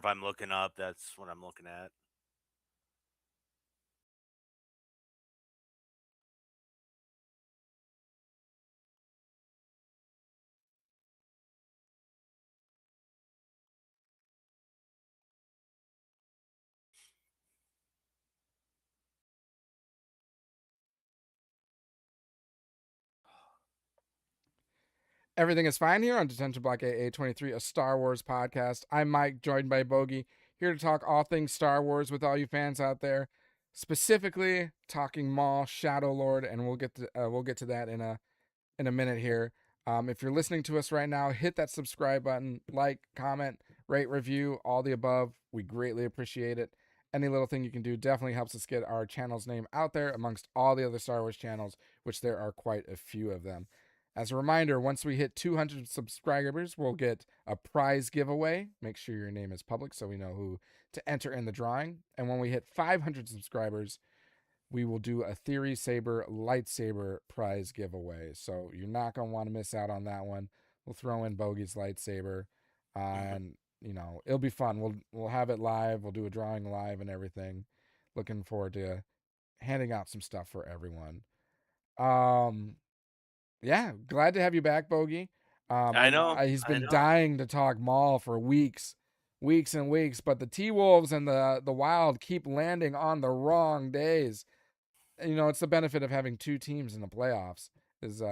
I'm looking up, that's what I'm looking at. Everything is fine here on Detention Block AA23, a Star Wars podcast. I'm Mike, joined by Bogey, here to talk all things Star Wars with all you fans out there. Specifically, talking Maul, Shadow Lord, and we'll get to that in a minute here. If you're listening to us right now, hit that subscribe button, like, comment, rate, review, all the above. We greatly appreciate it. Any little thing you can do definitely helps us get our channel's name out there amongst all the other Star Wars channels, which there are quite a few of them. As a reminder, once we hit 200 subscribers, we'll get a prize giveaway. Make sure your name is public so we know who to enter in the drawing. And when we hit 500 subscribers, we will do a Theory Saber lightsaber prize giveaway. So you're not going to want to miss out on that one. We'll throw in Bogey's lightsaber, and it'll be fun. We'll have it live. We'll do a drawing live and everything. Looking forward to handing out some stuff for everyone. Yeah, glad to have you back, Bogey. I know, He's I been know. dying to talk Maul for weeks, weeks and weeks, but the T Wolves and the Wild keep landing on the wrong days. It's the benefit of having two teams in the playoffs is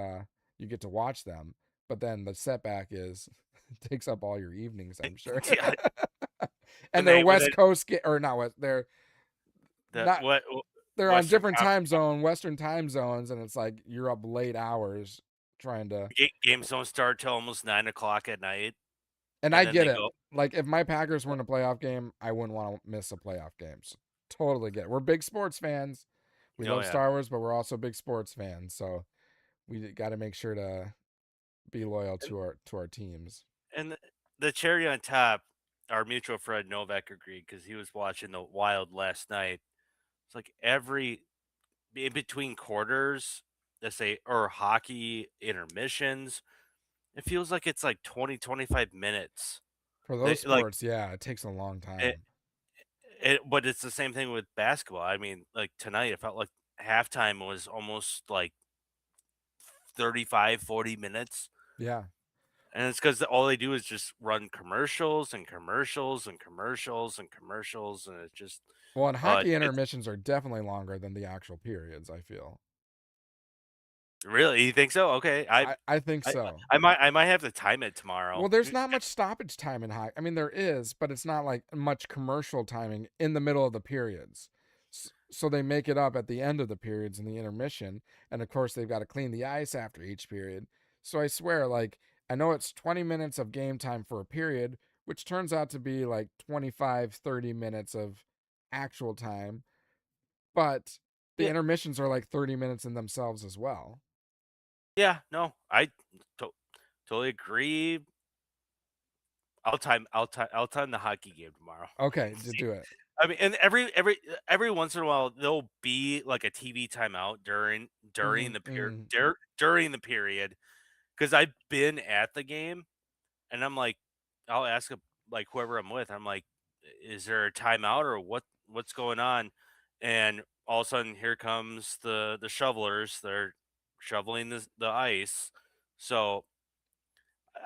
you get to watch them, but then the setback is it takes up all your evenings, I'm sure. Yeah, And when they're they West Coast or not West, they're the not what they're on Western different Western time zones, and it's like you're up late hours trying to. games don't start till almost 9 o'clock at night, And and I then get they it. go. Like if my Packers were in a playoff game, I wouldn't want to miss a playoff game. So, totally get it. We're big sports fans. We Oh love yeah, Star Wars, but we're also big sports fans. So we got to make sure to be loyal and, to our teams. and the cherry on top, our mutual friend Novak agreed because he was watching the Wild last night. It's like every in between quarters, let's say, or hockey intermissions, it feels like it's like 20, 25 minutes. For They those like sports, yeah, it takes a long it, time. but it's the same thing with basketball. I mean, like tonight, it felt like halftime was almost like 35, 40 minutes. Yeah. And it's because all they do is just run commercials and commercials and commercials and commercials. And it just, Well, and hockey it's intermissions are definitely longer than the actual periods, I feel. really, you think so? Okay. I think I, so. I might have to time it Well, tomorrow. there's not much stoppage time in hockey. I mean, there is, but it's not like much commercial timing in the middle of the periods. So they make it up at the end of the periods in the intermission. And of course, they've got to clean the ice after each period. So I swear, like, I know it's 20 minutes of game time for a period, which turns out to be like 25, 30 minutes of actual time. But the Yeah. intermissions are like 30 minutes in themselves as well. Yeah. No, to- totally agree. I'll time the hockey game tomorrow. Okay, to do it. I mean, and every once in a while there'll be like a TV timeout during the Mm-hmm. during the period because I've been at the game and I'm like, I'll ask like whoever I'm with, I'm like, is there a timeout or what's going on? And all of a sudden here comes the shovelers. They're shoveling the ice. So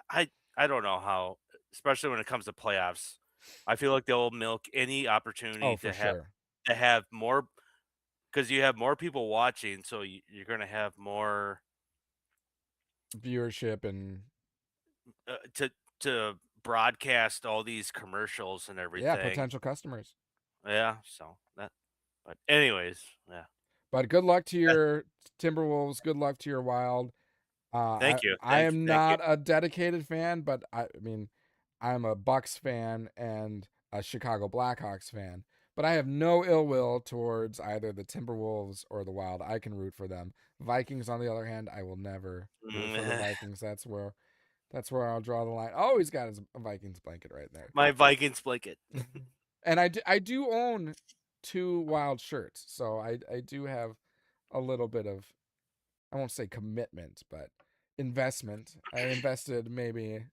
I I don't know how, especially when it comes to playoffs. I feel like they'll milk any Oh, opportunity for sure. to have more because you have more people watching, so you're going to have more Viewership and to broadcast all these commercials and yeah, everything. potential customers. Yeah, so that. But anyways, yeah. But good luck to your Timberwolves. Good luck to your Wild. Thank you, I am thank you. not a dedicated fan, but I mean, I'm a Bucks fan and a Chicago Blackhawks fan. But I have no ill will towards either the Timberwolves or the Wild. I can root for them. Vikings, on the other hand, I will never root for the Vikings. That's where I'll draw the line. Oh, he's got his Vikings blanket right there. My Vikings blanket. And I do own two Wild shirts, so I do have a little bit of, I won't say commitment, but investment. I invested maybe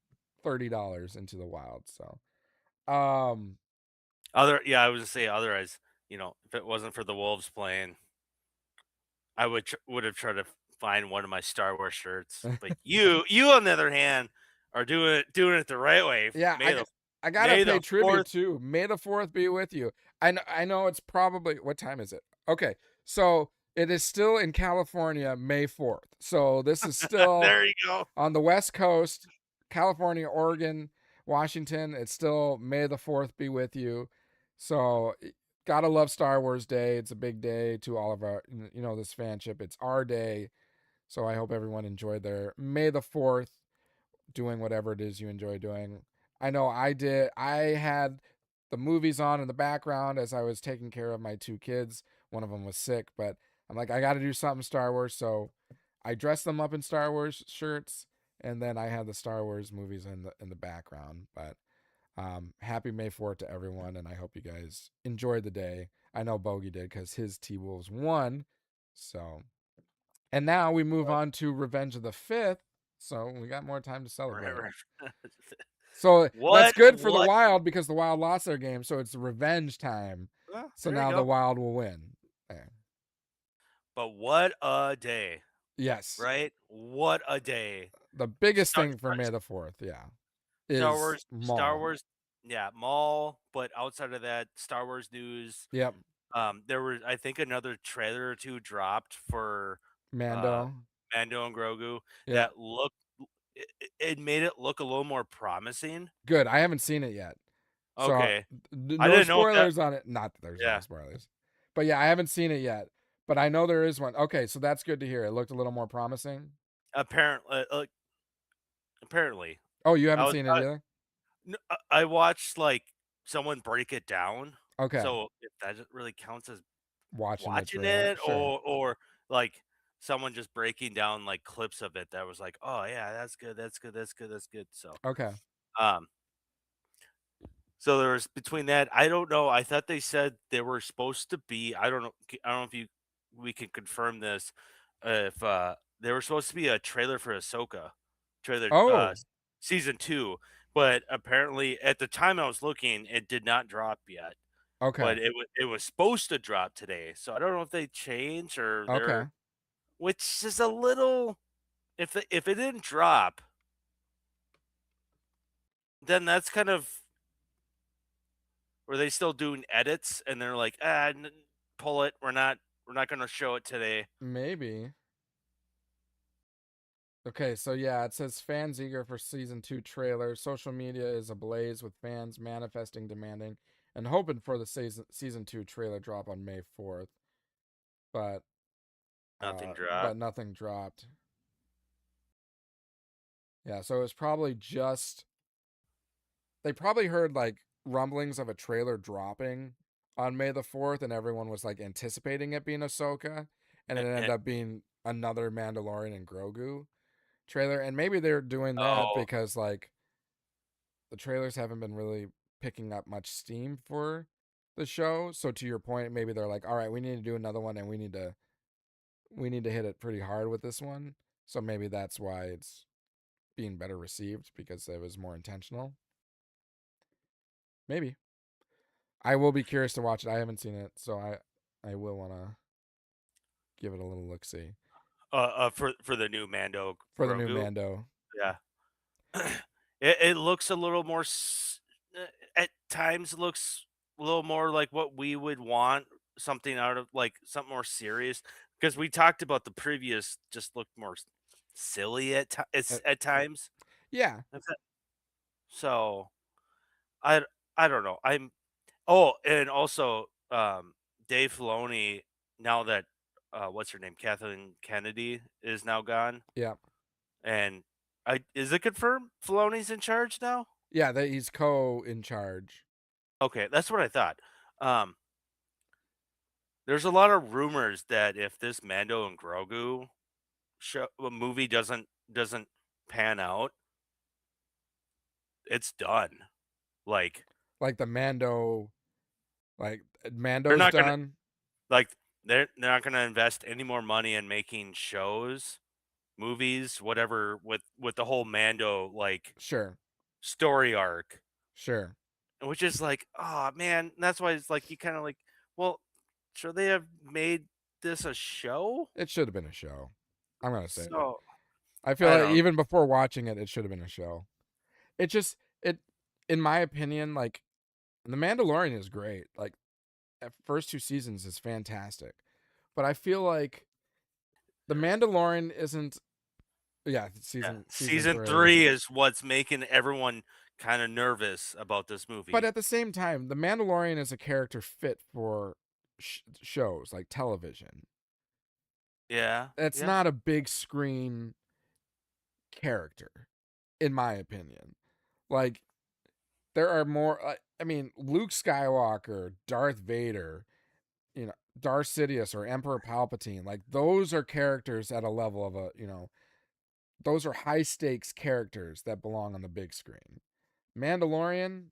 $30 into the Wild. So I was gonna say otherwise, if it wasn't for the Wolves playing, I would have tried to find one of my Star Wars shirts. But you on the other hand are doing it the right way. Yeah, May the I gotta May pay the tribute 4th. too. May the fourth be with you. I know it's probably what time is it? Okay, so it is still in California, May 4th. So this is still There you go. on the West Coast, California, Oregon, Washington. It's still May the 4th be with you. So gotta love Star Wars Day. It's a big day to all of our, this fanship. It's our day. So I hope everyone enjoyed their May the 4th doing whatever it is you enjoy doing. I know I did. I had the movies on in the background as I was taking care of my two kids. One of them was sick, but I'm like, I got to do something Star Wars. So I dressed them up in Star Wars shirts, and then I had the Star Wars movies in the background. But happy May 4th to everyone, and I hope you guys enjoyed the day. I know Bogey did because his T Wolves won. So, and now we move on to Revenge of the Fifth. So we got more time to Right, celebrate. right. So that's What good for the what Wild because the Wild lost their game. So it's revenge time. well, So there you now the go. Wild will win. Okay. But what a day, Yes. right? What a day. The biggest Star thing for May the 4th, yeah, Star is Wars Star Maul. Wars yeah, Maul, but outside of that, Star Wars news, Yep. there was, I think, another trailer or 2 dropped for, uh, Mando. Mando and Grogu Yep. that looked it made it look a little more promising. Good. I haven't seen it yet. So Okay. I no didn't know if that spoilers on it. Not that there's no yeah, spoilers. But yeah, I haven't seen it yet. But I know there is one. Okay, so that's good to hear. It looked a little more promising. apparently. Oh, you I haven't was seen it either? I watched, like, someone break it down, Okay. so if that really counts as Watching the watching trailer. it Sure. like, someone just breaking down, like, clips of it that was like, "Oh, yeah, that's good, that's good, that's good, that's good," Okay. um so there was between that, I don't know, I thought they said they were supposed to be I don't know if you we can confirm this, if, there was supposed to be a trailer for Ahsoka, trailer, Oh, season 2, but apparently at the time I was looking, it did not drop yet, okay. but it was supposed to drop today, so I don't know if they changed or Okay. they're which is a little if it didn't drop, then that's kind of were they still doing edits and they're like, pull it. We're not gonna show it today. Maybe. Okay, so yeah, it says fans eager for season 2 trailer. Social media is ablaze with fans manifesting, demanding, and hoping for the season 2 trailer drop on May 4th. But Nothing dropped. nothing dropped. Yeah, so it was probably just they probably heard like rumblings of a trailer dropping on May the 4th and everyone was like anticipating it being Ahsoka and it ended And up being another Mandalorian and Grogu trailer and maybe they're doing that oh, because like the trailers haven't been really picking up much steam for the show. So to your point, maybe they're like, all right, we need to do another one and we need to hit it pretty hard with this one. So maybe that's why it's being better received because it was more intentional. Maybe. I will be curious to watch it. I haven't seen it, so I will want to give it a little look see for the new Mando for the new Grogu. Mando. Yeah, it looks a little more. At times, looks a little more like what we would want something out of like something more serious because we talked about the previous just looked more silly Uh, at times. yeah, So I I don't know. Oh, and also, Dave Filoni, now that, what's her name? Kathleen Kennedy is now gone, yeah, and I is it confirmed Filoni's in charge now? yeah. That he's co in charge. Okay, that's what I thought. Um, there's a lot of rumors that if this Mando and Grogu movie doesn't pan out, it's done. Like, Like the Mando, like they're Mando's not gonna done. like, they're not gonna invest any more money in making shows movies, whatever, with the whole Mando like Sure, story arc. sure. which is like, oh man, that's why it's like you kind of like, well, should they have made this a show? It should have been a show. I'm gonna say that. So I feel I like don't. even before watching it, it should have been a show. It just it, in my opinion, like The Mandalorian is great. Like the first two seasons is fantastic, but I feel like The Mandalorian isn't. Yeah, Yeah, season season three. 3 is what's making everyone kind of nervous about this But movie. at the same time, The Mandalorian is a character fit for shows like television. Yeah, It's yeah. not a big screen character, in my opinion. Like there are more. I mean, Luke Skywalker, Darth Vader, Darth Sidious or Emperor Palpatine. Like those are characters at a level of those are high stakes characters that belong on the big screen. Mandalorian.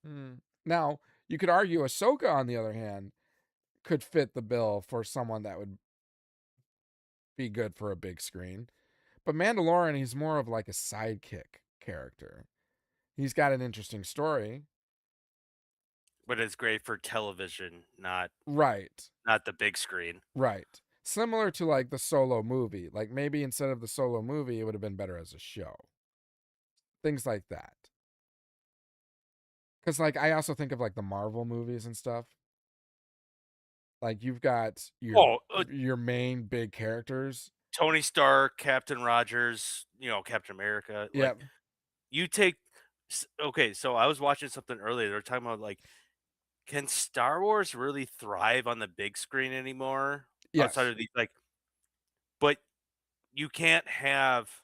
Hmm. Now you could argue Ahsoka, on the other hand, could fit the bill for someone that would be good for a big screen. But Mandalorian, he's more of like a sidekick character. He's got an interesting story. But it's great for television, not Right. the big screen. Right. Similar to like the Solo movie. Like maybe instead of the Solo movie, it would have been better as a show. Things like that. Cuz like I also think of like the Marvel movies and stuff. Like you've got Oh, your main big characters. Tony Stark, Captain Rogers, Captain America. Like Yep. you take. Okay, so I was watching something earlier. They were talking about like, can Star Wars really thrive on the big screen anymore? Outside Yes. of these, like, but you can't have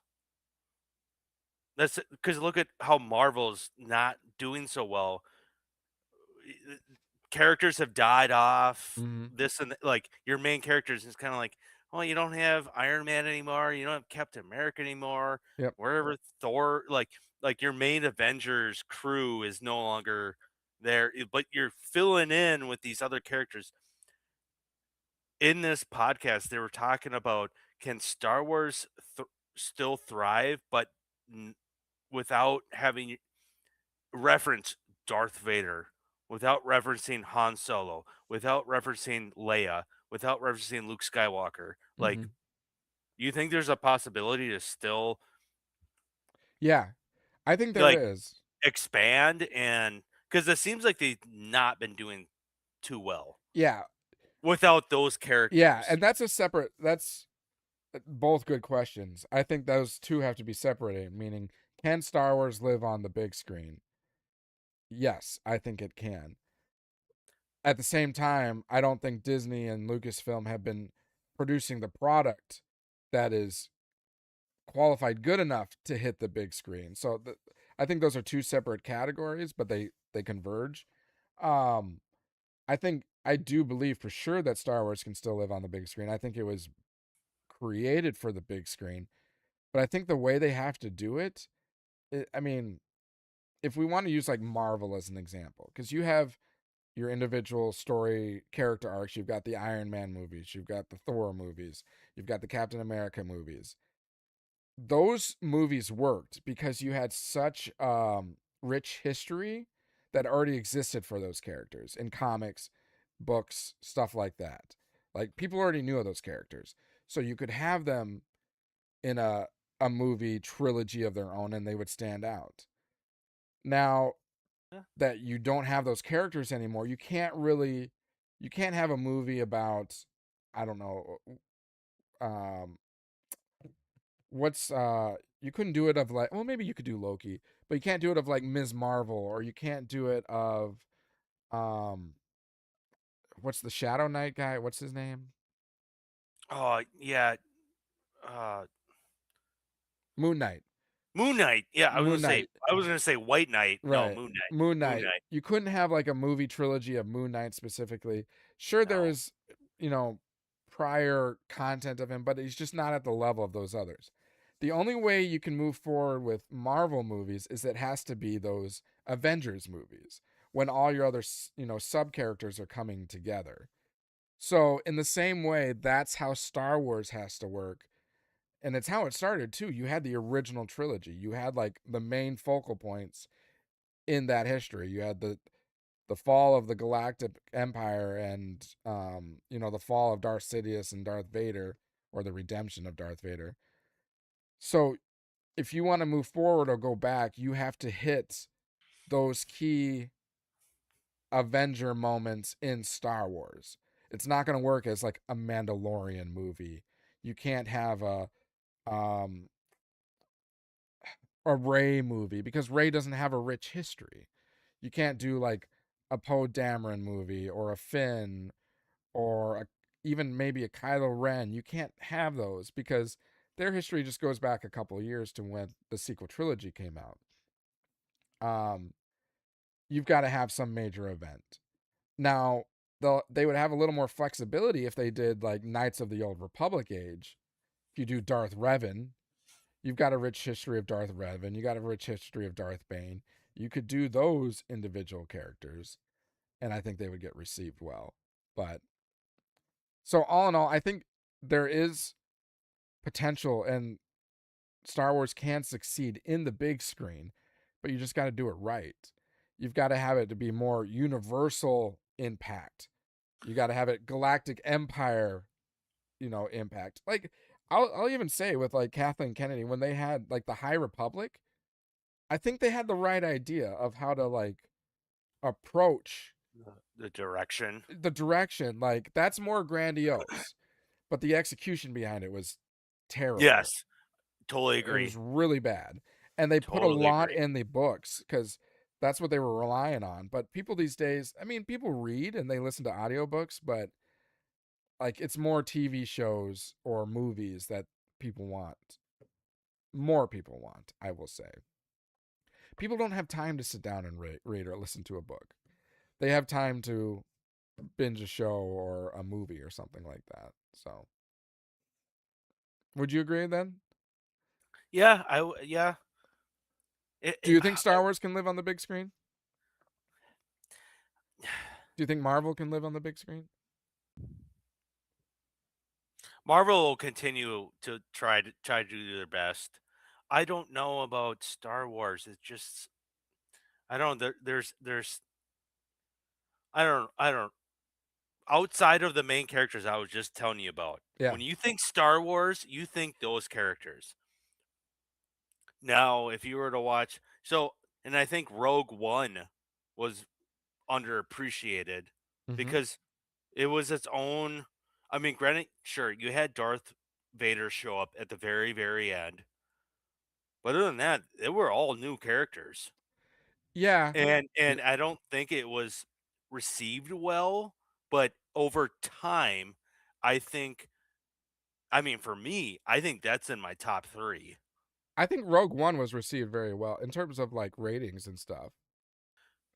that's because look at how Marvel's not doing so well. Characters have died off. Mhm. This and like your main characters is kind of like, oh, you don't have Iron Man anymore. You don't have Captain America anymore. Yep. Wherever Thor, like your main Avengers crew is no longer there, but you're filling in with these other characters. In this podcast, they were talking about, can Star Wars still thrive, but n- without having reference Darth Vader, without referencing Han Solo, without referencing Leia, without referencing Luke Skywalker. Like, Mhm. you think there's a possibility to still Yeah. I think there like is. expand, and because it seems like they've not been doing too well Yeah. without those Yeah, characters. and that's both good questions. I think those two have to be separated, meaning can Star Wars live on the big screen? Yes, I think it can. At the same time, I don't think Disney and Lucasfilm have been producing the product that is qualified good enough to hit the big screen. So I think those are two separate categories, but they converge. Um, I think I do believe for sure that Star Wars can still live on the big screen. I think it was created for the big screen, but I think the way they have to do I mean, if we want to use like Marvel as an example, because you have your individual story character arcs. You've got the Iron Man movies, you've got the Thor movies, you've got the Captain America movies. Those movies worked because you had such rich history that already existed for those characters in comics, books, stuff like that. Like people already knew of those characters. So you could have them in a movie trilogy of their own and they would stand out. Now, Yeah. that you don't have those characters anymore, you can't have a movie about, I don't know, um what's you couldn't do it of like, well, maybe you could do Loki, but you can't do it of like Ms. Marvel, or you can't do it of um what's the Shadow Knight guy? What's his name? Oh yeah, uh, Moon Knight. Moon Knight. Yeah, Moon Knight. I was gonna say White Knight. No, Right. Moon Knight. Moon Moon Knight. Knight. You couldn't have like a movie trilogy of Moon Knight specifically. Sure, there No. is, you know, prior content of him, but he's just not at the level of those others. The only way you can move forward with Marvel movies is it has to be those Avengers movies when all your other, sub characters are coming together. So, in the same way, that's how Star Wars has to work. And it's how it started too. You had the original trilogy. You had like the main focal points in that history. You had the fall of the Galactic Empire and the fall of Darth Sidious and Darth Vader, or the redemption of Darth Vader. So if you want to move forward or go back, you have to hit those key Avenger moments in Star Wars. It's not going to work as like a Mandalorian movie. You can't have um a Rey movie because Rey doesn't have a rich history. You can't do like a Poe Dameron movie or a Finn or even maybe a Kylo Ren. You can't have those because their history just goes back a couple of years to when the sequel trilogy came out. Um, you've got to have some major event. Now, they would have a little more flexibility if they did like Knights of the Old Republic age. If you do Darth Revan, you've got a rich history of Darth Revan. You got a rich history of Darth Bane. You could do those individual characters, and I think they would get received well. But so all in all, I think there is potential, and Star Wars can succeed in the big screen, but you just got to do it right. You've got to have it to be more universal impact. You got to have it Galactic Empire, impact. Like I'll even say with like Kathleen Kennedy when they had like the High Republic, I think they had the right idea of how to like approach The direction. the direction. Like that's more grandiose, but the execution behind it was terrible. Yes, totally It was agree. really bad. And they put a Totally lot agree. in the books because that's what they were relying on. But people these days, I mean, people read and they listen to audiobooks, but like it's more TV shows or movies that people want. More people want, I will say. People don't have time to sit down and read or listen to a book. They have time to binge a show or a movie or something like that. So, would you agree then? Yeah, yeah. Do you think Star Wars can live on the big screen? Do you think Marvel can live on the big screen? Marvel will continue to try to do their best. I don't know about Star Wars. It's just I don't know. There's I don't outside of the main characters I was just telling you about. Yeah. When you think Star Wars, you think those characters. Now, if you were to watch and I think Rogue One was underappreciated Mm-hmm. because it was its own. I mean, granted, sure, you had Darth Vader show up at the very, very end, but other than that, they were all new characters, Yeah. and I don't think it was received well. But over time, I think, I mean, for me, I think that's in my top three. I think Rogue One was received very well in terms of like ratings and stuff.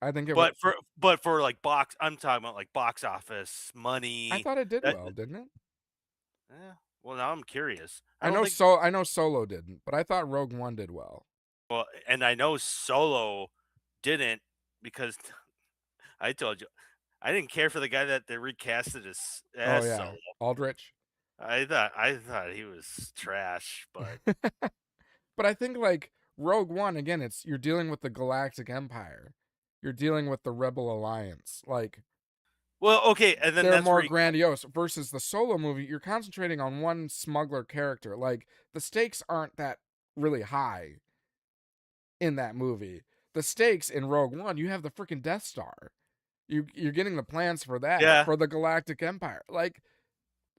I think it was. But for like I'm talking about like box office I money. thought it did That well, didn't it? well, now I'm curious. I I don't know think so. I know Solo didn't, but I thought Rogue One did well. well, and I know Solo didn't because I told you I didn't care for the guy that they recasted Oh as yeah, Solo. Aldrich. I thought he was trash, but But I think like Rogue One again, it's you're dealing with the Galactic Empire, you're dealing with the Rebel Alliance. Like well, okay, and then they're that's more where you, grandiose versus the Solo movie. You're concentrating on one smuggler character. Like the stakes aren't that really high in that movie. The stakes in Rogue One, you have the freaking Death Star. You're getting the plans for that yeah, for the Galactic Empire. Like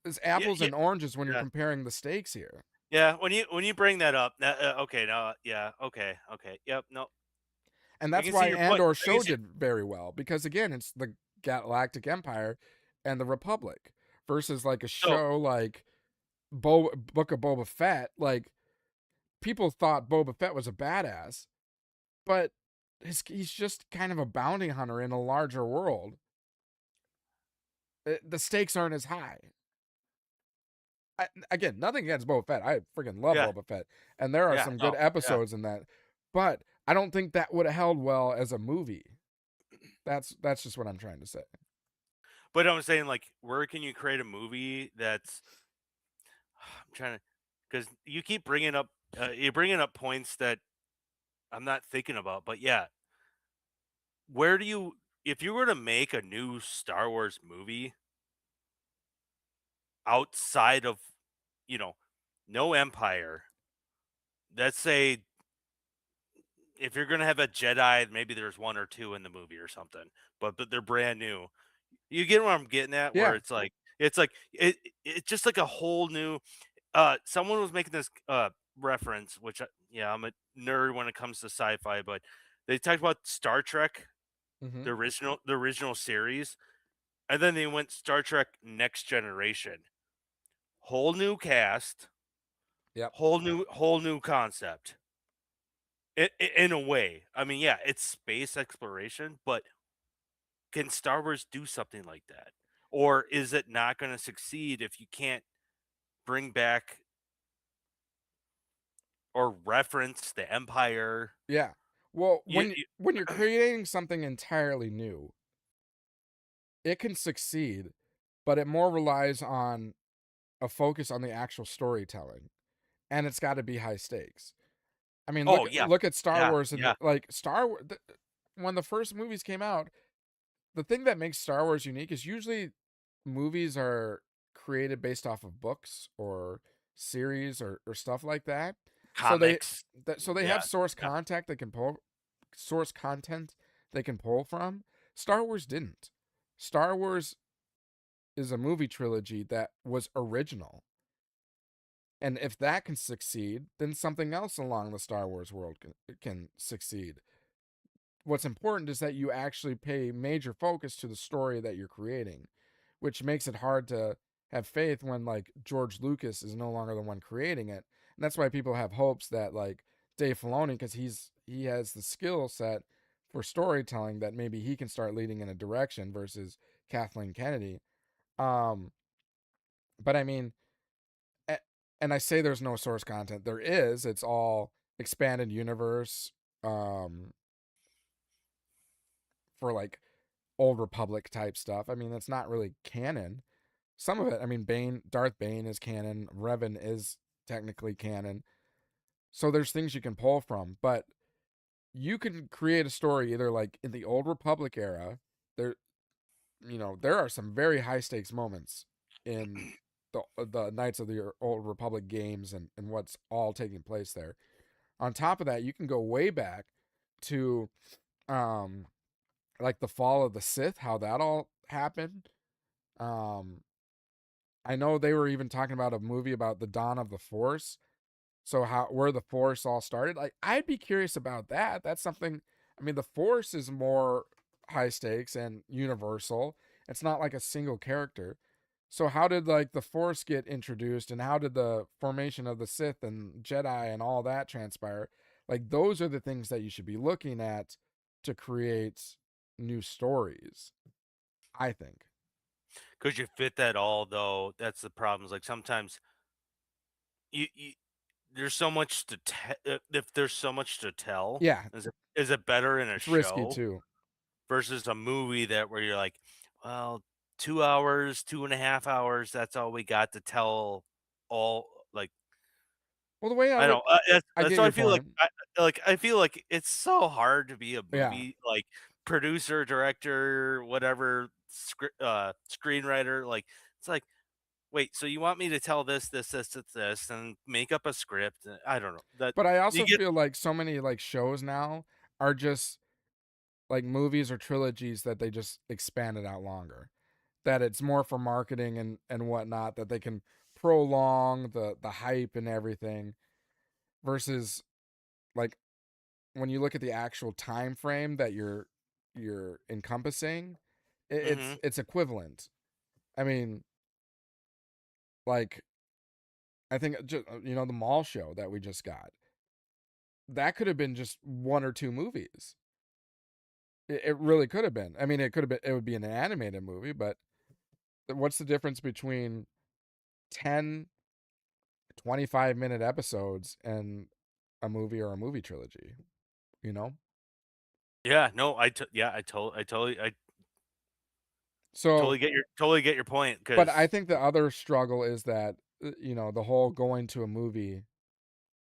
it's yeah, apples yeah, and oranges when you're yeah, comparing the stakes here. yeah. When you bring that up, okay, no, yeah, okay, okay, yep, no, And I that's can see why your point. Andor I can show see, did very well because again, it's the Galactic Empire and the Republic versus like a so show like Book of Boba Fett. Like people thought Boba Fett was a badass, but he's just kind of a bounty hunter in a larger world. The stakes aren't as high. Again, nothing against Boba Fett. I freaking love yeah, Boba Fett, and there are yeah, some good no, yeah. episodes in that. But I don't think that would have held well as a movie. That's just what I'm trying to say. But I'm saying like, where can you create a movie that's I'm trying to because you keep bringing up you're bringing up points that I'm not thinking about, but yeah, where do you if you were to make a new Star Wars movie outside of, you know, no Empire, let's say if you're gonna have a Jedi, maybe there's one or two in the movie or something, but they're brand new. You get what I'm getting at? Where Yeah. it's just like a whole new. Someone was making this reference, which yeah, I'm a nerd when it comes to sci-fi, but they talked about Star Trek, Mm-hmm. the original series, and then they went Star Trek Next Generation, whole new cast, Yep. whole new concept. In a way, I mean, yeah, it's space exploration, but can Star Wars do something like that? Or is it not gonna succeed if you can't bring back or reference the Empire? Yeah. Well, You when you when you're creating something entirely new, it can succeed, but it more relies on a focus on the actual storytelling, and it's got to be high stakes. I mean, Oh, yeah. look at Star Yeah, Wars and yeah. like Star Wars. When the first movies came out, the thing that makes Star Wars unique is usually movies are created based off of books or series or stuff like that. So Comics. they Yeah, have source yeah. contact they can pull source content they can pull from. Star Wars didn't. Star Wars is a movie trilogy that was original. And if that can succeed, then something else along the Star Wars world can succeed. What's important is that you actually pay major focus to the story that you're creating, which makes it hard to have faith when like George Lucas is no longer the one creating it. And that's why people have hopes that like Dave Filoni, because he has the skill set for storytelling, that maybe he can start leading in a direction versus Kathleen Kennedy. Um, but I mean, and I say there's no source content. There is. It's all expanded universe um for like old Republic type stuff. I mean, it's not really canon. Some of it, I mean, Darth Bane is canon. Revan is technically canon. So there's things you can pull from, but you can create a story either like in the old Republic era. There, there are some very high stakes moments in the Knights of the Old Republic games and what's all taking place there. On top of that, you can go way back to um like the fall of the Sith, how that all happened. Um I know they were even talking about a movie about the dawn of the Force. So how where the Force all started. Like I'd be curious about that. That's something I mean the Force is more high stakes and universal. It's not like a single character. So how did like the Force get introduced and how did the formation of the Sith and Jedi and all that transpire? Like those are the things that you should be looking at to create new stories, I think. Could you fit that all though? That's the problem. Is like sometimes you there's so much to if there's so much to tell, Yeah, is it better in a it's risky show too. versus a movie that where you're like, well, 2 hours, 2.5 hours, that's all we got to tell all like Well, the way I I look know that's, I that's get why I your feel like point. I feel like it's so hard to be a Yeah. movie like producer, director, whatever, screenwriter. Like it's like, wait, so you want me to tell this, and make up a script? I don't know that But I you also get. feel like so many like shows now are just like movies or trilogies that they just expanded out longer. That it's more for marketing and whatnot, that they can prolong the hype and everything versus like when you look at the actual time frame that you're encompassing, Mhm. it's equivalent. I mean, like I think just, the Maul show that we just got, that could have been just one or two movies. It really could have been. I mean, it could have been. It would be an animated movie, but what's the difference between 10, 25-minute episodes and a movie or a movie trilogy? You know. Yeah, no, I So, totally get your point but I because think the other struggle is that the whole going to a movie,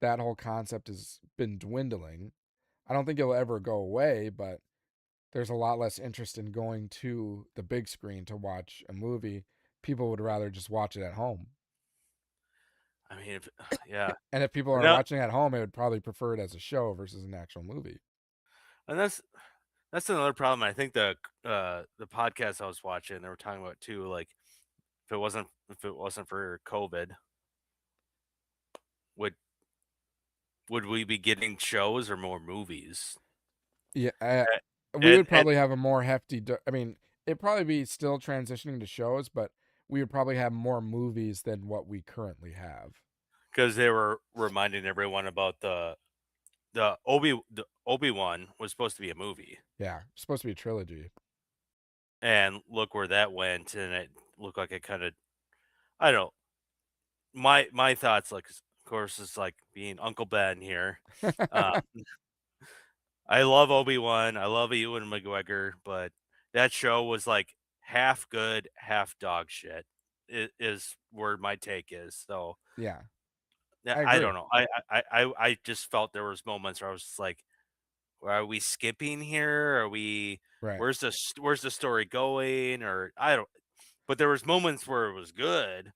that whole concept has been dwindling. I don't think it'll ever go away, but there's a lot less interest in going to the big screen to watch a movie. People would rather just watch it at home. I mean, if, yeah, And if people and are watching at home, they would probably prefer it as a show versus an actual movie. and that's another problem. I think the podcast I was watching, they were talking about too. Like, if it wasn't for COVID, would would we be getting shows or more movies? Yeah, we And would probably have a more hefty. I mean, it'd probably be still transitioning to shows, but we would probably have more movies than what we currently have. because they were reminding everyone about the Obi-Wan was supposed to be a movie, Yeah, it's supposed to be a trilogy. and look where that went, and it looked like it kind of I don't know. My thoughts, like, of course, it's like being Uncle Ben here. Uh, I love Obi-Wan, I love Ewan McGregor, but that show was like half good, half dog shit. Is where my take is. So Yeah, yeah, I I agree. don't know. I just felt there was moments where I was just like, are we skipping here? Are we Right. where's the story going? Or I don't. But there was moments where it was good.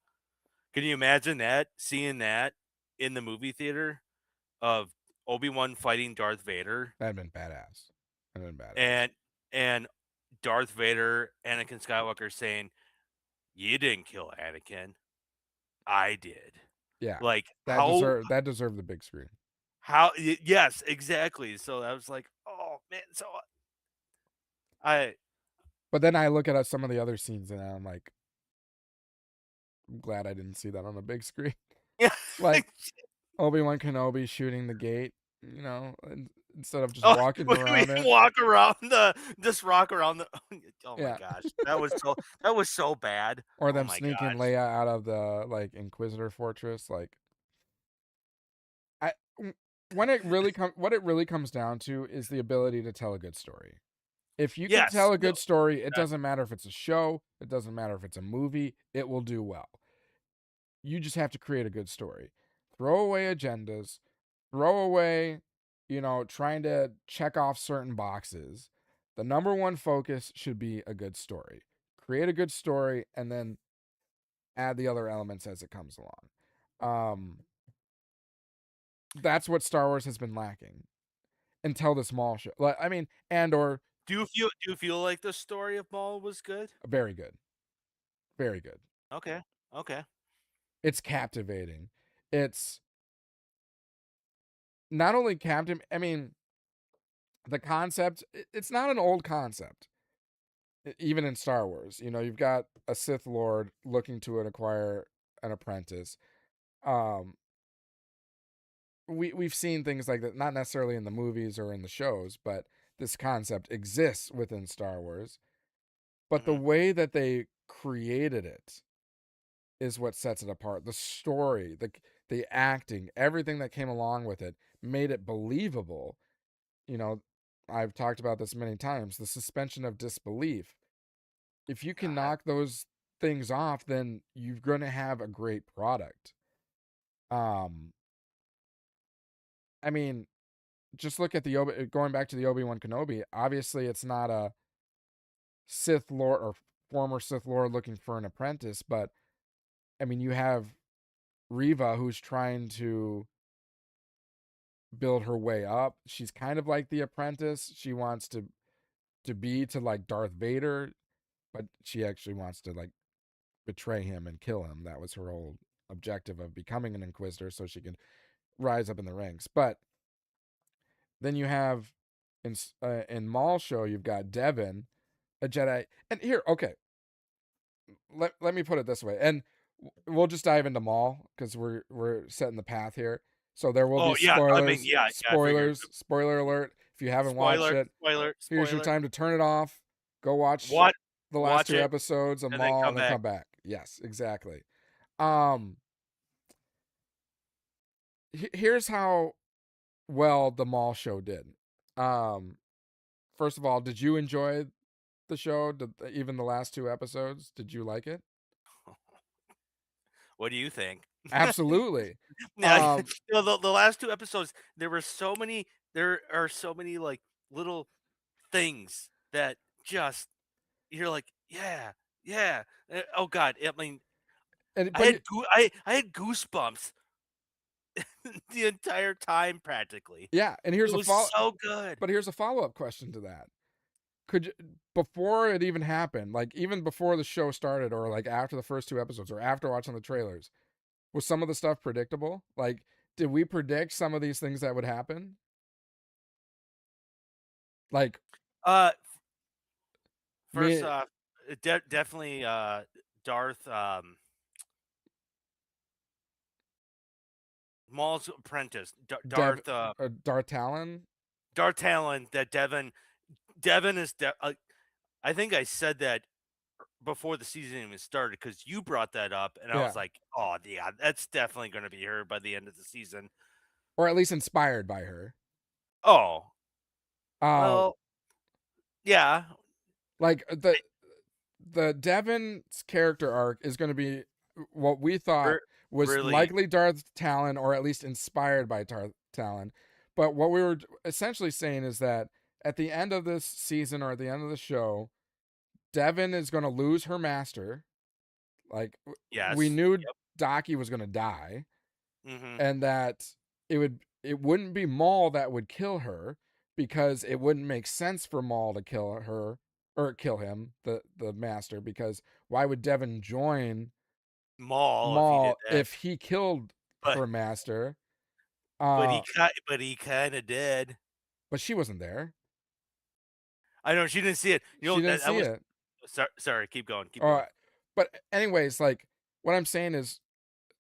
Can you imagine that? Seeing that in the movie theater of Obi-Wan fighting Darth Vader That'd been badass. That'd been badass. and and Darth Vader, Anakin Skywalker saying, "You didn't kill Anakin, I did." Yeah, Like that deserved the big screen. yes, exactly. So I was like, "Oh man." So I But then I look at some of the other scenes and I'm like, I'm glad I didn't see that on a big screen. yeah. Like Obi-Wan Kenobi shooting the gate, instead of just Oh, walking we around it. walk around the just rock around the oh my Yeah. gosh. That was so bad. Or Oh them my sneaking gosh. Leia out of the like Inquisitor fortress. Like I when it really what it really comes down to is the ability to tell a good story. If you can Yes. tell a No, good story, it exactly. doesn't matter if it's a show, it doesn't matter if it's a movie, it will do well. You just have to create a good story. Throw away agendas, throw away, trying to check off certain boxes. The number one focus should be a good story. Create a good story and then add the other elements as it comes along. Um, that's what Star Wars has been lacking until this Maul show. Like, I mean, and or Do you feel like the story of Maul was good? very good, very good. Okay. Okay. It's captivating. It's not only captive. I mean, the concept. It's not an old concept. Even in Star Wars, you've got a Sith Lord looking to acquire an apprentice. Um, we've seen things like that, not necessarily in the movies or in the shows, but this concept exists within Star Wars. But the Mhm. way that they created it is what sets it apart. The story, the acting, everything that came along with it made it believable. You know, I've talked about this many times. The suspension of disbelief. If you can God. knock those things off, then you're going to have a great product. Um, I mean, just look at going back to the Obi-Wan Kenobi. Obviously, it's not a Sith Lord or former Sith Lord looking for an apprentice, but I mean, you have Riva who's trying to build her way up. She's kind of like the apprentice. She wants to be to like Darth Vader, but she actually wants to like betray him and kill him. That was her whole objective of becoming an inquisitor so she can rise up in the ranks. But then you have in Maul show you've got Devin, a Jedi. And here, okay, let me put it this way. And we'll just dive into Maul cuz we're setting the path here. So there will be Oh yeah, I mean, spoilers, yeah, I figured. spoiler alert. If you haven't watched Spoiler, it, spoiler, here's your spoiler. time to turn it off. Go watch What the last watch two it episodes of and then Maul come and then back. come back. Yes, exactly. Um Here's how well the Maul show did. Um First of all, did you enjoy the show? Even the last two episodes, did you like it? What do you think? Absolutely. Yeah, Um the last 2 episodes, there are so many, like, little things. that just you're like, yeah, yeah. Oh God, I mean, And but I had goosebumps the entire time practically. yeah, and It was so good. here's a follow-up question to that. Could you, before it even happened, like even before the show started or like after the first two episodes or after watching the trailers, was some of the stuff predictable? Like, did we predict some of these things that would happen? Like Uh, First me, off, definitely Darth Maul's apprentice, Dev, Darth Darth Talon. Darth Talon. That Devin is. I think I said that before the season even started because you brought that up, and I Yeah, was like, "Oh yeah, that's definitely going to be her by the end of the season." or at least inspired by her. Oh Uh, well, yeah, like the Devin's character arc is going to be what we thought re- was really, likely Darth Talon, or at least inspired by Darth Talon. But what we were essentially saying is that at the end of this season or at the end of the show, Devin is going to lose her master. Like we yes, knew yep, Daki was going to die, hmm and that it wouldn't be Maul that would kill her because it wouldn't make sense for Maul to kill her or kill him, the master, because why would Devin join Maul if he did Maul that, if he killed but her master? but he Uh but he kind of did. but she wasn't there. I know she didn't see it. You She know didn't that see was it. sorry. Keep going. Keep Uh going. but anyways, like what I'm saying is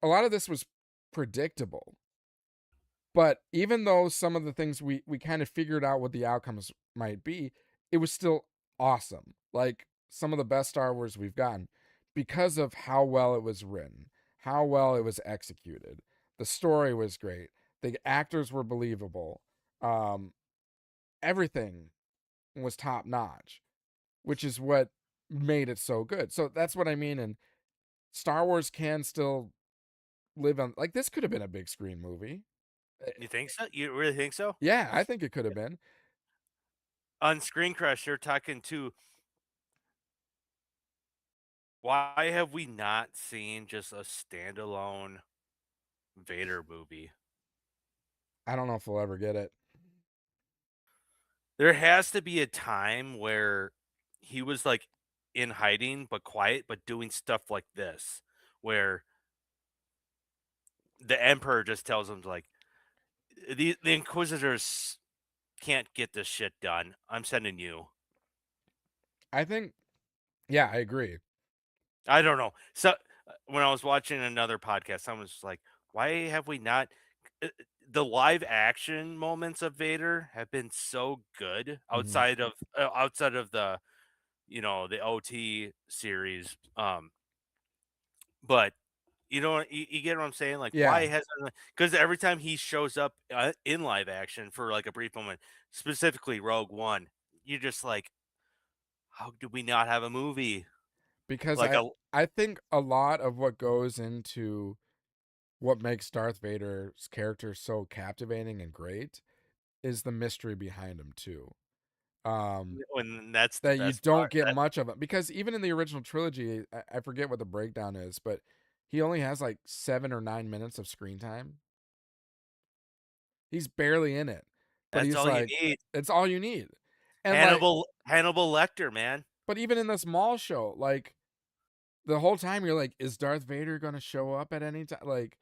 a lot of this was predictable. But even though some of the things we kind of figured out what the outcomes might be, it was still awesome. Like some of the best Star Wars we've gotten because of how well it was written, how well it was executed. The story was great. The actors were believable. Um, Everything was top notch, which is what made it so good. So that's what I mean. And Star Wars can still live on. Like this could have been a big screen movie. Eh, You think so? You really think so? Yeah, I think it could have been. On Screen Crush, you're talking to why have we not seen just a standalone Vader movie? I don't know if we'll ever get it. There has to be a time where he was like in hiding but quiet, but doing stuff like this, where the Emperor just tells him like the Inquisitors can't get this shit done. I'm sending you. I think, yeah, I agree. I don't know. So when I was watching another podcast, someone was just like, "Why have we not?" The live action moments of Vader have been so good Mhm. outside of the the OT series. But you get what I'm saying? Like, why Yeah, hasn't? Because every time he shows up in live action for like a brief moment, specifically Rogue One, you're just like, how do we not have a movie because like a I think a lot of what goes into what makes Darth Vader's character so captivating and great is the mystery behind him too. Um, when that's the that you best don't part? get much of it because even in the original trilogy, I forget what the breakdown is, but he only has like 7 or 9 minutes of screen time. He's barely in it, but That's he's all you like, need. it's all you need. And like, Hannibal Lecter, man. but even in this mall show, like the whole time you're like, is Darth Vader gonna show up at any time? Like,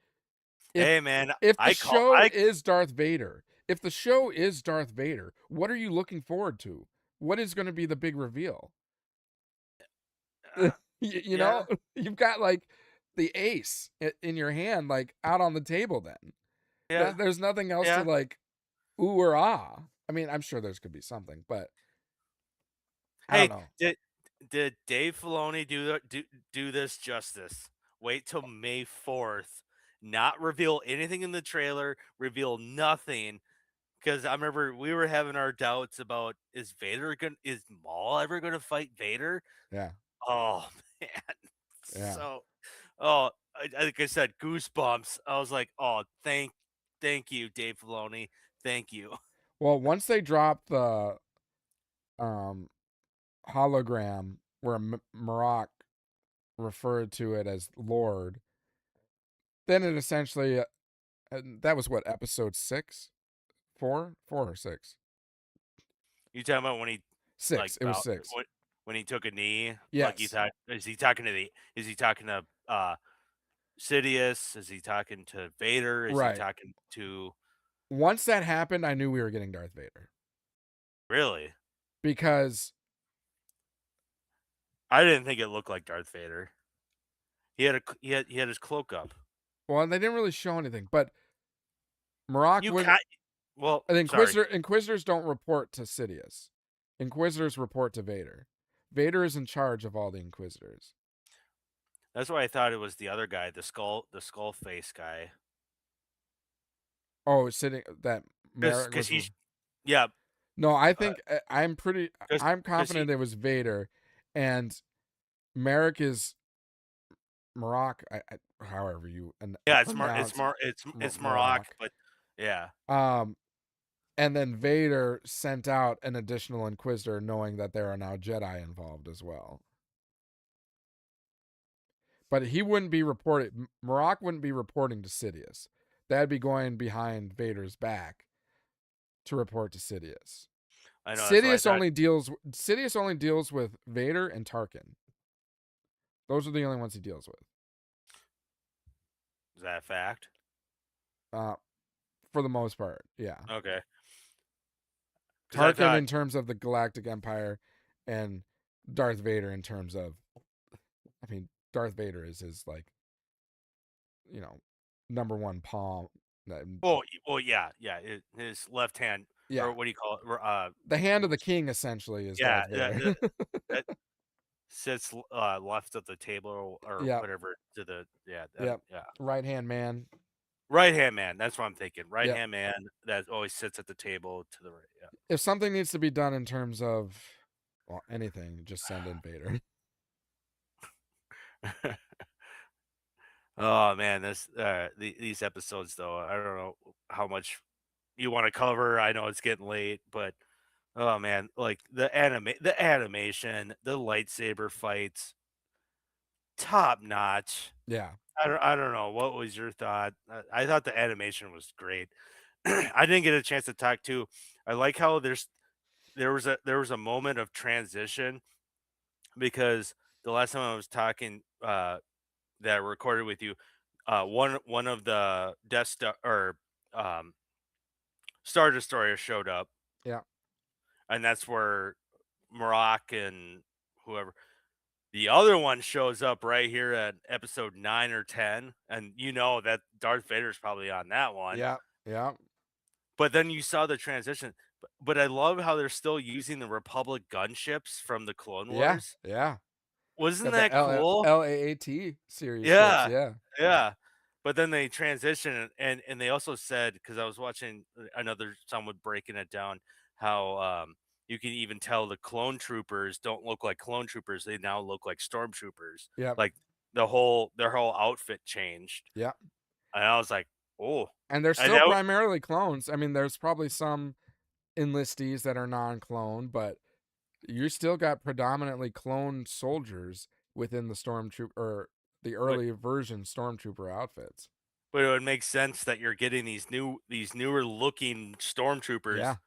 if Hey, man, if the I call show I is Darth Vader, if the show is Darth Vader, what are you looking forward to? What is going to be the big reveal? uh, You know, yeah, you've got like the ace in your hand, like out on the table. Then yeah, there's nothing else to yeah. like ooh or ah. I mean, I'm sure there's could be something, but I don't Hey, know. did Dave Filoni do this justice? Wait till May 4th, not reveal anything in the trailer, reveal nothing. Because I remember we were having our doubts about is Maul ever gonna fight Vader? Yeah, Oh man, yeah. so oh, like I said, goosebumps. I was like, oh, thank you, Dave Filoni, thank you. Well, once they drop um hologram where Marok referred to it as Lord, then it essentially that was what, episode 6, 4 or 6, You talking about when he 6. like It was bow 6. when he took a knee? Like you Yes. thought? Is he talking to Sidious? Is he talking to Vader? Is he Right. talking to Once that happened, I knew we were getting Darth Vader really? because, I didn't think it looked like Darth Vader. He had his cloak up. well, they didn't really show anything, but Marok You would. can well, The sorry. Inquisitors don't report to Sidious. Inquisitors report to Vader. Vader is in charge of all the Inquisitors. That's why I thought it was the other guy, the skull face guy. Oh, sitting that Merrick Because was. he's yeah, No, I uh, think I'm pretty. I'm because he confident it was Vader, and Merrick is Marok. However you yeah, pronounce it's Marok, Marok. but yeah. Um, and then Vader sent out an additional Inquisitor, knowing that there are now Jedi involved as well. But he wouldn't be reporting. Marok wouldn't be reporting to Sidious. That'd be going behind Vader's back to report to Sidious. I know that's what I Sidious thought. only deals. Sidious only deals with Vader and Tarkin. Those are the only ones he deals with. Is that a fact? Uh, for the most part, yeah. Okay. Because I Tarkin thought, in terms of the Galactic Empire, and Darth Vader in terms of. I mean, Darth Vader is his like, number one palm. well, yeah, yeah. His left hand, Yeah, or what do you call it? the hand of the king essentially is Yeah, Darth Vader. that sits left of the table or Yeah, whatever to the yeah. yeah. Right hand man. Right hand man. That's what I'm thinking. Right Yeah. hand man that always sits at the table to the right. Yeah. If something needs to be done in terms of, well, anything, just send in Vader. Oh man, these episodes though. I don't know how much you want to cover. I know it's getting late, but oh man, like the animation, the lightsaber fights, top notch. Yeah. I don't know. What was your thought? I thought the animation was great. I didn't get a chance to talk to. I like how there was a moment of transition because the last time I was talking that I recorded with you, one of the Death Star or um, Star Destroyers showed up, Yeah. and that's where Maroc and whoever the other one shows up right here at episode 9 or 10, and you know that Darth Vader's probably on that one. Yeah. Yeah. But then you saw the transition. But I love how they're still using the Republic gunships from the Clone Yeah. Wars. Yeah. Wasn't Got the that cool? LAAT series ships. Yeah, Yeah. yeah. But then they transition, and they also said because I was watching another someone breaking it down how you can even tell the clone troopers don't look like clone troopers; they now look like stormtroopers. Yep. Like their whole outfit changed, Yeah. and I was like, oh, And they're and still that, primarily clones. I mean, there's probably some enlistees that are non-clone, but you still got predominantly clone soldiers within the stormtrooper or the but early version stormtrooper outfits. but it would make sense that you're getting these newer looking Yeah. stormtroopers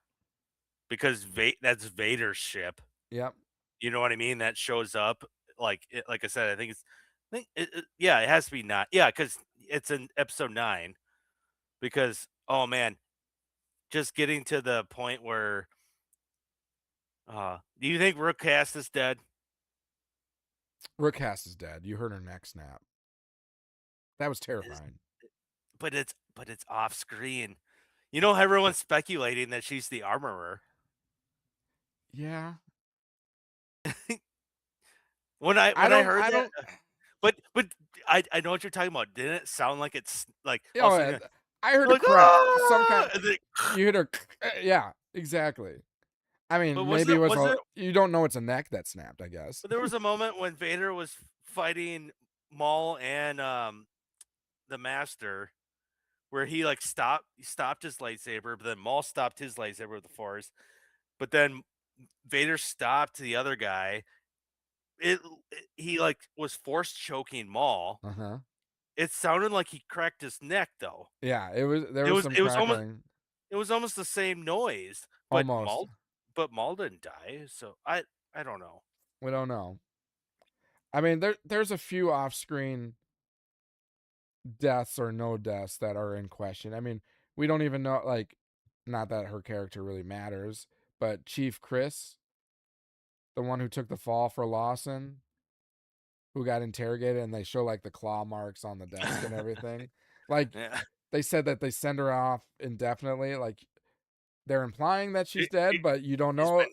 because that's Vader's ship. Yep. You know what I mean? That shows up like I said. I think yeah, it has to be not yeah because it's in episode 9 because oh man, just getting to the point where do you think Rook Cast is dead? Rook Hass is dead. You heard her neck snap. That was Is- terrifying. but it's off screen. You know, everyone's speculating that she's the armorer. Yeah. I When I don't. heard I that, don't. but I know what you're talking about. Didn't it sound like it's like all of Oh, a yeah, sudden I heard a like crack. Some kind. ah, and then, You hit her. Yeah. Exactly. I but mean, maybe it was was a. it You don't know it's a neck that snapped. I guess. but there was a moment when Vader was fighting Maul and the Master, where he like stopped his lightsaber, but then Maul stopped his lightsaber with the Force. But then Vader stopped the other guy. It he like was force choking Maul. Uh-huh. It sounded like he cracked his neck though. Yeah, there It was was some it was almost crackling. it was almost the same noise, Almost. But Maul didn't die, so I don't know. We don't know. I mean, there's a few off-screen deaths or no deaths that are in question. I mean, we don't even know, like, not that her character really matters, but Chief Chris, the one who took the fall for Lawson, who got interrogated, and they show like the claw marks on the desk and everything. Like, Yeah. they said that they send her off indefinitely. Like, they're implying that she's It, dead, it, but you don't she's know.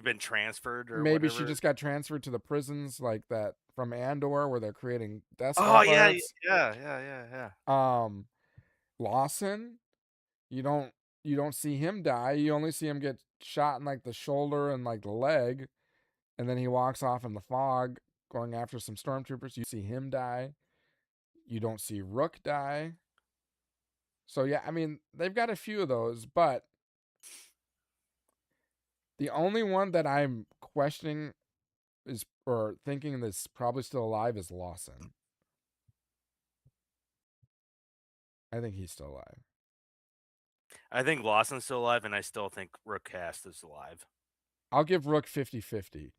been transferred or Maybe she whatever. just got transferred to the prisons like that from Andor, where they're creating Death Star Oh yeah, parts. yeah. Um, Lawson, you don't you don't see him die. You only see him get shot in like the shoulder and like the leg, and then he walks off in the fog going after some stormtroopers. You see him die. You don't see Rook die. So yeah, I mean, they've got a few of those, but the only one that I'm questioning is or thinking that's probably still alive is Lawson. I think he's still alive. I think Lawson's still alive, and I still think Rook Cast is alive. I'll give Rook 50-50.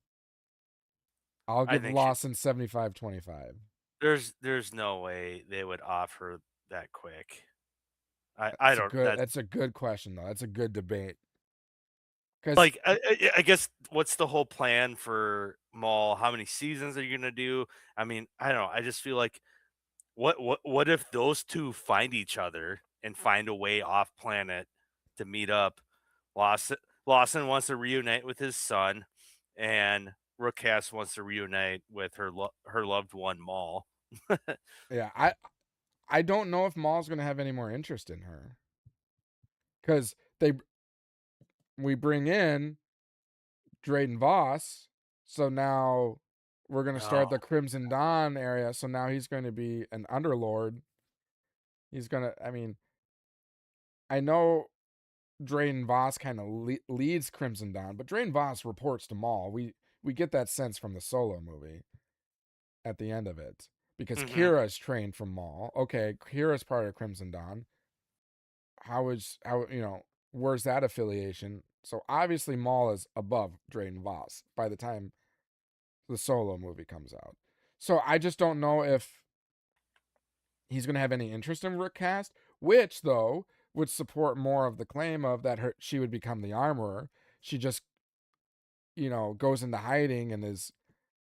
I'll I give think she, Lawson 75-25. there's no way they would off her that quick. I don't that That's a good question though. That's a good debate. Cuz like I guess what's the whole plan for Maul? How many seasons are you gonna do? I mean, I don't know. I just feel like what if those two find each other and find a way off planet to meet up? Lawson Lawson wants to reunite with his son, and Rookcast wants to reunite with her loved one Maul. yeah, I don't know if Maul's going to have any more interest in her cuz they we bring in Drayden Voss, so now we're going to start the Oh, Crimson Dawn area, so now he's going to be an underlord. He's going to I mean, I know Drayden Voss kind of leads Crimson Dawn, but Drayden Voss reports to Maul. We get that sense from the Solo movie at the end of it because hmm Kira is trained from Maul. Okay, Kira's part of Crimson Dawn. How where's that affiliation? So obviously Maul is above Drayden Voss by the time the Solo movie comes out. So I just don't know if he's going to have any interest in Rook Cast, which though would support more of the claim of that she would become the armorer. She just goes into hiding and is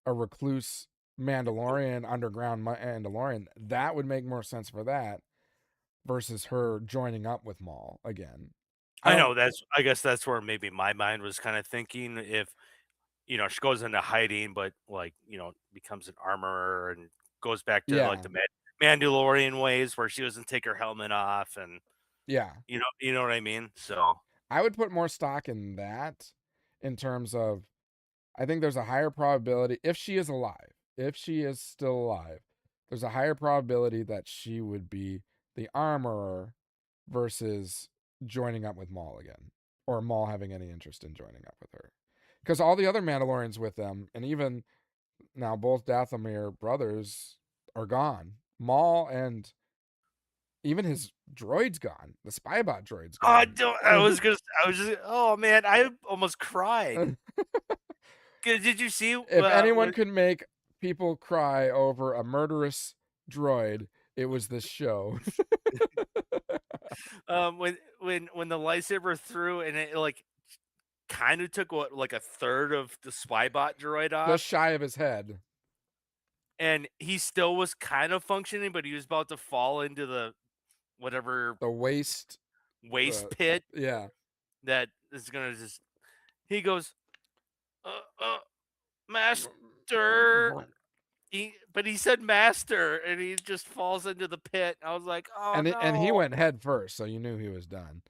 a recluse Mandalorian, underground Mandalorian. That would make more sense for that versus her joining up with Maul again. I I don't. know I guess that's where maybe my mind was kind of thinking if she goes into hiding, but like becomes an armorer and goes back to like Yeah, the Mandalorian ways where she doesn't take her helmet off, and yeah. you know what I mean. So I would put more stock in that in terms of I think there's a higher probability if she is alive, if she is still alive, there's a higher probability that she would be the armorer versus joining up with Maul again, or Maul having any interest in joining up with her. Because all the other Mandalorians with them, and even now both Dathomir brothers are gone. Maul and even his droid's gone. The spybot droid's I gone. don't. I was just. Oh man, I almost cried. 'Cause did you see If anyone when could make people cry over a murderous droid, it was this show. when the lightsaber threw and it like kind of took what like a third of the spybot droid Just off, shy of his head. and he still was kind of functioning, but he was about to fall into the whatever The waist. waste pit Yeah. that is gonna just. He goes, uh, uh, master. But he said master, and he just falls into the pit. I was like, oh And he no. went head first, so you knew he was done.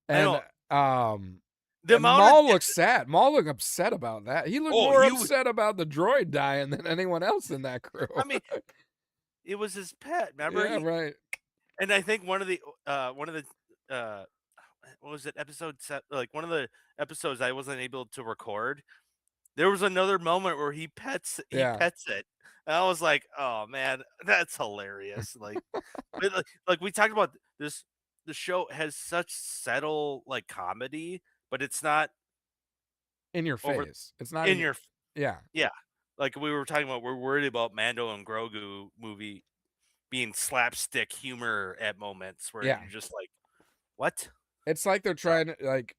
I And know the amount of. Maul looked sad. Maul looked upset about that. He looked Oh, more he was. upset about the droid dying than anyone else in that crew. I mean, it was his pet. Remember Yeah, he. right. And I think one of the uh what was it, like one of the episodes I wasn't able to record. There was another moment where he Yeah, pets it. And I was like, "Oh man, that's hilarious." Like we talked about this, the show has such subtle like comedy, but it's not in your over face. It's not in even. your Yeah, yeah. Like we were talking about, we're worried about Mando and Grogu movie being slapstick humor at moments where yeah. you're just like, "What?" It's like they're So, trying to like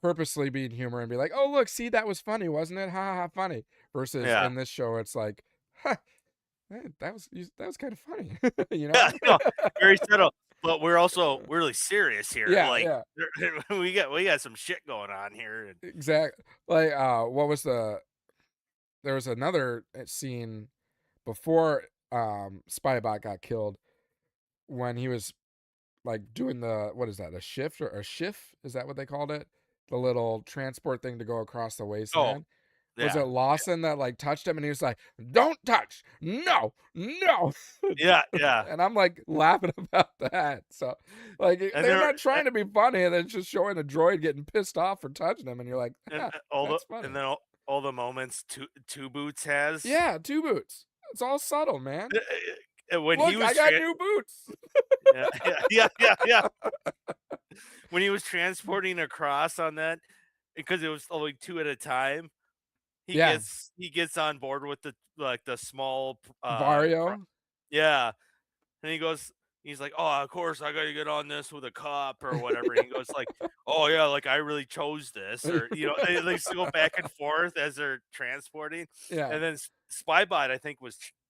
purposely be humor and be like, "Oh, look, see, that was funny, wasn't it? Ha ha, ha funny." Versus yeah. in this show, it's like, "Ha, that was kind of funny," you Yeah, know? very subtle, but we're also really serious here, Yeah, like, yeah, we got some shit going on here, and exactly. Like, what was there was another scene before Spybot got killed when he was like doing the what is that, a shift or a shift? Is that what they called it? The little transport thing to go across the oh, wasteland. Was it yeah. Lawson that like touched him and he was like, "Don't touch, no, no," Yeah, yeah, and I'm like laughing about that. So, like, and they're there not trying to be funny, and it's just showing a droid getting pissed off for touching him, and you're like, and, "Ha, that's funny." all the moments Two Boots has. Yeah, two boots. It's all subtle, man. When he Look, was I got new boots. yeah, yeah, yeah, yeah, yeah. When he was transporting across on that, because it was only 2 at a time, Yeah, he gets on board with the like, the small, Vario. yeah. And he's like, "Oh, of course I gotta get on this with a cop or whatever." And he goes like, "Oh yeah, like I really chose this," or they just go back and forth as they're transporting. Yeah, And then Spybot, I think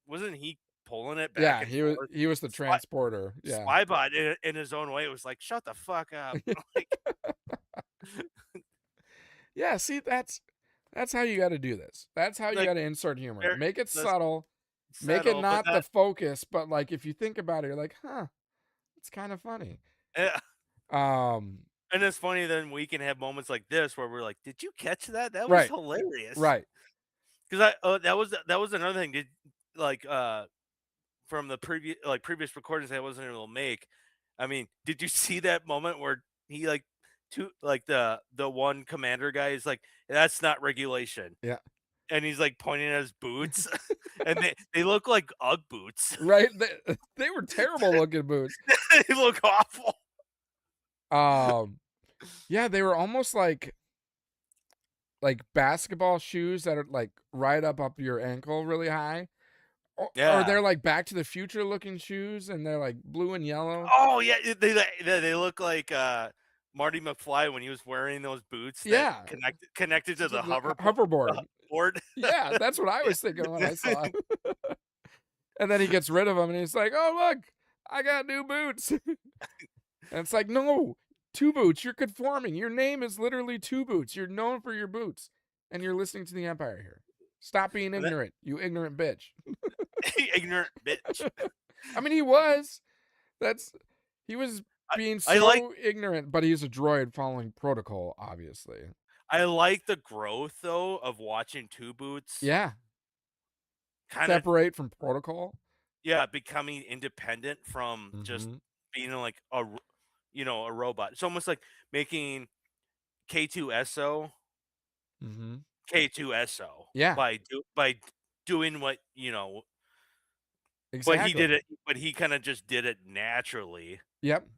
wasn't he pulling it back yeah. and He forth? was the Spy, transporter. Yeah. Spybot in his own way was like, "Shut the fuck up!" Like, Yeah, see, that's how you got to do this. That's how you like got to insert humor. they're Make it the subtle. Make it settle, but not the focus, but like if you think about it, you're like, huh, it's kind of funny. yeah. Um, And it's funny then we can have moments like this where we're like, "Did you catch that? That was right, hilarious." right. 'Cause that was another thing. Did like from the previous recordings I wasn't able to make. I mean, did you see that moment where he like the one commander guy is like, "That's not regulation," Yeah, and he's like pointing at his boots, and they look like UGG boots. right. They were terrible looking boots. They look awful. Um, yeah, they were almost like basketball shoes that are like right up your ankle really high. Or Yeah. they're like Back to the Future looking shoes, and they're like blue and yellow. Oh yeah, they look like Marty McFly when he was wearing those boots that Yeah, connected to the hoverboard. board. Yeah, that's what I was thinking when I saw it. And then he gets rid of them, and he's like, "Oh look, I got new boots." And it's like, no, two boots. You're conforming. Your name is literally two boots. You're known for your boots, and you're listening to the Empire here. Stop being And that ignorant, you ignorant bitch. ignorant bitch. I mean, he was. That's he was I being I like so ignorant, but he's a droid following protocol, obviously. I like the growth though of watching Two Boots Yeah, kind of, separate from protocol. yeah, becoming independent from just Mm-hmm. being like a robot. It's almost like making K2SO Mm-hmm. K2SO Yeah, by doing what, but he did exactly. it, but he kind of just did it naturally. Yep.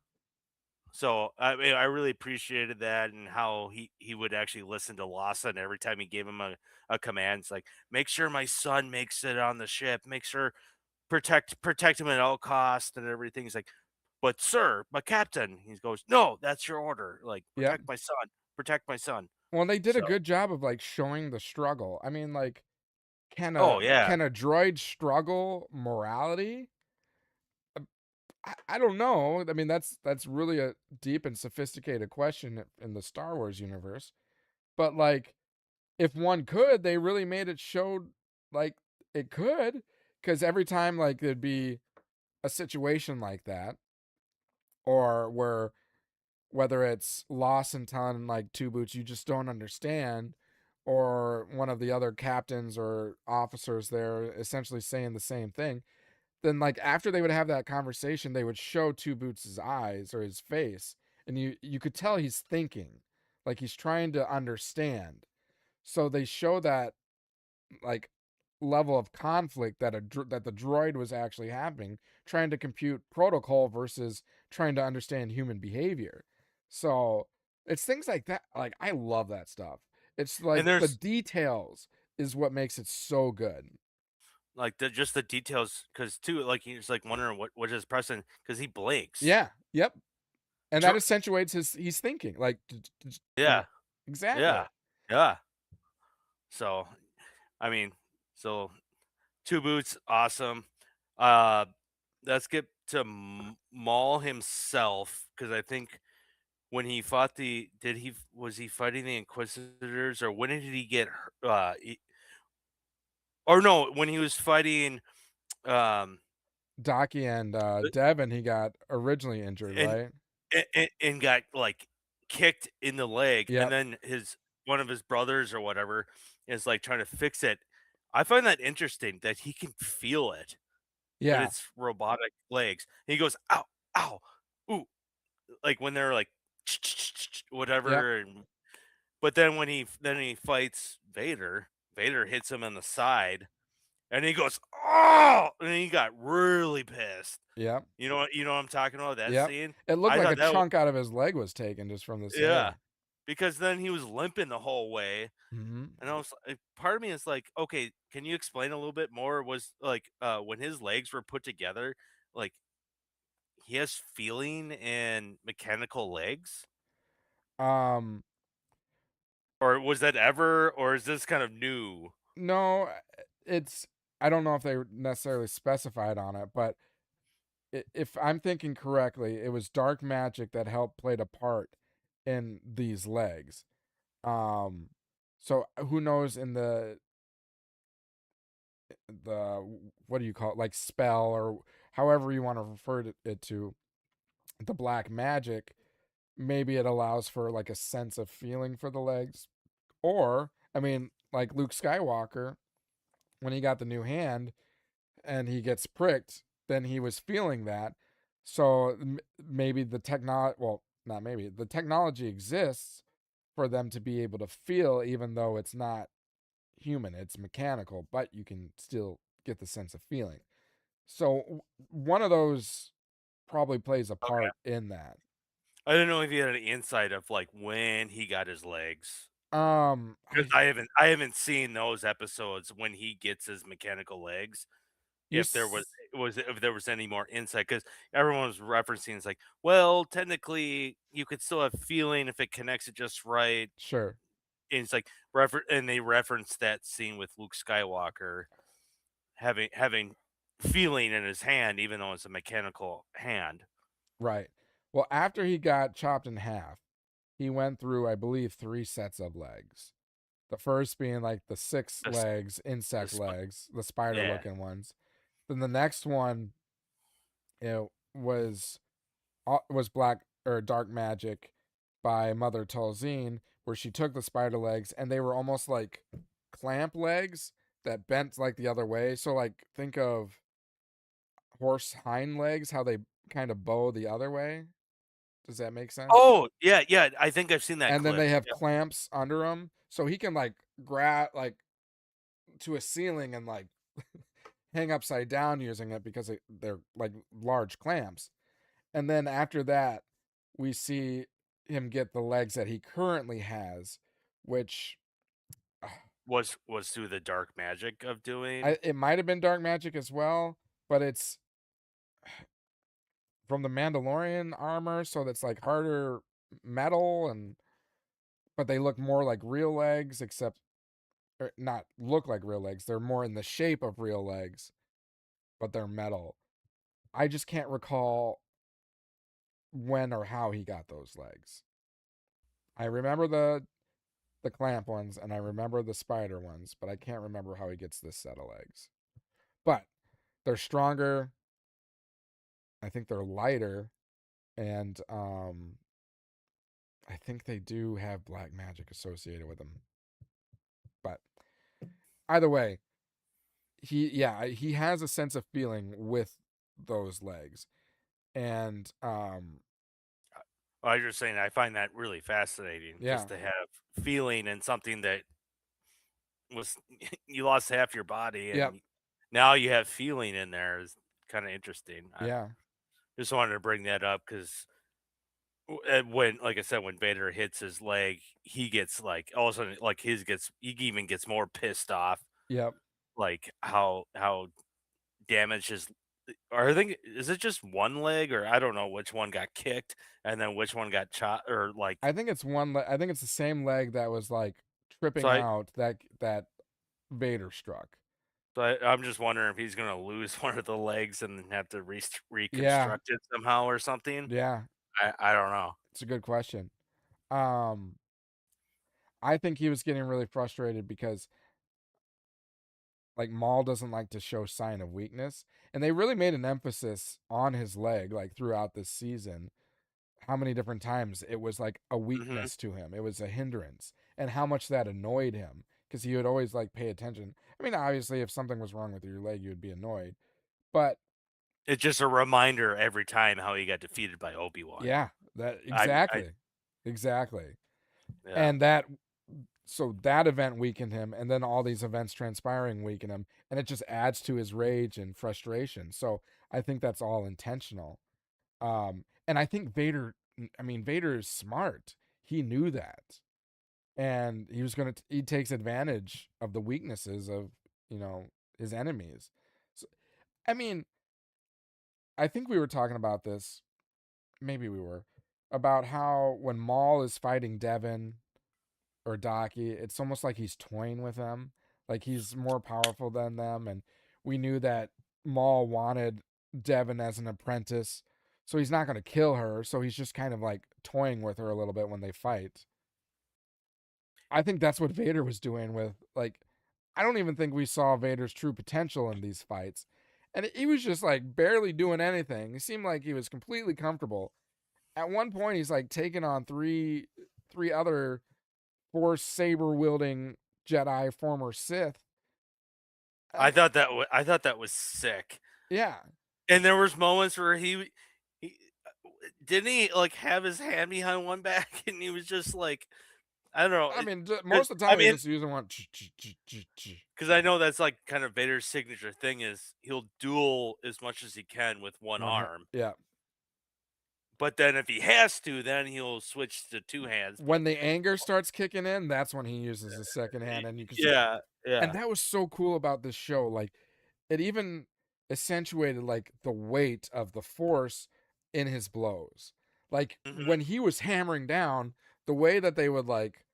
So I mean, I really appreciated that, and how he would actually listen to Lawson every time he gave him a command. It's like, make sure my son makes it on the ship. Make sure protect him at all costs and everything. He's like, but sir, my captain. He goes, no, that's your order. Like, Yep. protect my son. Well, they did a So, good job of like showing the struggle. I mean, like, oh yeah, can a droid struggle morality? I don't know. I mean, that's really a deep and sophisticated question in the Star Wars universe. But like, if one could, they really made it showed like it could, because every time like there'd be a situation like that, or where whether it's Lawson telling like Two Boots you just don't understand, or one of the other captains or officers there essentially saying the same thing, then like after they would have that conversation, they would show Two Boots' eyes or his face, and you could tell he's thinking, like he's trying to understand. So they show that like level of conflict that that the droid was actually having, trying to compute protocol versus trying to understand human behavior. So it's things like that. Like I love that stuff. It's And like the there's details is what makes it so good. like just the details, because too, like he's like wondering what is pressing because he blinks. Yeah. Yep. And that Dr- accentuates his he's thinking like yeah, exactly. yeah, yeah. So I mean, so two boots, awesome. Uh, let's get to Maul himself, because I think when he fought did he was he fighting the Inquisitors, or when did he get or no, when he was fighting um Docky and uh, Devin, he got originally injured, and right? and got like kicked in the leg, and Yep. then his one of his brothers or whatever is like trying to fix it. I find that interesting that he can feel it, but Yeah. it's robotic legs. He goes, "Ow, ow, ooh," like when they're like Yep. whatever, and but then he fights Vader. Vader hits him on the side, and he goes, "Oh!" And he got really pissed. Yep. You know what I'm talking about, that Yep. scene? It looked I like thought a that was chunk out of his leg was taken just from the yeah, save. because then he was limping the whole way, Mhm. and I was like part of me is like, "Okay, can you explain a little bit more?" Was like, when his legs were put together, like, he has feeling and mechanical legs? Um, Or was that ever, or is this kind of new? no, it's I don't know if they necessarily specified on it, but if I'm thinking correctly, it was dark magic that helped played a part in these legs. Um, so who knows in the what do you call it, like spell or however you want to refer to it to the black magic, maybe it allows for like a sense of feeling for the legs. Or I mean, like Luke Skywalker, when he got the new hand and he gets pricked, then he was feeling that. So maybe the technology, well, not maybe, the technology exists for them to be able to feel, even though it's not human, it's mechanical, but you can still get the sense of feeling. So one of those probably plays a Okay. part in that. I don't know if you had any insight of, like, when he got his legs. 'Cause I I haven't seen those episodes when he gets his mechanical legs. you If there was if there was any more insight, because everyone was referencing, it's like, "Well, technically, you could still have feeling if it connects it just right." sure, And it's like and they referenced that scene with Luke Skywalker having feeling in his hand, even though it's a mechanical hand. right. Well, after he got chopped in half, he went through, I believe, three sets of legs. The first being like the six This legs, insect this one legs, the spider yeah. looking ones. Then the next one, it was black or dark magic by Mother Tolzien, where she took the spider legs and they were almost like clamp legs that bent like the other way. So like think of horse hind legs, how they kind of bow the other way. Does that make sense? Oh, yeah, yeah, I think I've seen that And then clip. they have Yeah. clamps under them, so he can like grab like to a ceiling and like hang upside down using it because they're like large clamps. And then after that, we see him get the legs that he currently has, which Was through the dark magic of doing. it might have been dark magic as well, but it's from the Mandalorian armor, so that's like harder metal and but they look more like real legs, except or not look like real legs. They're more in the shape of real legs, but they're metal. I just can't recall when or how he got those legs. I remember the clamp ones and I remember the spider ones, but I can't remember how he gets this set of legs. But they're stronger. I think they're lighter, and I think they do have black magic associated with them. But either way, he has a sense of feeling with those legs, and I was just saying I find that really fascinating Yeah. just to have feeling in something that was you lost half your body Yep. and now you have feeling in there is kind of interesting. I Yeah. just wanted to bring that up because when, like I said, when Vader hits his leg, he gets like all of a sudden, like he even gets more pissed off, Yep. like how damaged his. Or I think is it just one leg, or I don't know which one got kicked and then which one got shot, or like I think it's I think it's the same leg that was like so. tripping out that Vader struck. I'm just wondering if he's gonna lose one of the legs and then have to Yeah. reconstruct it somehow or something. Yeah. I don't know. It's a good question. Um, I think he was getting really frustrated because like Maul doesn't like to show sign of weakness, and they really made an emphasis on his leg like throughout this season. How many different times it was like a Hmm. weakness to him, it was a hindrance, and how much that annoyed him because he would always like pay attention. I mean, obviously, if something was wrong with your leg, you would be annoyed, but It's just a reminder every time how he got defeated by Obi-Wan. yeah, that I exactly, exactly, yeah. and that so that event weakened him, and then all these events transpiring weaken him, and it just adds to his rage and frustration. So I think that's all intentional. And I think Vader, I mean, Vader is smart. He knew that, and he was gonna he takes advantage of the weaknesses of you know his enemies. So I mean, I think we were talking about this. Maybe we were about how when Maul is fighting Devin or Daki, it's almost like he's toying with them. Like he's more powerful than them. And we knew that Maul wanted Devin as an apprentice. So he's not going to kill her. So he's just kind of like toying with her a little bit when they fight. I think that's what Vader was doing with, like, I don't even think we saw Vader's true potential in these fights. And he was just like barely doing anything. He seemed like he was completely comfortable. At one point, he's like taking on three other Force saber wielding Jedi, former Sith. I thought that was sick. Yeah, And there was moments where he didn't he like have his hand behind one back and he was just like I don't know. I mean, It most of the I time he's mean, just using one. because I know that's like kind of Vader's signature thing is he'll duel as much as he can with one One hand. arm. Yeah. But then if he has to, then he'll switch to two hands. But When the anger starts kicking in, that's when he uses his second hand, and you can see. yeah, And yeah. that was so cool about this show. Like, it even accentuated like the weight of the Force in his blows. Like Hmm. when he was hammering down, the way that they would like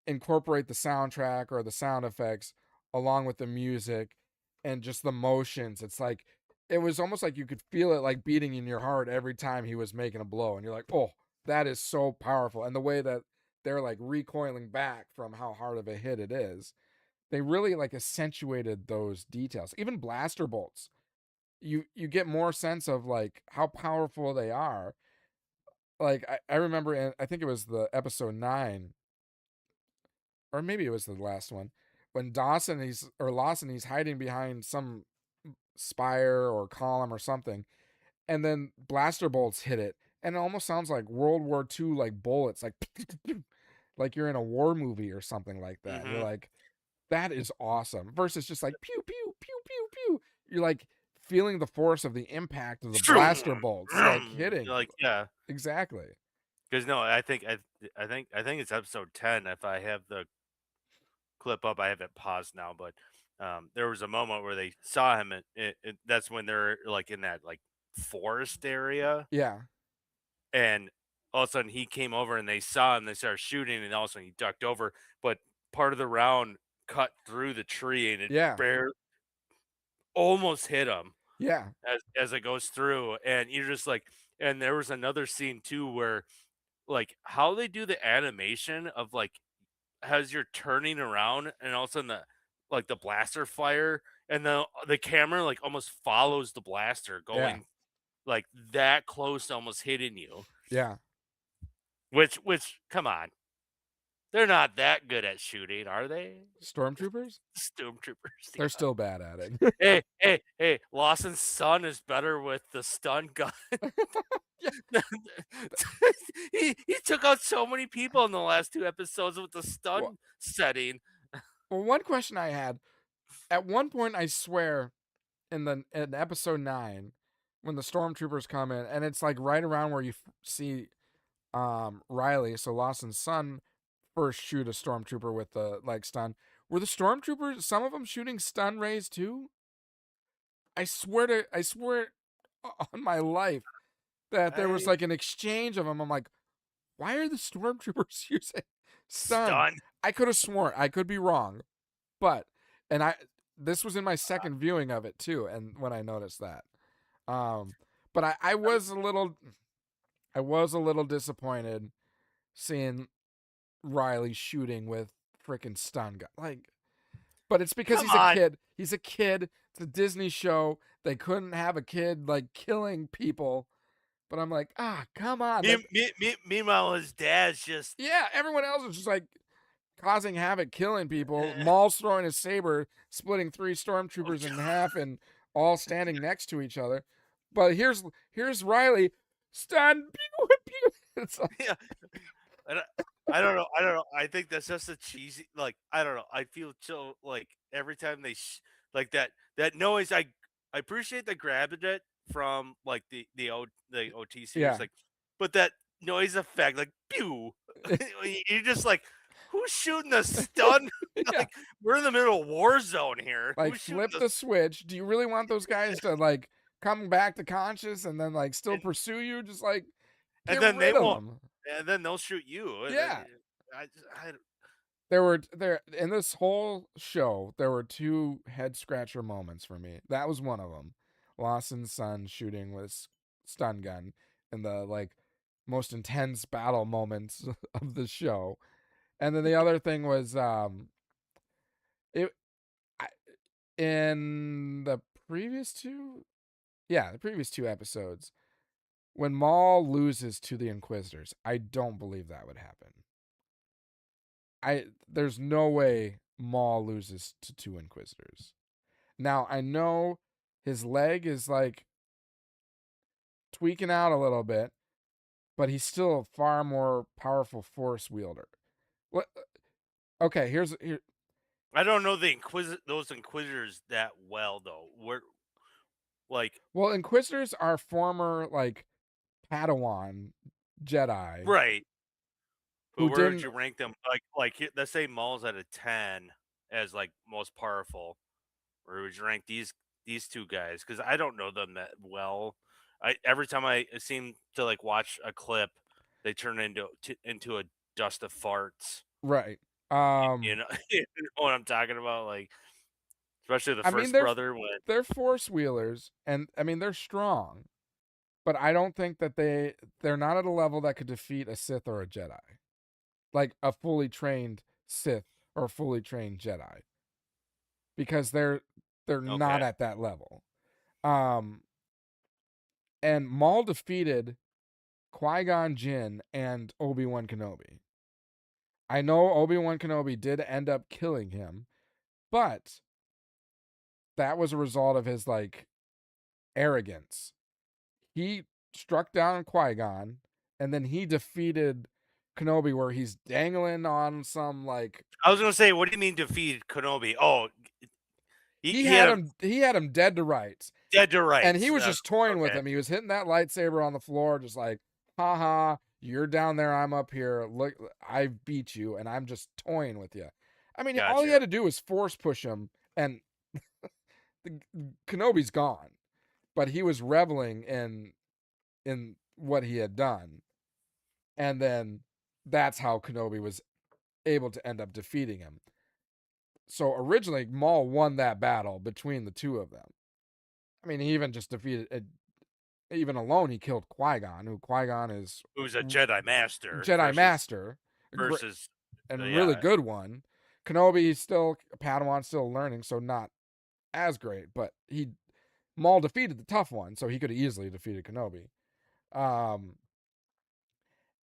incorporate the soundtrack or the sound effects along with the music and just the motions. It's like it was almost like you could feel it like beating in your heart every time he was making a blow, and you're like, oh, that is so powerful. And the way that they're like recoiling back from how hard of a hit it is, they really like accentuated those details. Even blaster bolts, you get more sense of like how powerful they are. Like I remember I think it was the episode 9, or maybe it was the last one, when Lawson he's hiding behind some spire or column or something, and then blaster bolts hit it, and it almost sounds like World War II like bullets, like like you're in a war movie or something like that. And you're Hmm. like, that is awesome. Versus just like pew pew pew pew pew. You're like feeling the force of the impact of the blaster bolts like hitting. Like yeah, Exactly. because no, I think it's episode 10. If I have the clip up, I have it paused now, but there was a moment where they saw him, and that's when they're like in that like forest area, Yeah. and all of a sudden he came over and they saw him. They started shooting, and all of a sudden he ducked over, but part of the round cut through the tree, and it Yeah. bare almost hit him Yeah. as it goes through, and you're just like. And there was another scene too where like how they do the animation of like as you're turning around and all of a sudden the blaster fire and the camera like almost follows the blaster Yeah. going like that close to almost hitting you, Yeah. which come on, They're not that good at shooting, are they? Stormtroopers? Stormtroopers, They're yeah. still bad at it. Hey, Lawson's son is better with the stun gun. Yeah. He took out so many people in the last 2 episodes with the Well, stun setting. one question I had at one point, I swear, in episode 9, when the stormtroopers come in, and it's like right around where you see Riley, so Lawson's son, first shoot a stormtrooper with the like stun. Were the stormtroopers, some of them shooting stun rays too? I swear on my life that there was I like an exchange of them. I'm like, why are the stormtroopers using stun? stun. I could have sworn, I could be wrong, but and I this was in my second viewing of it too, and when I noticed that, um, but I was a little disappointed seeing Riley shooting with freaking stun gun. Like, but it's because Come he's a on. kid. He's a kid. It's a Disney show. They couldn't have a kid like killing people. But I'm like, come on. That Meanwhile, his dad's just yeah, everyone else is just like causing havoc, killing people. eh, Maul's throwing his saber, splitting 3 oh, stormtroopers in half, and all standing next to each other. But here's Riley, stun, pew, pew. It's like, yeah. I don't I don't know. I think that's just a cheesy like, I don't know. I feel so like every time like that noise, I appreciate the grabbing it from like the OT series, yeah, like, but that noise effect, like pew, you're just like, who's shooting the stun? yeah. Like, we're in the middle of war zone here. Like Who's shooting flip the the switch. Do you really want those guys to like come back to conscious and then like still and pursue you? Just like and get then they rid of won't, them. and then they'll shoot you. And then Yeah. I There in this whole show, there were 2 head scratcher moments for me. That was one of them. Lawson's son shooting with stun gun in the like most intense battle moments of the show. And then the other thing was it I, in the previous 2, yeah, the previous 2 episodes, when Maul loses to the Inquisitors, I don't believe that would happen. There's no way Maul loses to 2 Inquisitors. Now I know his leg is like tweaking out a little bit, but he's still a far more powerful force wielder. What? Okay, here. I don't know those inquisitors that well though. We're like Well, Inquisitors are former like Padawan Jedi right, but who where would didn't. you rank them? Let's say Maul's at a 10 as like most powerful. Where would you rank these 2 guys? Because I don't know them that well. I every time I seem to like watch a clip, they turn into a dust of farts. Right. You know, you know what I'm talking about? Like especially the I mean first brother when they're force wheelers, and I mean they're strong, but I don't think that they're not at a level that could defeat a Sith or a Jedi, like a fully trained Sith or a fully trained Jedi, because they're not okay. at that level. Um, and Maul defeated Qui-Gon Jinn and Obi-Wan Kenobi. I know Obi-Wan Kenobi did end up killing him, but that was a result of his like arrogance. He struck down Qui-Gon and then he defeated Kenobi where he's dangling on some like I was gonna say, what do you mean defeated Kenobi? Oh, he he had had him him dead to rights. dead to And he rights. was just toying with Okay, him. He was hitting that lightsaber on the floor, just like, haha, you're down there, I'm up here. Look, I beat you, and I'm just toying with you. I mean, all he gotcha. had to do was force push him, and the, Kenobi's gone. But he was reveling in what he had done. And then that's how Kenobi was able to end up defeating him. So originally, Maul won that battle between the 2 of them. I mean, he even just defeated even alone, he killed Qui-Gon, who Qui-Gon is Who's a Jedi Master Jedi Master, versus and really yeah, good one. Kenobi is still a Padawan, still learning, so not as great, but Maul defeated the tough one, so he could have easily defeated Kenobi. Um,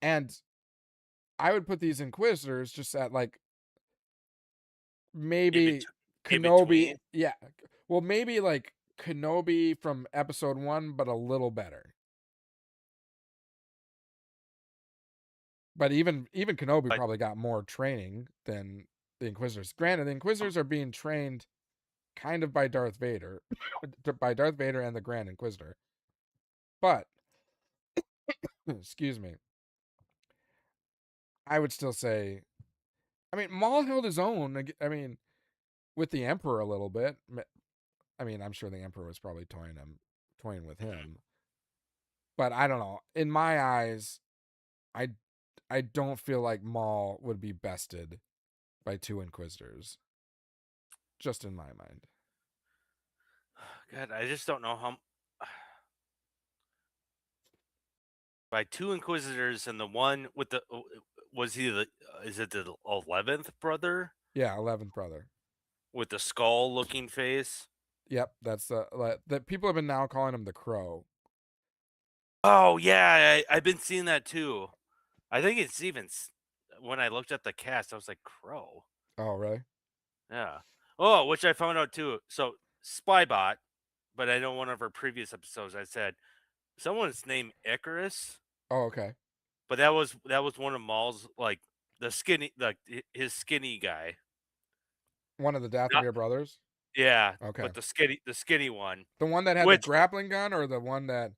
and I would put these Inquisitors just at like in, maybe in Kenobi. between. Yeah, well, maybe like Kenobi from Episode 1, but a little better. But even Kenobi But probably got more training than the Inquisitors. Granted, the Inquisitors are being trained kind of by Darth Vader, by Darth Vader and the Grand Inquisitor. But excuse me, I would still say, I mean, Maul held his own. I mean, with the Emperor a little bit. I mean, I'm sure the Emperor was probably toying with him. But I don't know. In my eyes, I I don't feel like Maul would be bested by two Inquisitors. Just in my mind. God, I just don't know how. By two Inquisitors and the one with the was he the is it the 11th brother Yeah, 11th brother. with the skull looking face? Yep, that's that people have been now calling him the Crow. Oh yeah, I've been seeing that too. I think it's even when I looked at the cast, I was like Crow. Oh, really? Yeah. Oh, which I found out too. So Spybot, but I know one of our previous episodes I said someone's named Icarus, Oh, okay. but that was one of Maul's like the skinny like his skinny guy. One of the Not Dathomir brothers. yeah, Okay. but the skinny one, The one that had the which grappling gun, or the one that,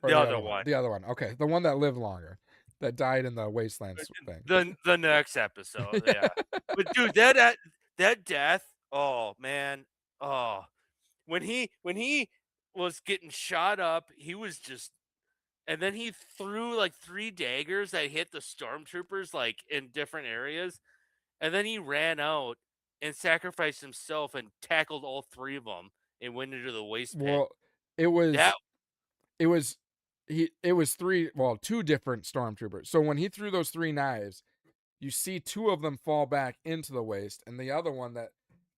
or the the other other one? one, The other one. Okay, the one that lived longer, that died in the wastelands thing. the next episode, yeah. But dude, that death, oh man, oh when he was getting shot up, he was just and then he threw like three daggers that hit the stormtroopers like in different areas, and then he ran out and sacrificed himself and tackled all three of them and went into the waste pit. Well, it That was it was it was two different stormtroopers. So when he threw those three knives, you see two of them fall back into the waste, and the other one that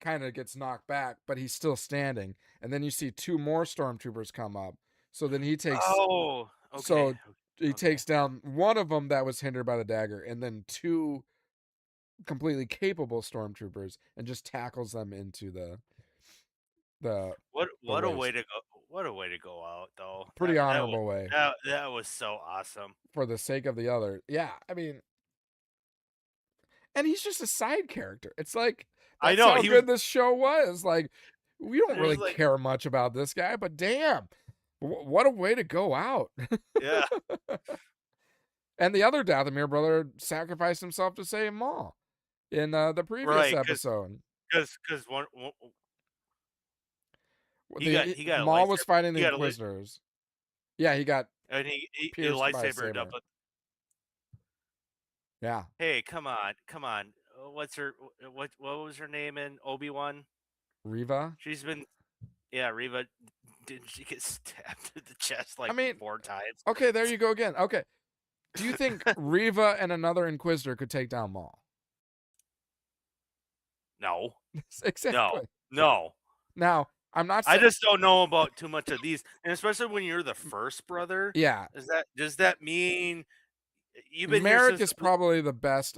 kind of gets knocked back, but he's still standing. And then you see two more stormtroopers come up. So then oh okay so he okay. takes down one of them that was hindered by the dagger, and then two completely capable stormtroopers, and just tackles them into the the What a way waste. to go! What a way to go out though. Pretty honorable way That was so awesome. for the sake of the other. Yeah, I mean, and he's just a side character. It's like I that's know how he was. good this show was. Like, we don't There's really like care much about this guy, but damn, what a way to go out. yeah And the other Dathomir brother sacrificed himself to save Maul in the previous right episode. because one The he got a Maul was lightsaber fighting the he got a Inquisitors. Yeah, he got and he pierced by a lightsabered up. saber. Yeah, Hey, come on. What's her what was her name in Obi-Wan? Riva. She's been yeah, Reva. Didn't she get stabbed in the chest I like mean, four times? okay, there you go again. Okay, do you think Riva and another Inquisitor could take down Maul? No, no, Exactly. no. Now, I'm not I saying. just don't know about too much of these, and especially when you're the first brother. Yeah, Does that mean you've been here Merrick since is probably the best.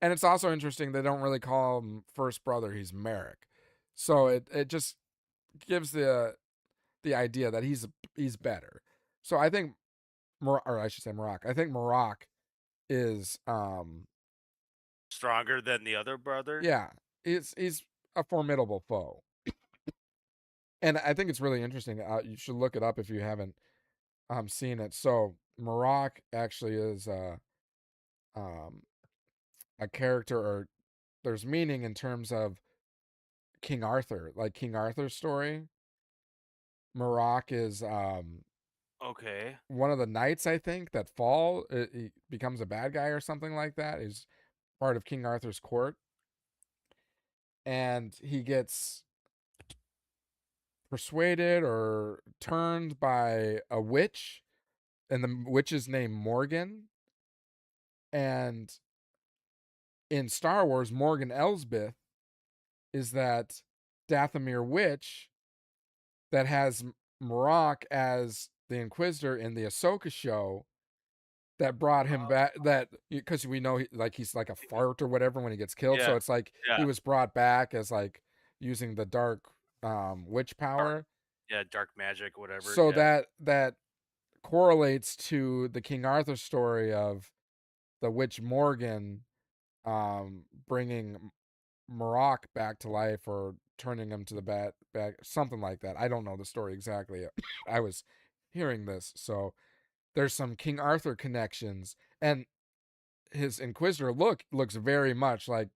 And it's also interesting they don't really call him first brother. He's Merrick, so it just gives the idea that he's better. So I think, or I should say Marak. I think Marak is stronger than the other brother? yeah, he's a formidable foe. And I think it's really interesting. You should look it up if you haven't seen it. So Marak actually is um, a character, or there's meaning in terms of King Arthur, like King Arthur's story. Marak is Okay. one of the knights, I think, that fall. He becomes a bad guy or something like that. He's part of King Arthur's court, and he gets persuaded or turned by a witch, and the witch's name Morgan. And in Star Wars, Morgan Elsbeth is that Dathomir witch that has Marak as the Inquisitor in the Ahsoka show, that brought him back, that because we know he's like a fart or whatever when he gets killed, so Yeah, it's like he yeah, was brought back as like using the dark witch dark, power. yeah, dark magic, whatever. So Yeah. that correlates to the King Arthur story of the witch Morgan bringing Marok back to life or turning him to the back, something like that. I don't know the story exactly. I was hearing this, so there's some King Arthur connections, and his Inquisitor looks very much like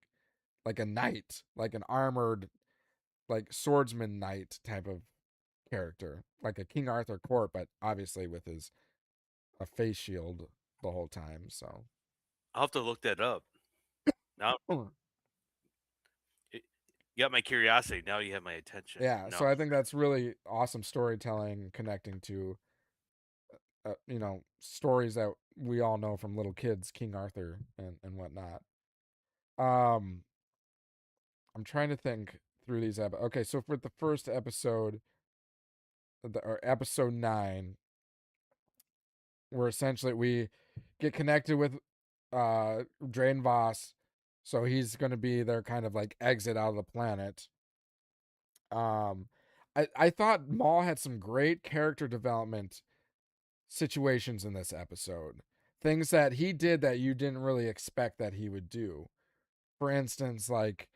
a knight, like an armored like swordsman knight type of character, like a King Arthur court, but obviously with his a face shield the whole time. So I'll have to look that up. Now it, you got my curiosity. Now you have my attention. yeah, No, so I think that's really awesome storytelling connecting to stories that we all know from little kids, King Arthur and whatnot. Um, I'm trying to think through these. Okay, so for the first episode, or episode 9, where essentially we get connected with Drain Voss, so he's going to be their kind of like exit out of the planet. Um, I thought Maul had some great character development situations in this episode. Things that he did that you didn't really expect that he would do. For instance, like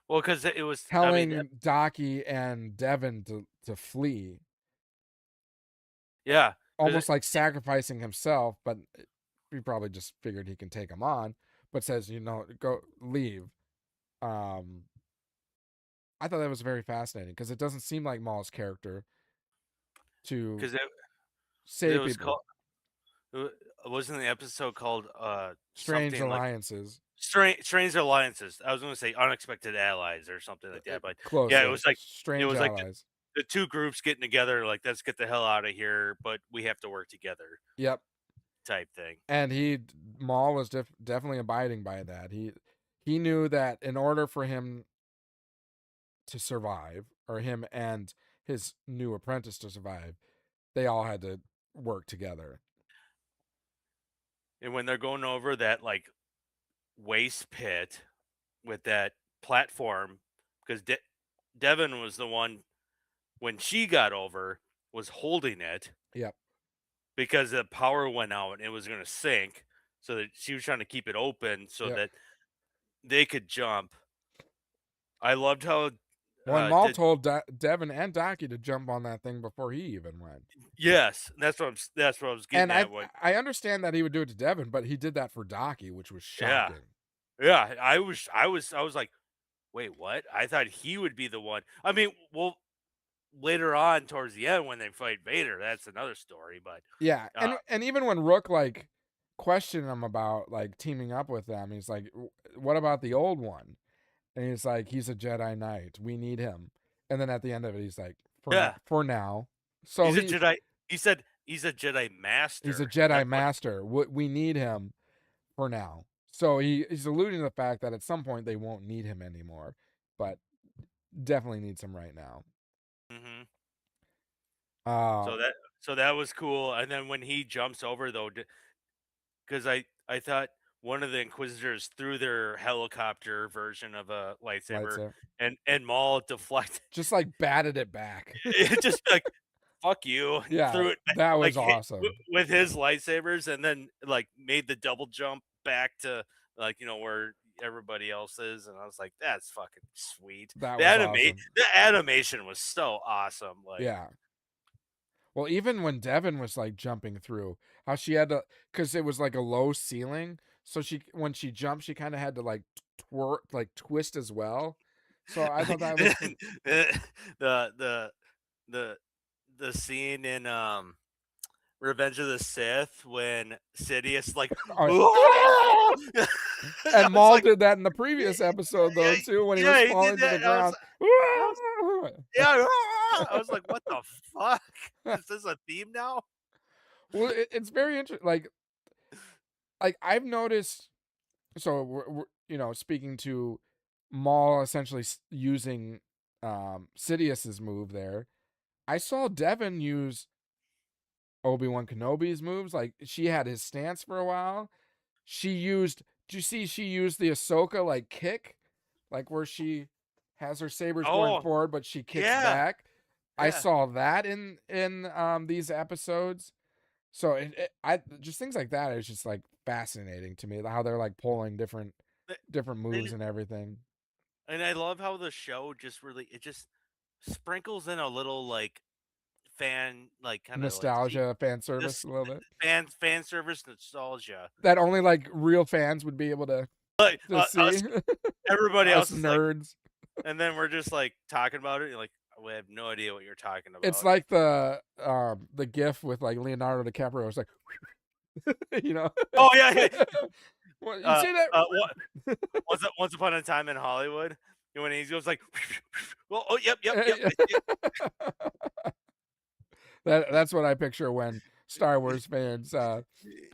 well, because it was. I mean, telling Docky and Devin to flee, yeah, because almost like sacrificing himself, but he probably just figured he can take him on, but says, go leave. Um, I thought that was very fascinating because it doesn't seem like Maul's character to because it save was people. called. Wasn't the episode called Strange something like alliances, strange alliances? I was going to say unexpected allies or something like that, but close, yeah, yeah, it strange was like allies. the two groups getting together, like let's get the hell out of here, but we have to work together, Yep, type thing. and Maul was definitely abiding by that. He knew that in order for him to survive, or him and his new apprentice to survive, they all had to work together. And when they're going over that like waste pit with that platform, because Devin was the one when she got over was holding it Yep, because the power went out and it was going to sink. So that she was trying to keep it open so yep. that they could jump. I loved how Well, and Maul did told Devin and Docky to jump on that thing before he even went. yes, that's what I was And getting at. When I understand that he would do it to Devin, but he did that for Docky, which was yeah, shocking. yeah, I was like, wait, what? I thought he would be the one. I mean, well, later on towards the end when they fight Vader, that's another story. But Yeah, uh, and even when Rook like questioned him about like teaming up with them, he's like, "What about the old one?" And he's like, "He's a Jedi Knight. We need him." And then at the end of it, he's like, yeah, for now." So he's a Jedi. He said he's a Jedi he's a master. Jedi That's what. Master. We need him for now. So he's alluding to the fact that at some point they won't need him anymore, but definitely needs him right now. Hmm. Uh, So that was cool. And then when he jumps over though, because I thought one of the Inquisitors threw their helicopter version of a lightsaber, lightsaber, and Maul deflected just like batted it back. it, just like fuck you, Yeah, threw it back, that like was awesome. with his lightsabers, and then like made the double jump back to like where everybody else is, and I was like, that's fucking sweet. That was awesome. The animation was so awesome. Like Yeah. Well, even when Devin was like jumping through, how she had to, because it was like a low ceiling, so when she jumped, she kind of had to like twist as well. So I thought that was the the the the scene in Revenge of the Sith when Sidious like oh, I and was Maul like did that in the previous episode though yeah, too when he was yeah, he did falling to the that. ground. I was yeah, I was like, what the fuck? Is this a theme now? Well, it's very interesting. Like I've noticed. So speaking to Maul essentially using Sidious's move there. I saw Devin use Obi-Wan Kenobi's moves. Like she had his stance for a while. She used. Did you see she used the Ahsoka like kick, like where she has her sabers going Oh, forward, but she kicks yeah, back. I yeah. saw that in these episodes. So I just things like that is just like fascinating to me. How they're like pulling Th- different moves And, and everything. and I love how the show just really it just sprinkles in a little like fan like kind of like Nostalgia, fan service this a little bit. fan service nostalgia. That only like real fans would be able Like to see. us, everybody Us else is like, nerds. and then we're just like talking about it. You're like, we have no idea what you're talking It's about. like the GIF with like Leonardo DiCaprio. It's like you know. Oh yeah, yeah. What you see that? What once upon a time in Hollywood, when he goes like, well, oh yep, yep, yep. That's what I picture when Star Wars fans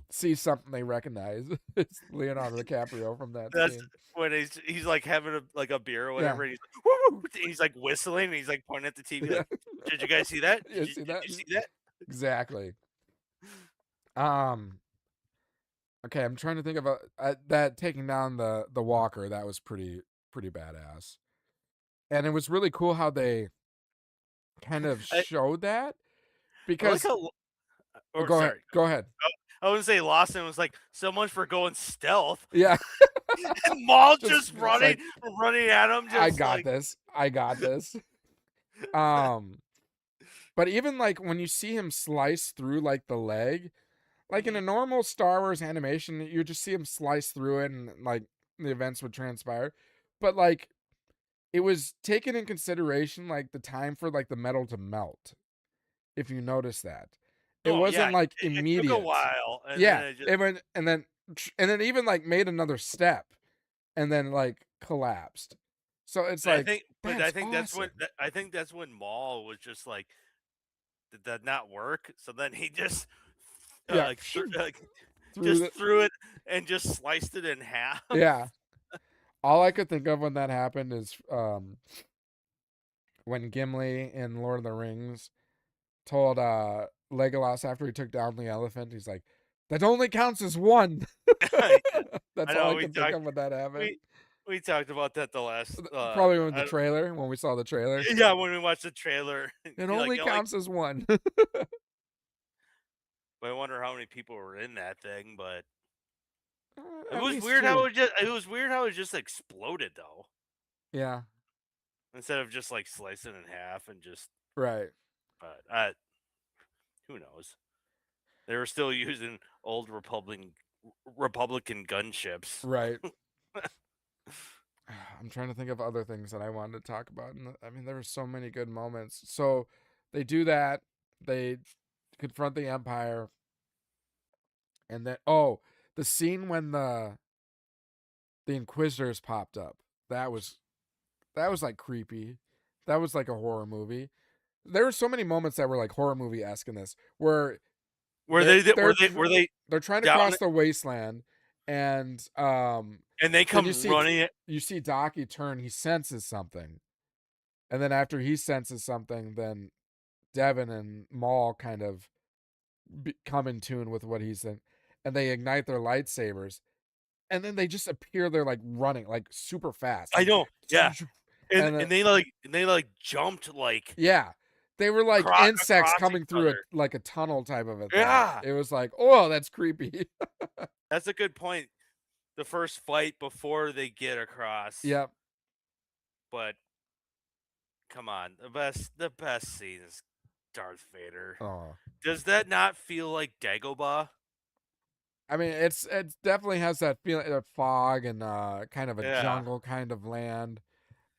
see something they recognize. It's Leonardo DiCaprio from that That's scene. when he's like having a beer or Yeah. whatever. And he's like, woo, woo, and he's like whistling. And he's like pointing at the TV Yeah. like, did you guys see that? You see Did that? you see that? Exactly. Um okay, I'm trying to think of that taking down the walker. That was pretty badass. And it was really cool how they kind of I, showed that I like because how. oh, Or go ahead. sorry, Go ahead. I wouldn't say Lawson was like so much for going stealth. Yeah. And Maul just Just like running at him, I just got like. this. I got this. Um but even like when you see him slice through like the leg, like in a Mhm. normal Star Wars animation, you just see him slice through it and like the events would transpire. But like it was taken in consideration like the time for like the metal to melt, if you notice that. It Oh yeah, wasn't like it took a immediate. while, and then Yeah, it just. it went and then even like made another step and then like collapsed. So it's like But that's awesome. I think that's when Maul was just like, did that not work? So then he just Yeah, like through just the threw it and just sliced it in half. yeah. All I could think of when that happened is when Gimli in Lord of the Rings told Legolas after he took down the elephant, he's like, that only counts as one. Yeah, That's I all know I could think of when that happened. we we talked about that the last Probably with the trailer, when we saw the trailer. yeah, when we watched the trailer. It You're only like, counts as one. but I wonder how many people were in that thing. But At least two. it was weird how it just exploded though, Yeah, instead of just like slicing it in half and just. right. But who knows? They were still using old Republican gunships. Right. I'm trying to think of other things that I wanted to talk about. And I mean, there were so many good moments. So they do that. They confront the Empire. And then, oh, the scene when the Inquisitors popped up. That was that was like creepy. That was like a horror movie. There were so many moments that were like horror movie esque in this, where Were they're they they're were they they're trying to down cross the wasteland, and and they then come running it? you see Docky turn. He senses something, and then after he senses something, then Devin and Maul kind of come in tune with what he's in, and they ignite their lightsabers, and then they just appear. They're like running, like super fast, I like, know, yeah, and and they like jumped like yeah, they were like insects across each coming through a other. like a tunnel type of a thing. Yeah, It was like, oh, that's creepy. that's a good point. The first fight before they get across, Yep. but come on, the best scene is Darth Vader. Oh, Does that not feel like Dagobah? I mean, it definitely has that feeling of fog and kind of a Yeah, jungle kind of land.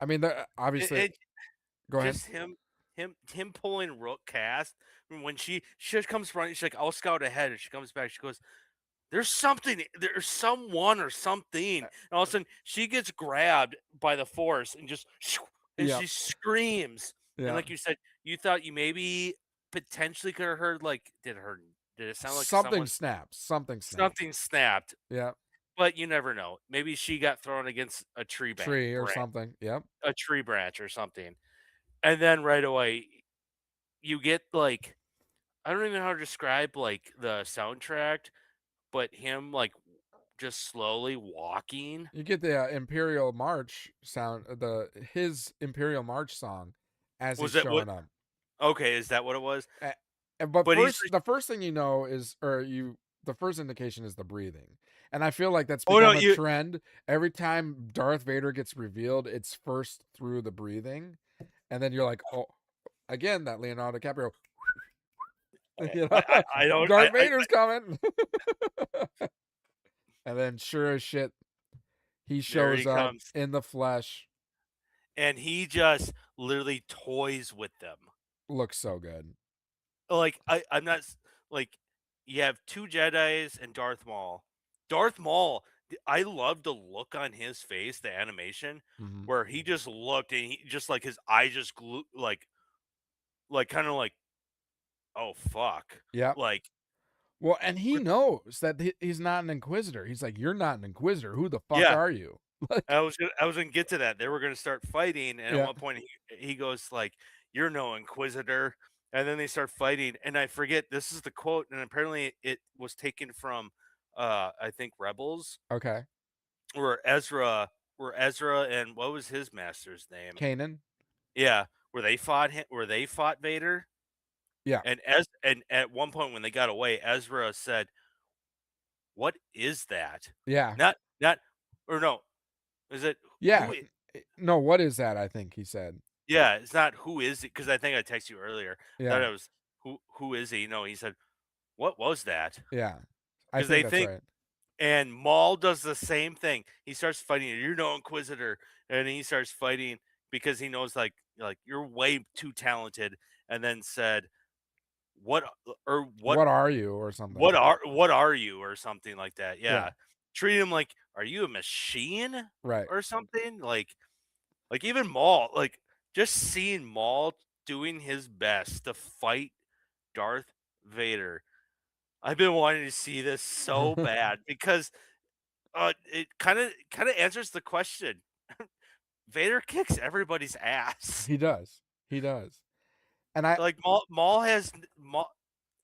I mean, obviously, it go ahead. just him pulling Rook cast when she just comes running. She's like, "I'll scout ahead," and she comes back. She goes, there's someone or something. And all of a sudden she gets grabbed by the force and just and Yeah, she screams. And yeah. like you said, you thought you maybe potentially could have heard like did it sound like Something someone snaps. Something snapped. something snapped, Yeah, but you never know. Maybe she got thrown against a tree or something. Yep. a tree branch or something. And then right away you get like I don't even know how to describe like the soundtrack, but him like just slowly walking. You get the Imperial March sound, the his Imperial March song as he's Was that what? showing up. Okay, is that what it was? But But he's first, like, the first thing you know is, or you, the first indication is the breathing, and I feel like that's oh no, become a you trend. Every time Darth Vader gets revealed, it's first through the breathing, and then you're like, oh, again that Leonardo DiCaprio, you know, I don't Darth Vader's coming, and then sure as shit, he there shows he up comes, in the flesh. and he just literally toys with them. Looks so good. Like I'm not like you have two Jedi's and Darth Maul. Darth Maul, I love the look on his face, the animation Hmm. where he just looked and he just like his eyes just glue like kind of like oh fuck Yep. like Well, and he with- knows that he's not an Inquisitor. He's like, "You're not an Inquisitor. Who the fuck yeah. are you?" Like, I was gonna get to that. They were gonna start fighting, and at yeah. one point he goes like, "You're no Inquisitor," and then they start fighting, and I forget this is the quote, and apparently it was taken from I think Rebels, Okay. where Ezra and what was his master's name? Kanan. Yeah, where they fought Vader, Yeah. and at one point when they got away, Ezra said, "What is that?" Yeah. Not or no, is it Yeah. who No, what is that? I think he said. Yeah, it's not who is it because I think I texted you earlier. Thought Yeah. it was who is he? No, he said, "What was that?" Yeah. I Because think they that's think right. and Maul does the same thing. He starts fighting, "You're no Inquisitor," and he starts fighting because he knows like you're way too talented. And then said, "What or What are you or something? what are you?" or something like that. Yeah. Yeah, treat him like, "Are you a machine?" Right. or something like even Maul, like just seeing Maul doing his best to fight Darth Vader. I've been wanting to see this so bad because it kind of answers the question. Vader kicks everybody's ass. He does. He does. And I Like Maul has Maul,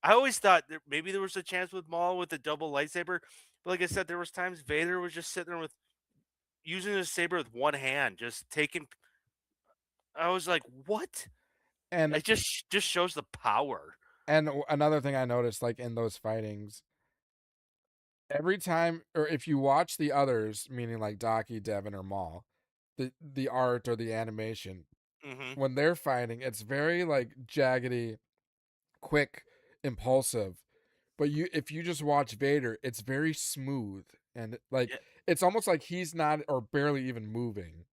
I always thought maybe there was a chance with Maul with the double lightsaber, but like I said, there was times Vader was just sitting there with using his saber with one hand, just taking. I was like, what? and It just shows the power. another thing I noticed, like in those fightings, every time, or if you watch the others, meaning like Daki, Devin, or Maul, the art or the animation Hmm. when they're fighting, it's very like jaggedy, quick, impulsive. But you, if you just watch Vader, it's very smooth and like Yeah, it's almost like he's not or barely even moving.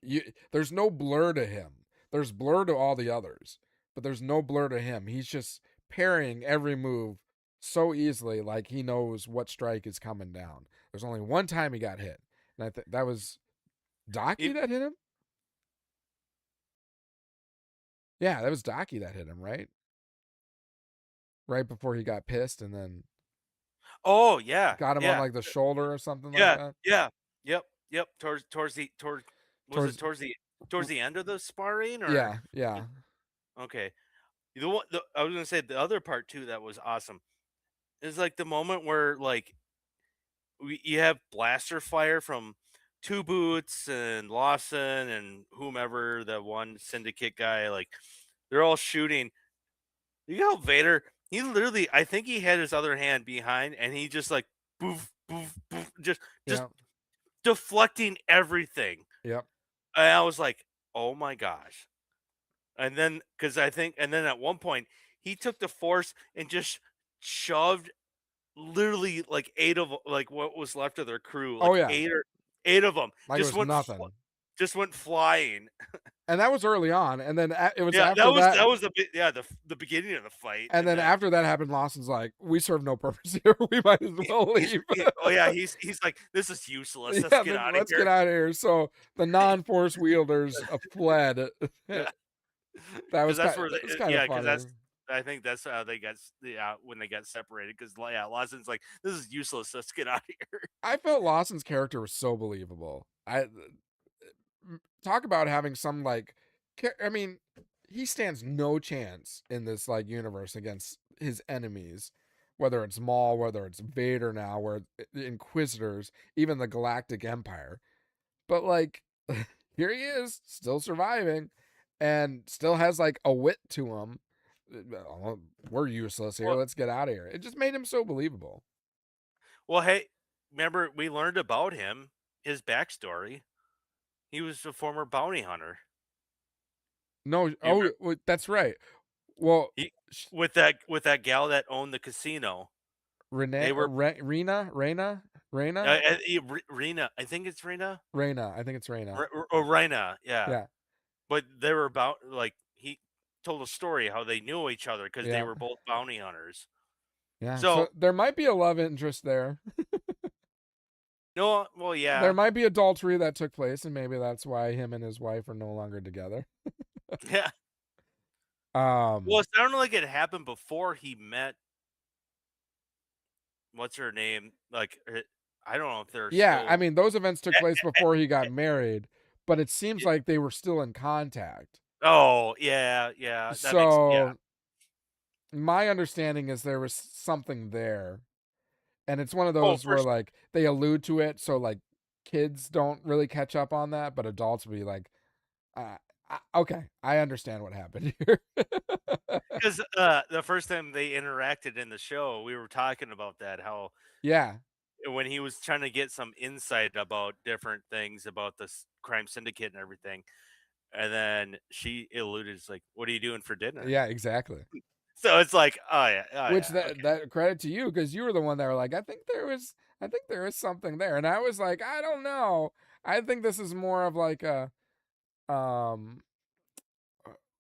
You, there's no blur to him. There's blur to all the others, but there's no blur to him. He's just parrying every move so easily, like he knows what strike is coming down. There's only one time he got hit, and I think that was Daki it, that hit him. Yeah, that was Daki that hit him, right? Right before he got pissed, and then oh yeah, got him on yeah, like the shoulder or something like yeah, that. yeah, yep, yep. Towards was it Towards, towards the end of the sparring or yeah, yeah, okay? I was gonna say the other part too that was awesome is like the moment where like you have blaster fire from Two Boots and Lawson and whomever the one syndicate guy like they're all shooting. You know Vader, he literally I think he had his other hand behind and he just like boof boof boof just yeah, deflecting everything. yep. And I was like, "Oh my gosh." And then cuz I think and then at one point he took the force and just shoved literally like 8 of like what was left of their crew, Oh like yeah, 8 of them like it was nothing. just went flying. And that was early on, and then it was Yeah, after that. that was yeah, the beginning of the fight And and then then after that happened, Lawson's like, "We serve no purpose here. We might as well leave." oh yeah, he's like this is useless. Let's Yeah, get out of let's get here. out of here. So the non-force wielders fled. Yeah. That Cuz was that's kind. where That was the kind of yeah, cuz funny. that's I think that's how they got yeah, when they got separated cuz yeah, Lawson's like this is useless. Let's get out of here. I felt Lawson's character was so believable. Talk about having some like. I mean, he stands no chance in this like universe against his enemies, whether it's Maul, whether it's Vader now, where the Inquisitors, even the Galactic Empire. But like, here he is, still surviving, and still has like a wit to him. We're useless here. Well, Let's get out of here. It just made him so believable. well, hey, remember we learned about him, his backstory. He was a former bounty hunter. No, You oh, remember that's right. Well, he with that gal that owned the casino. Renee, They were Rena, Rena. I think it's Rena. Rena. I think it's Rena. Or Rena, yeah. Yeah, But they were about like he told a story how they knew each other because they yeah, were both bounty hunters. yeah. So So there might be a love interest there. no, well, There yeah, might be adultery that took place, and maybe that's why him and his wife are no longer together. yeah. Well, Um, it sounded like it happened before he met what's her name. Like I don't know if they're yeah, I still. mean, those events took place before he got married, but it seems y- like they were still in contact. Oh yeah, yeah. That makes yeah. So my understanding is there was something there, and it's one of Oh, those for where like they allude to it, so like kids don't really catch up on that, but adults will be like, uh, okay, I understand what happened here. because the first time they interacted in the show, we were talking about that how Yeah, when he was trying to get some insight about different things about this crime syndicate and everything, and then she alluded, "It's like, what are you doing for dinner?" yeah, exactly. So it's like, oh Which yeah, that credit to you because you were the one that were like, I think there is something there, and I was like, I don't know. I think this is more of um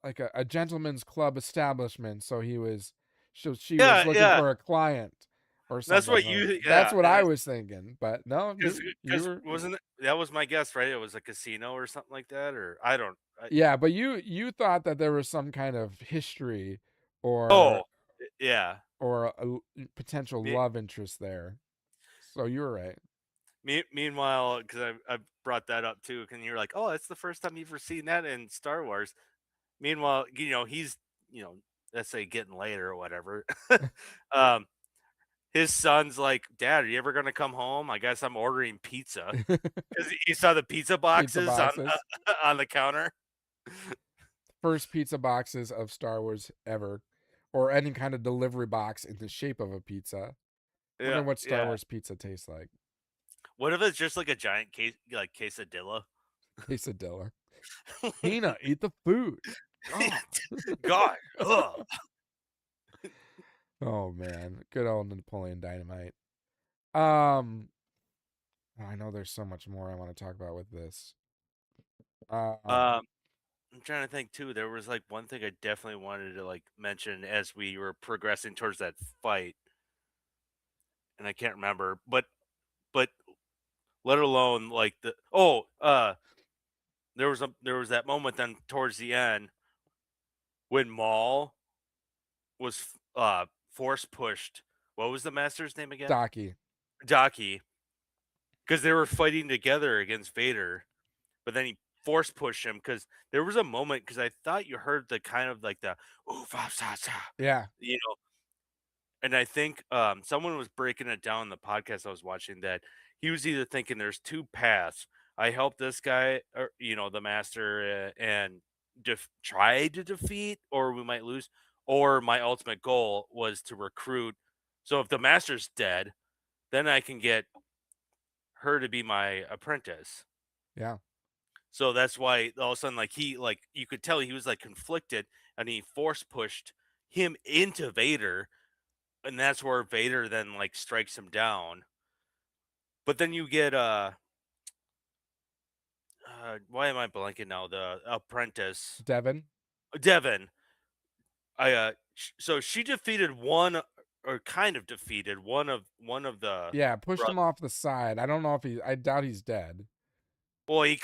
like a gentleman's club establishment. So she was yeah, looking yeah. for a client or That's something. what Like, you, that's yeah, what I was thinking. But no, you because were wasn't it, that was my guess, right? It was a casino or something like that, or I don't. yeah, but you thought that there was some kind of history or Oh, yeah. potential Me, love interest there. So you were right. meanwhile, because I brought that up too, and you're like, oh, that's the first time you've ever seen that in Star Wars. Meanwhile, he's you know, let's say getting later or whatever. um, his son's like, "Dad, are you ever gonna come home? I guess I'm ordering pizza." Because he saw the pizza Pizza boxes on boxes. on the counter. First pizza boxes of Star Wars ever, or any kind of delivery box in the shape of a pizza. Wonder Yeah, what Star yeah. Wars pizza tastes like. What if it's just like a giant case, like quesadilla? Quesadilla. Hina, eat the food. God. God, ugh. Oh man, good old Napoleon Dynamite. Um, I know there's so much more I want to talk about with this. Um, Um, I'm trying to think too. There was like one thing I definitely wanted to like mention as we were progressing towards that fight, and I can't remember. But let alone like there was that moment then towards the end when Maul was force pushed. What was the master's name again? Docky. Daki, because they were fighting together against Vader, but then he force pushed him because there was a moment because I thought you heard the kind of like the ooh fa sa sa, Yeah, you know, and I think someone was breaking it down in the podcast I was watching that he was either thinking there's two paths. I help this guy, or the master, and try to defeat, or we might lose. Or my ultimate goal was to recruit. So if the master's dead, then I can get her to be my apprentice. yeah, So that's why all of a sudden, like you could tell he was like conflicted, and he force pushed him into Vader, and that's where Vader then like strikes him down. But then you get why am I blanking now? The apprentice Devin. Devin. So she defeated one, or kind of defeated one of the. Yeah, pushed bro- him off the side. I don't know if I doubt he's dead. Well, he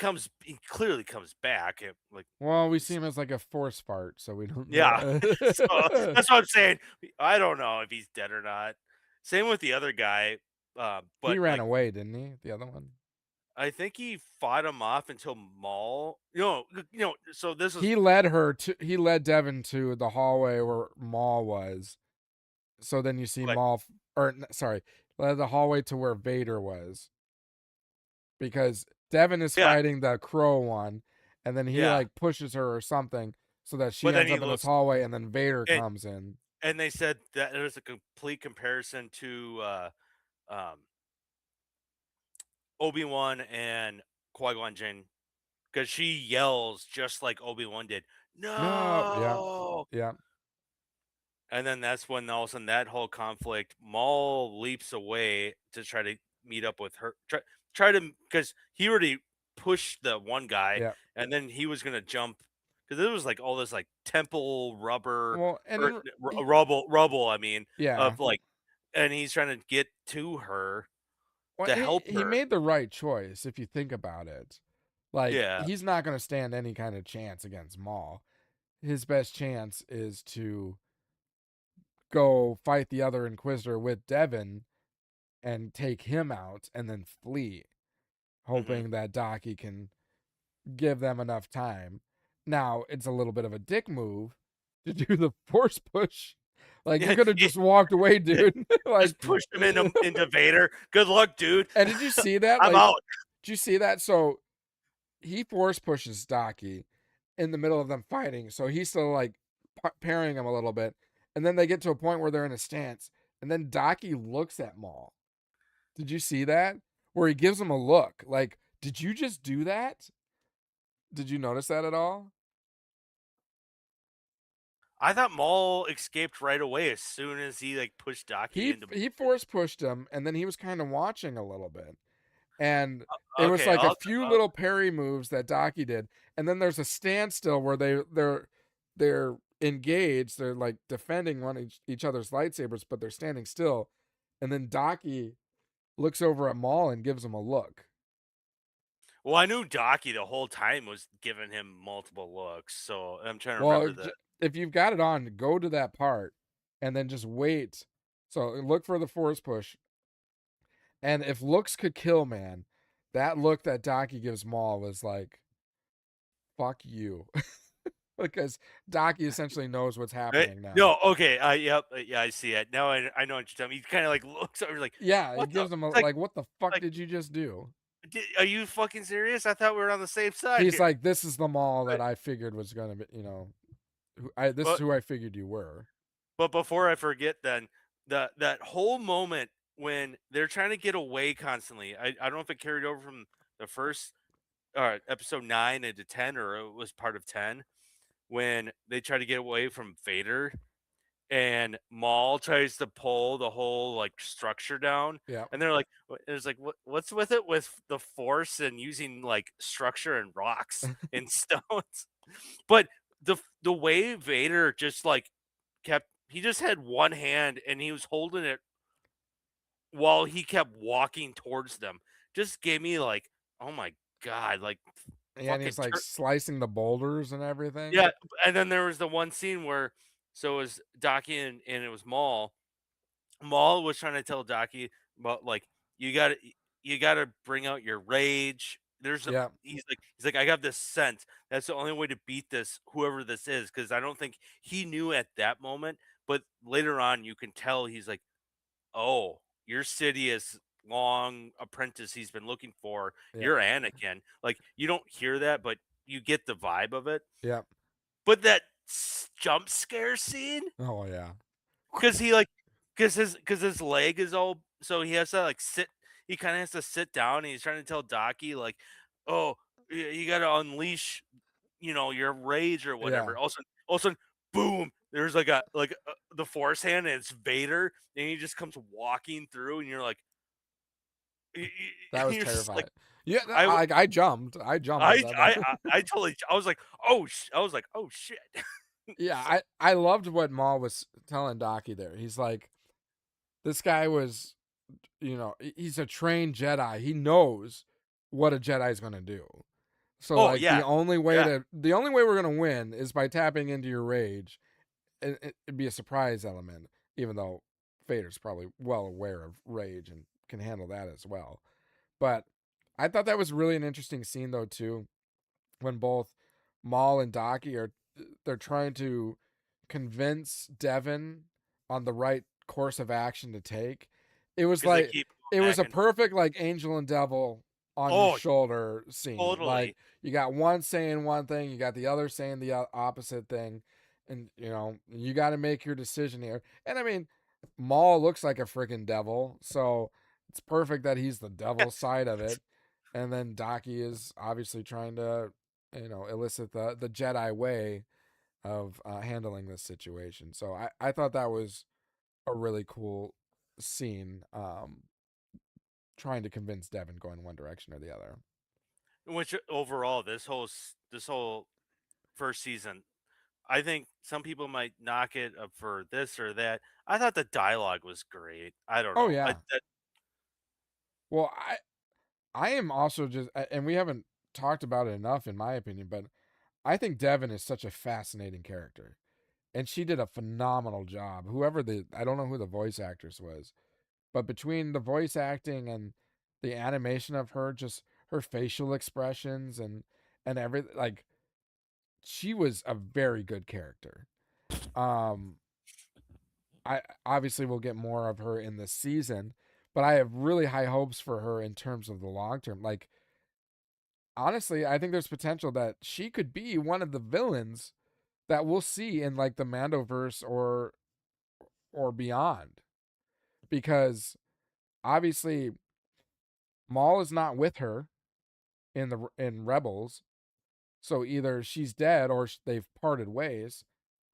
clearly comes back. Like Well, we see him as like a force fart, so we don't yeah, know. so that's what I'm saying. I don't know if he's dead or not. Same with the other guy, He but ran like away, didn't he? The other one. I think he fought him off until Maul. So this was He led Devin to the hallway where Maul was, So then you see But Maul, sorry, the hallway to where Vader was, because Devin is yeah, fighting the crow one, and then he yeah. like pushes her or something so that she But then ends he up in this looks hallway, and then Vader and comes in. they said that there's a complete comparison to um, Obi-Wan and Qui-Gon Jinn because she yells just like Obi-Wan did, No, yeah, "No!" yeah, And then that's when all of a sudden that whole conflict, Maul leaps away to try to meet up with her. Try to because he already pushed the one guy, yeah. and then he was gonna jump because it was like all this like temple rubber Well, and or then rubble. I mean, yeah. of like, and he's trying to get to her Well, to help he her. made the right choice if you think about it. Like Yeah. he's not going to stand any kind of chance against Maul. His best chance is to go fight the other Inquisitor with Devin and take him out and then flee, Hmm. hoping that Daki can give them enough time. Now, it's a little bit of a dick move to do the force push. Like you Yeah. could have just walked away, dude. Like Just pushed him into Vader. Good luck, dude. and did you see that? I'm Like out. did you see that? So he force pushes Daki in the middle of them fighting. So he's still like parrying him a little bit. And then they get to a point where they're in a stance. And then Daki looks at Maul. Did you see that? Where he gives him a look. Like, did you just do that? Did you notice that at all? I thought Maul escaped right away as soon as he like pushed Daki into. He force pushed him and then he was kind of watching a little bit. And it was Okay, like a few little parry moves that Daki did. And then there's a standstill where they're engaged, they're like defending each other's lightsabers, but they're standing still. And then Daki looks over at Maul and gives him a look. well, I knew Daki the whole time was giving him multiple looks, so I'm trying to Well, remember that. if you've got it on, go to that part and then just wait. So look for the force push. And if looks could kill, man, that look that Daki gives Maul was like, fuck you. Because Daki essentially knows what's Right? happening now. No, okay, yep, yeah, I see it now. I know what you're telling me. He kind of like looks over, like, Yeah, he what the? gives him a It's like, like, what the fuck like, did you just do? are you fucking serious? I thought we were on the same side He's here. like, this is the Maul But, that I figured was gonna be, this is but who I figured you were. But before I forget, then that whole moment when they're trying to get away constantly, I don't know if it carried over from the first episode 9 into 10, or it was part of 10 when they try to get away from Vader and Maul tries to pull the whole like structure down, Yeah, and they're like, It's like what's with it with the Force and using like structure and rocks and stones." But the way Vader just like kept he just had one hand and he was holding it while he kept walking towards them. Just gave me like, oh my god, like and fucking he's like slicing the boulders and everything. yeah. And then there was the one scene where so it was Daki and it was Maul. Maul was trying to tell Daki about like you got to you got to bring out your rage. There's a Yeah, he's like I got this sense that's the only way to beat this whoever this is because I don't think he knew at that moment, but later on you can tell he's like, oh, you're Sidious long apprentice he's been looking for. yeah, You're Anakin. Like you don't hear that, but you get the vibe of it. yeah. But that jump scare scene Oh yeah, 'cause he, like 'cause his leg is all so he has to, like, sit he kinda has to sit down, and he's trying to tell Daki, like, "Oh, you gotta unleash, your rage or yeah. whatever." All of a sudden, boom, there's, the Force hand, and it's Vader, and he just comes walking through, and you're like y That was you're just like, terrifying. Yeah, I w I jumped. I jumped at that moment. I totally I was like, "Oh, I was like, "Oh, shit." Yeah, So I loved what Maul was telling Daki there. He's like, this guy was, he's a trained Jedi. He knows what a Jedi's gonna do. So oh, like yeah. Yeah. the only way we're gonna win is by tapping into your rage. It'd be a surprise element, even though Vader's probably well aware of rage and can handle that as well. But I thought that was really an interesting scene though too, when both Maul and Daki they're trying to convince Devin on the right course of action to take. It was because they like keep it going was back a and perfect like angel and devil on your oh, shoulder scene. Like totally. you got one saying one thing, you got the other saying the opposite thing, and you got to make your decision here. And I mean, Maul looks like a freaking devil, so it's perfect that he's the devil side of it. And then Daki is obviously trying to, elicit the Jedi way of handling this situation. So I thought that was a really cool scene, trying to convince Devin going one direction or the other. Which overall, this whole first season, I think some people might knock it for this or that. I thought the dialogue was great. I don't Oh know. yeah. Well, I am also just, and we haven't talked about it enough in my opinion, but I think Devin is such a fascinating character. And she did a phenomenal job. I don't know who the voice actress was, but between the voice acting and the animation of her, just her facial expressions and everything, like she was a very good character. Um, I obviously will get more of her in this season, but I have really high hopes for her in terms of the long term. Like honestly, I think there's potential that she could be one of the villains that we'll see in like the Mandoverse or beyond, because obviously Maul is not with her in Rebels, so either she's dead or they've parted ways.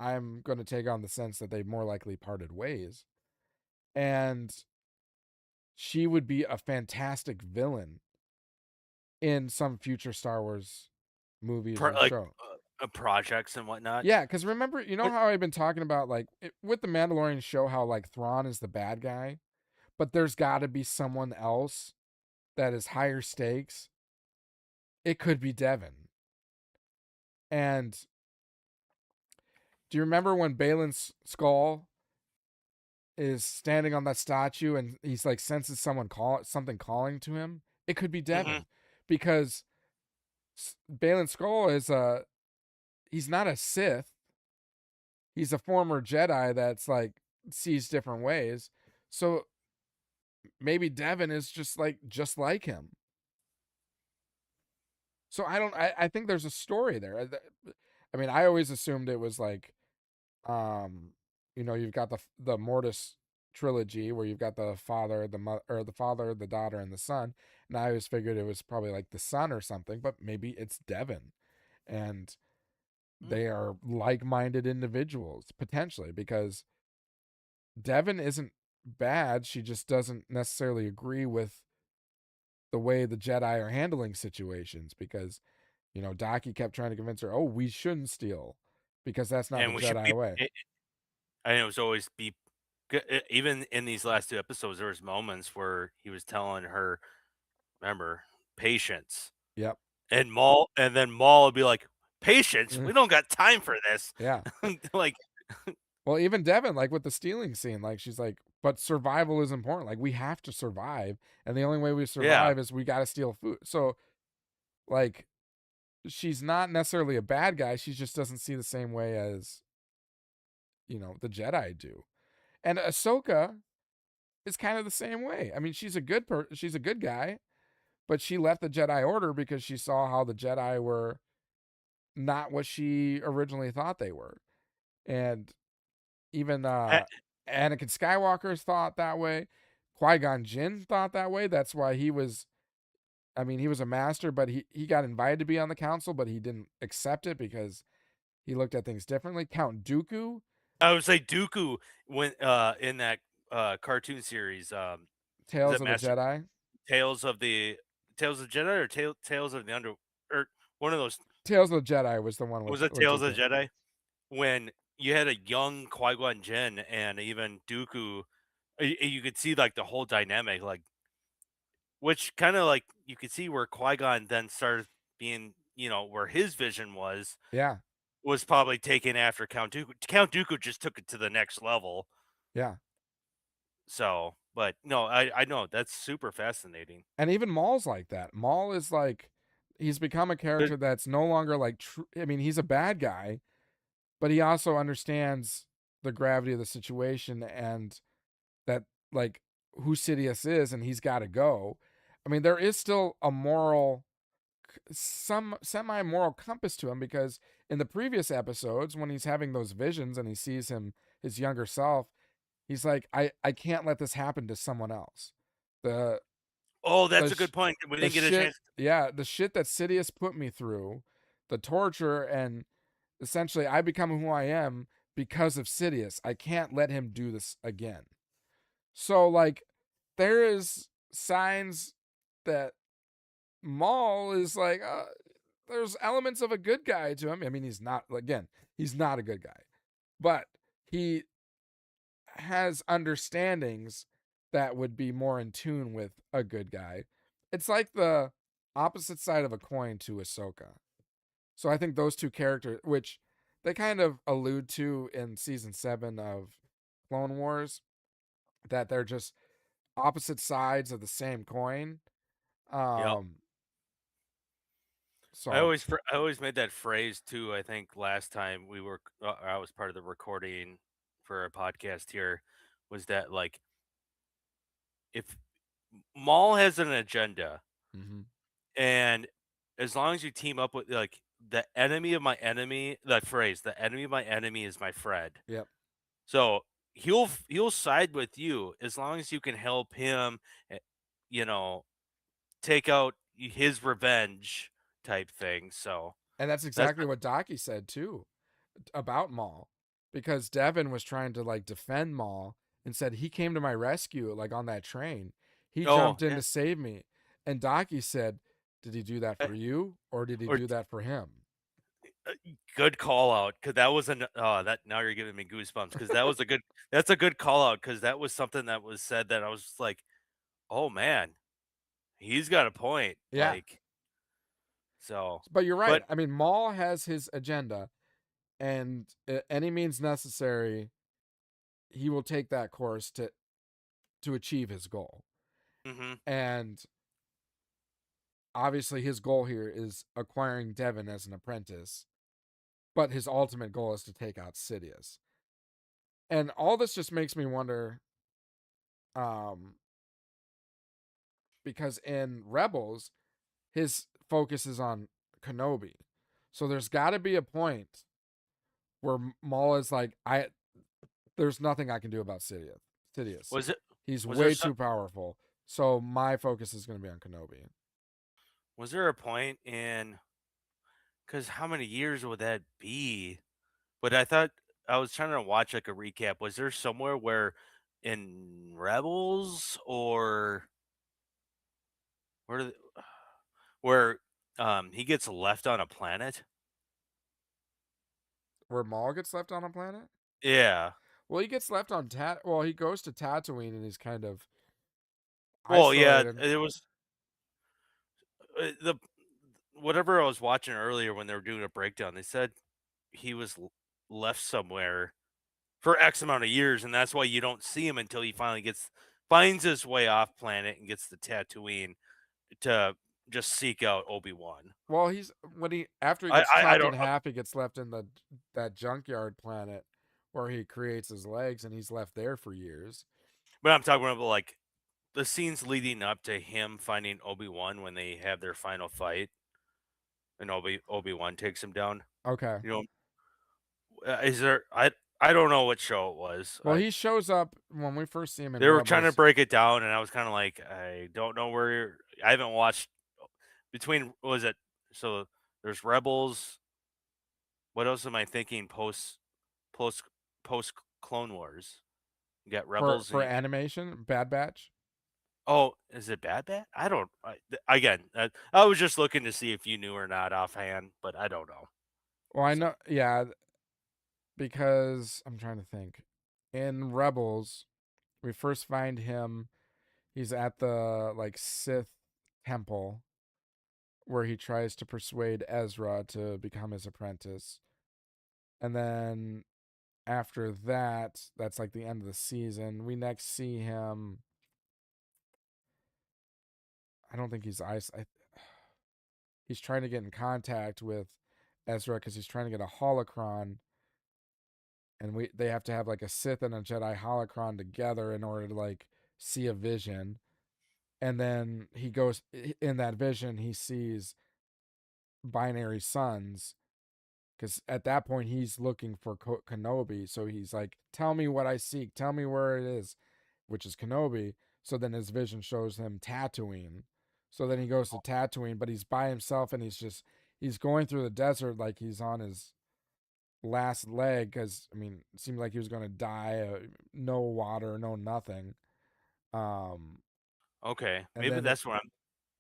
I'm going to take on the sense that they've more likely parted ways, and she would be a fantastic villain in some future Star Wars movies or Like show. projects and whatnot. Yeah, because remember, you know But how I've been talking about like with the Mandalorian show, how like Thrawn is the bad guy, but there's got to be someone else that is higher stakes. It could be Devin. And do you remember when Balin's skull is standing on that statue and he's like senses something calling to him? It could be mhm. Devin, because Balin's skull is he's not a Sith. He's a former Jedi that's like sees different ways. So maybe Devin is just like him. So I think there's a story there. I mean, I always assumed it was like, um you've got the Mortis trilogy where you've got the father, the father, the daughter, and the son. And I always figured it was probably like the son or something, but maybe it's Devin, and Mm. they are like-minded individuals potentially, because Devin isn't bad. She just doesn't necessarily agree with the way the Jedi are handling situations, because Daki kept trying to convince her, "Oh, we shouldn't steal because that's not the And we should Jedi be. way." And it was always be. Even in these last two episodes, there was moments where he was telling her, "Remember, patience." Yep. And then Maul would be like, "Patience? We don't got time for this." Yeah. Like, Well, even Devin, like with the stealing scene, like she's like, "But survival is important. Like we have to survive, and the only way we yeah. survive is we got to steal food." So, like, she's not necessarily a bad guy. She just doesn't see the same way as the Jedi do. And Ahsoka is kind of the same way. I mean, she's a good guy, but she left the Jedi Order because she saw how the Jedi were not what she originally thought they were. And even Eh, Anakin Skywalker's thought that way. Qui-Gon Jinn thought that way. That's why he was a master, but he got invited to be on the council, but he didn't accept it because he looked at things differently. Count Dooku, I would say Dooku when in that cartoon series. Is Tales it of the Master Jedi. Tales of the Tales of Jedi or Tales of the Under or one of those? Tales of the Jedi was the one Was with it Tales of Dooku. the Jedi? When you had a young Qui-Gon Jinn and even Dooku, you could see like the whole dynamic, like which kind of like you could see where Qui-Gon then started being, where his vision Yeah, was probably taken after Count Dooku. Count Dooku just took it to the next level. yeah. So, but no, I know that's super fascinating. And even Maul's like that. Maul is like, he's become a But character that's no longer like I mean, he's a bad guy, but he also understands the gravity of the situation, and that like who Sidious is and he's got to go. I mean, there is still a moral, some semi moral compass to him because in the previous episodes, when he's having those visions and he sees his younger self, he's like, I can't let this happen to someone else. The Oh, that's the a good point. We the didn't get a shit, chance. yeah, the shit that Sidious put me through, the torture, and essentially I become who I am because of Sidious. I can't let him do this again. So like there is signs that Maul is like there's elements of a good guy to him. I mean, he's not a good guy, but he has understandings that would be more in tune with a good guy. It's like the opposite side of a coin to Ahsoka. So I think those two characters, which they kind of allude to in season 7 of Clone Wars, that they're just opposite sides of the same coin. Yep. Um, I so always I always made that phrase too. I think last time I was part of the recording for a podcast here, was that like if Maul has an agenda, mhm. and as long as you team up with like the enemy of my enemy, that phrase, the enemy of my enemy is my friend. Yep. So he'll side with you as long as you can help him, eh, you know, take out his revenge type thing. So And that's that's exactly what Docky said too about Maul, because Devin was trying to like defend Maul and said he came to my rescue like on that train. He oh jumped in yeah. to save me, and Docky said, "Did he do that eh, for you or did he Or do that for him?" good call out because that was an that now you're giving me goosebumps because that was a good that's a good call out because that was something that was said that I was just like, oh man, he's got a point. Yeah, Like so, but you're right. but I mean, Maul has his agenda, and any means necessary, he will take that course to achieve his goal. hmm And obviously, his goal here is acquiring Devin as an apprentice, but his ultimate goal is to take out Sidious. And all this just makes me wonder, um, because in Rebels, his focus is on Kenobi. So there's got to be a point where Maul is like, there's nothing I can do about Sidious. Sidious. was it He's was there way some too powerful. So my focus is going to be on Kenobi. was there a point in because how many years would that be? But I thought I was trying to watch like a recap. Was there somewhere where in Rebels or where where he gets left on a planet? Where Maul gets left on a planet? Yeah. Well, he gets left on Well, he goes to Tatooine and he's kind of Well, yeah, isolated. it was the whatever I was watching earlier when they were doing a breakdown. They said he was left somewhere for X amount of years, and that's why you don't see him until he finally gets finds his way off planet and gets to Tatooine to just seek out Obi-Wan. Well, he's when he after he gets I chopped in don't half, he gets left in the that junkyard planet where he creates his legs, and he's left there for years. but I'm talking about like the scenes leading up to him finding Obi-Wan when they have their final fight and Obi-Wan takes him down. Okay. You know, is there I don't know what show it was. Well, he shows up when we first see him in They were trying to Rebels. break it down, and I was kind of like, I don't know I haven't watched between. What was it? So there's Rebels. What else am I thinking? Post, post Clone Wars. You got Rebels, and For animation, Bad Batch. oh, is it Bad Bat? I don't. Again, I was just looking to see if you knew or not offhand, but I don't know. Well, I So know, yeah, because I'm trying to think. In Rebels, we first find him. He's at the like Sith temple where he tries to persuade Ezra to become his apprentice. And then after that, that's like the end of the season. We next see him. I don't think he's ice. He's trying to get in contact with Ezra because he's trying to get a holocron and they have to have like a Sith and a Jedi holocron together in order to like see a vision. And then he goes in that vision, he sees binary suns because at that point he's looking for Kenobi. So he's like, "Tell me what I seek. Tell me where it is," which is Kenobi. So then his vision shows him Tatooine. So then he goes to Tatooine, but he's by himself and he's going through the desert like he's on his last leg because I mean it seemed like he was going to die. No water, no nothing. Um, Okay, and maybe then that's what I'm.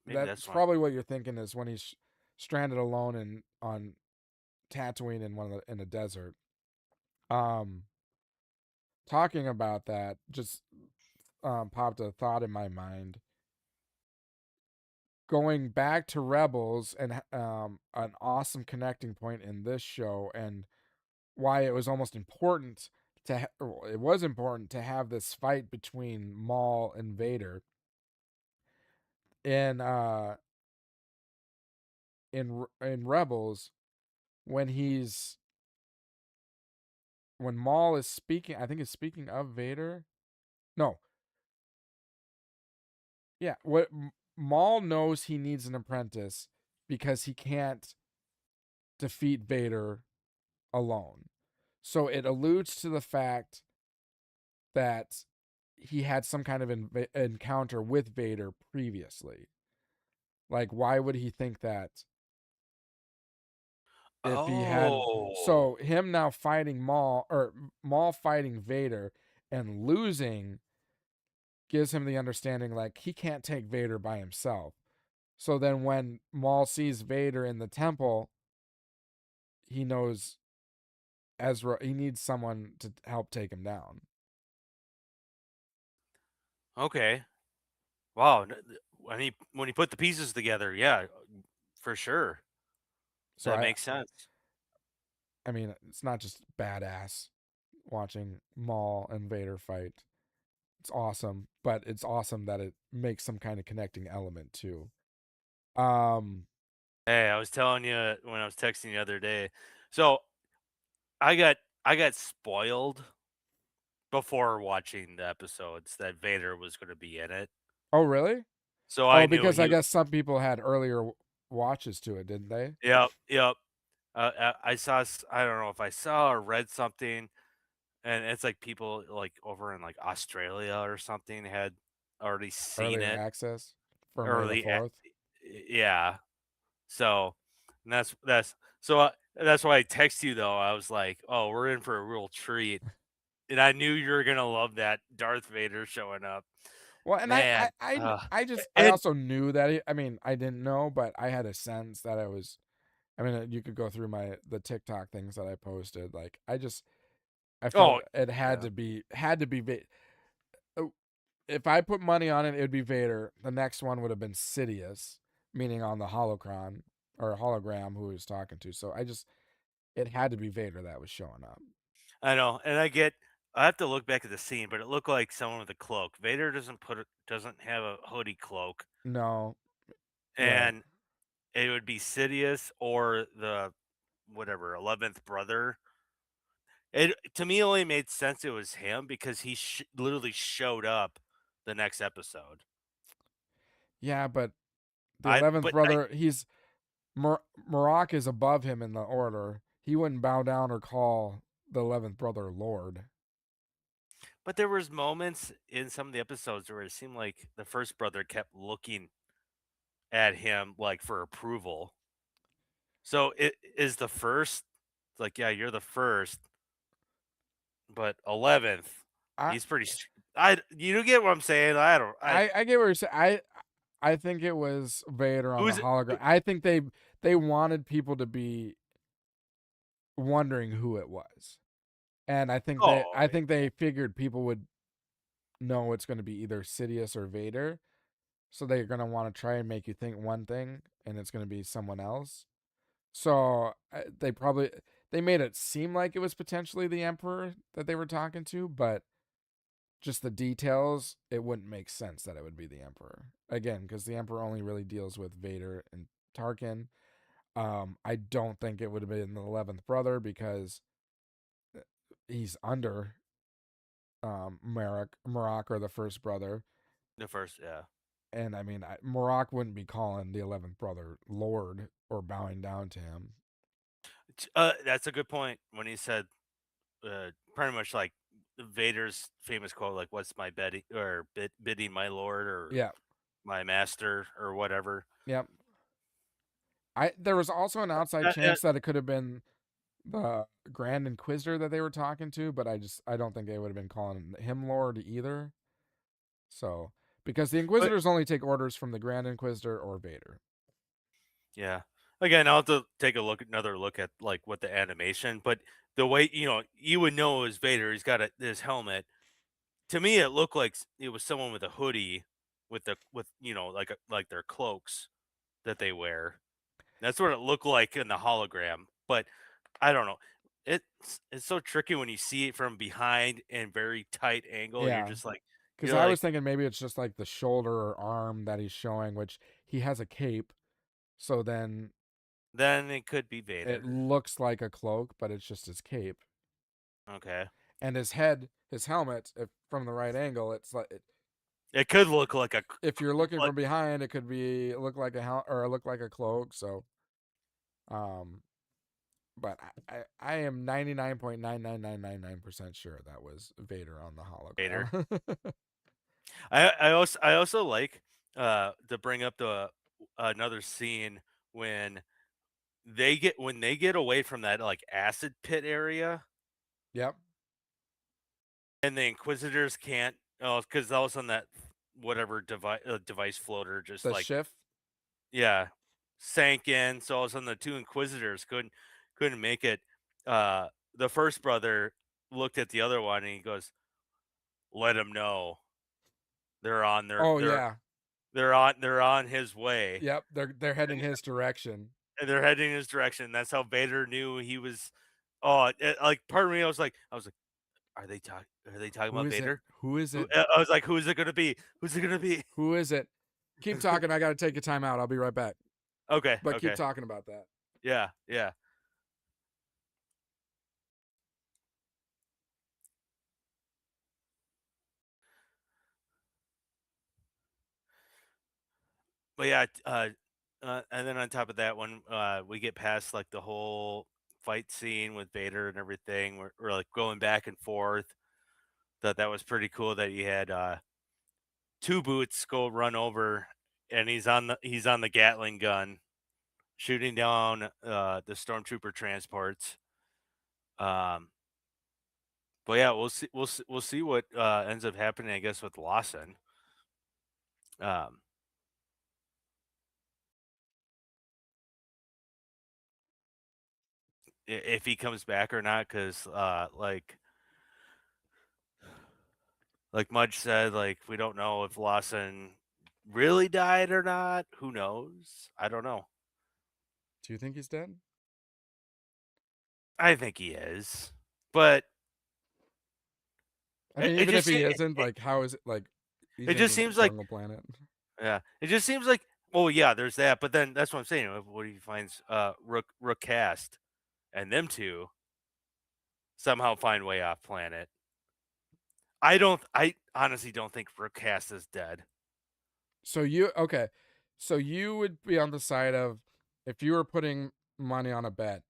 Maybe that's that's what. probably what you're thinking is when he's stranded alone in on Tatooine in in a desert. Um, talking about that just popped a thought in my mind. Going back to Rebels and an awesome connecting point in this show, and why it was almost important it was important to have this fight between Maul and Vader in in Rebels when Maul is speaking. I think is speaking of Vader. No, yeah. What Maul knows he needs an apprentice because he can't defeat Vader alone. So it alludes to the fact that he had some kind of encounter with Vader previously. Like, why would he think that if he hadn't? Oh, So him now fighting Maul or Maul fighting Vader and losing gives him the understanding like he can't take Vader by himself. So then when Maul sees Vader in the temple, he knows Ezra he needs someone to help take him down. okay. Wow. When he put the pieces together, yeah, for sure, So that makes sense. I mean it's not just badass watching Maul and Vader fight. It's awesome, but it's awesome that it makes some kind of connecting element too. Um Hey, I was telling you when I was texting the other day. So I got I got spoiled before watching the episodes that Vader was going to be in it. oh really? So Oh, I knew because I he. guess some people had earlier watches to it, didn't they? Yep, yep. I saw. I don't know if I saw or read something, and it's like people like over in like Australia or something had already seen Earlier it access for May the early. 4th. Yeah. So and that's why I text you though. I was like, oh, we're in for a real treat, and I knew you were gonna love that Darth Vader showing up, Well, and man. I And also knew that I mean, I didn't know, but I had a sense that I mean, you could go through the TikTok things that I posted. Like I felt oh it yeah. had to be oh, if I put money on it, it would be Vader. The next one would have been Sidious, meaning on the holocron or hologram who he was talking to. So it had to be Vader that was showing up. I know, and I have to look back at the scene, but it looked like someone with a cloak. Vader doesn't have a hoodie cloak, No, right. and it would be Sidious or the whatever 11th brother. It to me only made sense it was him because he literally showed up the next episode. Yeah, but the I 11th but I brother, Marok is above him in the order. He wouldn't bow down or call the 11th brother Lord. but there was moments in some of the episodes where it seemed like the first brother kept looking at him like for approval. So it is the first. It's like, yeah, you're the first, but 11th, I he's pretty. I you get what I'm saying? I don't. I get what you're saying. I think it was Vader on the Who's it? hologram. I think they wanted people to be wondering who it was. And Oh, I think they figured people would know it's going to be either Sidious or Vader, so they're going to want to try and make you think one thing and it's going to be someone else. So they made it seem like it was potentially the Emperor that they were talking to, but just the details, it wouldn't make sense that it would be the Emperor again because the Emperor only really deals with Vader and Tarkin. I don't think it would have been the 11th brother because he's under Marok or the first brother. The first, yeah. And I mean, Marok wouldn't be calling the 11th brother Lord or bowing down to him. That's a good point when he said, pretty much like Vader's famous quote, like "What's my bidding, my lord, or Yeah. my master, or whatever." Yep. There was also an outside Uh, uh, chance that it could have been the Grand Inquisitor that they were talking to, but I don't think they would have been calling him Lord either. So because the but Inquisitors only take orders from the Grand Inquisitor or Vader. yeah, again, I'll have to take another look at like what the animation, but the way you would know it was Vader. He's got this helmet. To me, it looked like it was someone with a hoodie, with like their cloaks that they wear. That's what it looked like in the hologram, but I don't know. It's so tricky when you see it from behind and very tight angle, and Yeah. Because you're I like, was thinking maybe it's just like the shoulder or arm that he's showing, which he has a cape. So then then it could be it Vader. looks like a cloak, but it's just his cape. Okay, And his head, his helmet, if from the right angle, it's like it could look like if you're looking like from behind, it could be look like a or look like a cloak. So, um, but I am 99.99999% sure that was Vader on the Vader. hologram. I also like to bring up the another scene when they get away from that like acid pit area, Yep, and the Inquisitors can't. Oh, because all of a sudden that whatever device floater just the like, shift. yeah, sank in. So all of a sudden the two Inquisitors couldn't make it. Uh, the first brother looked at the other one and he goes, "Let him know they're on their Oh yeah, they're on his way." yep. They're heading his direction. And they're heading in his direction. That's how Vader knew he was. Oh, like part of me, I was like, are they talking Who about is it? Vader? Who is it? I was like, who is it gonna be? Who's it gonna be? Who is it? Keep talking. I got to take a time out. I'll be right back. Okay, But keep okay, talking about that. yeah, yeah. But yeah, and then on top of that, when we get past like the whole fight scene with Vader and everything, we're like going back and forth. Thought that was pretty cool that you had two boots go run over, and he's on the Gatling gun shooting down the stormtrooper transports. Um, but yeah, we'll see what ends up happening, I guess, with Lawson. Um, if he comes back or not, because like Mudge said, like we don't know if Lawson really died or not. Who knows? I don't know. Do you think he's dead? I think he is, but I it, mean, it even if just he se- isn't, like, how is it like it he's in just the seems like, jungle planet? yeah, it just seems like, well, yeah, there's that, but then that's what I'm saying. What if he finds Rook Cast and them two somehow find way off planet? I honestly don't think Rook Cast is dead. So you okay? So you would be on the side of if you were putting money on a bet,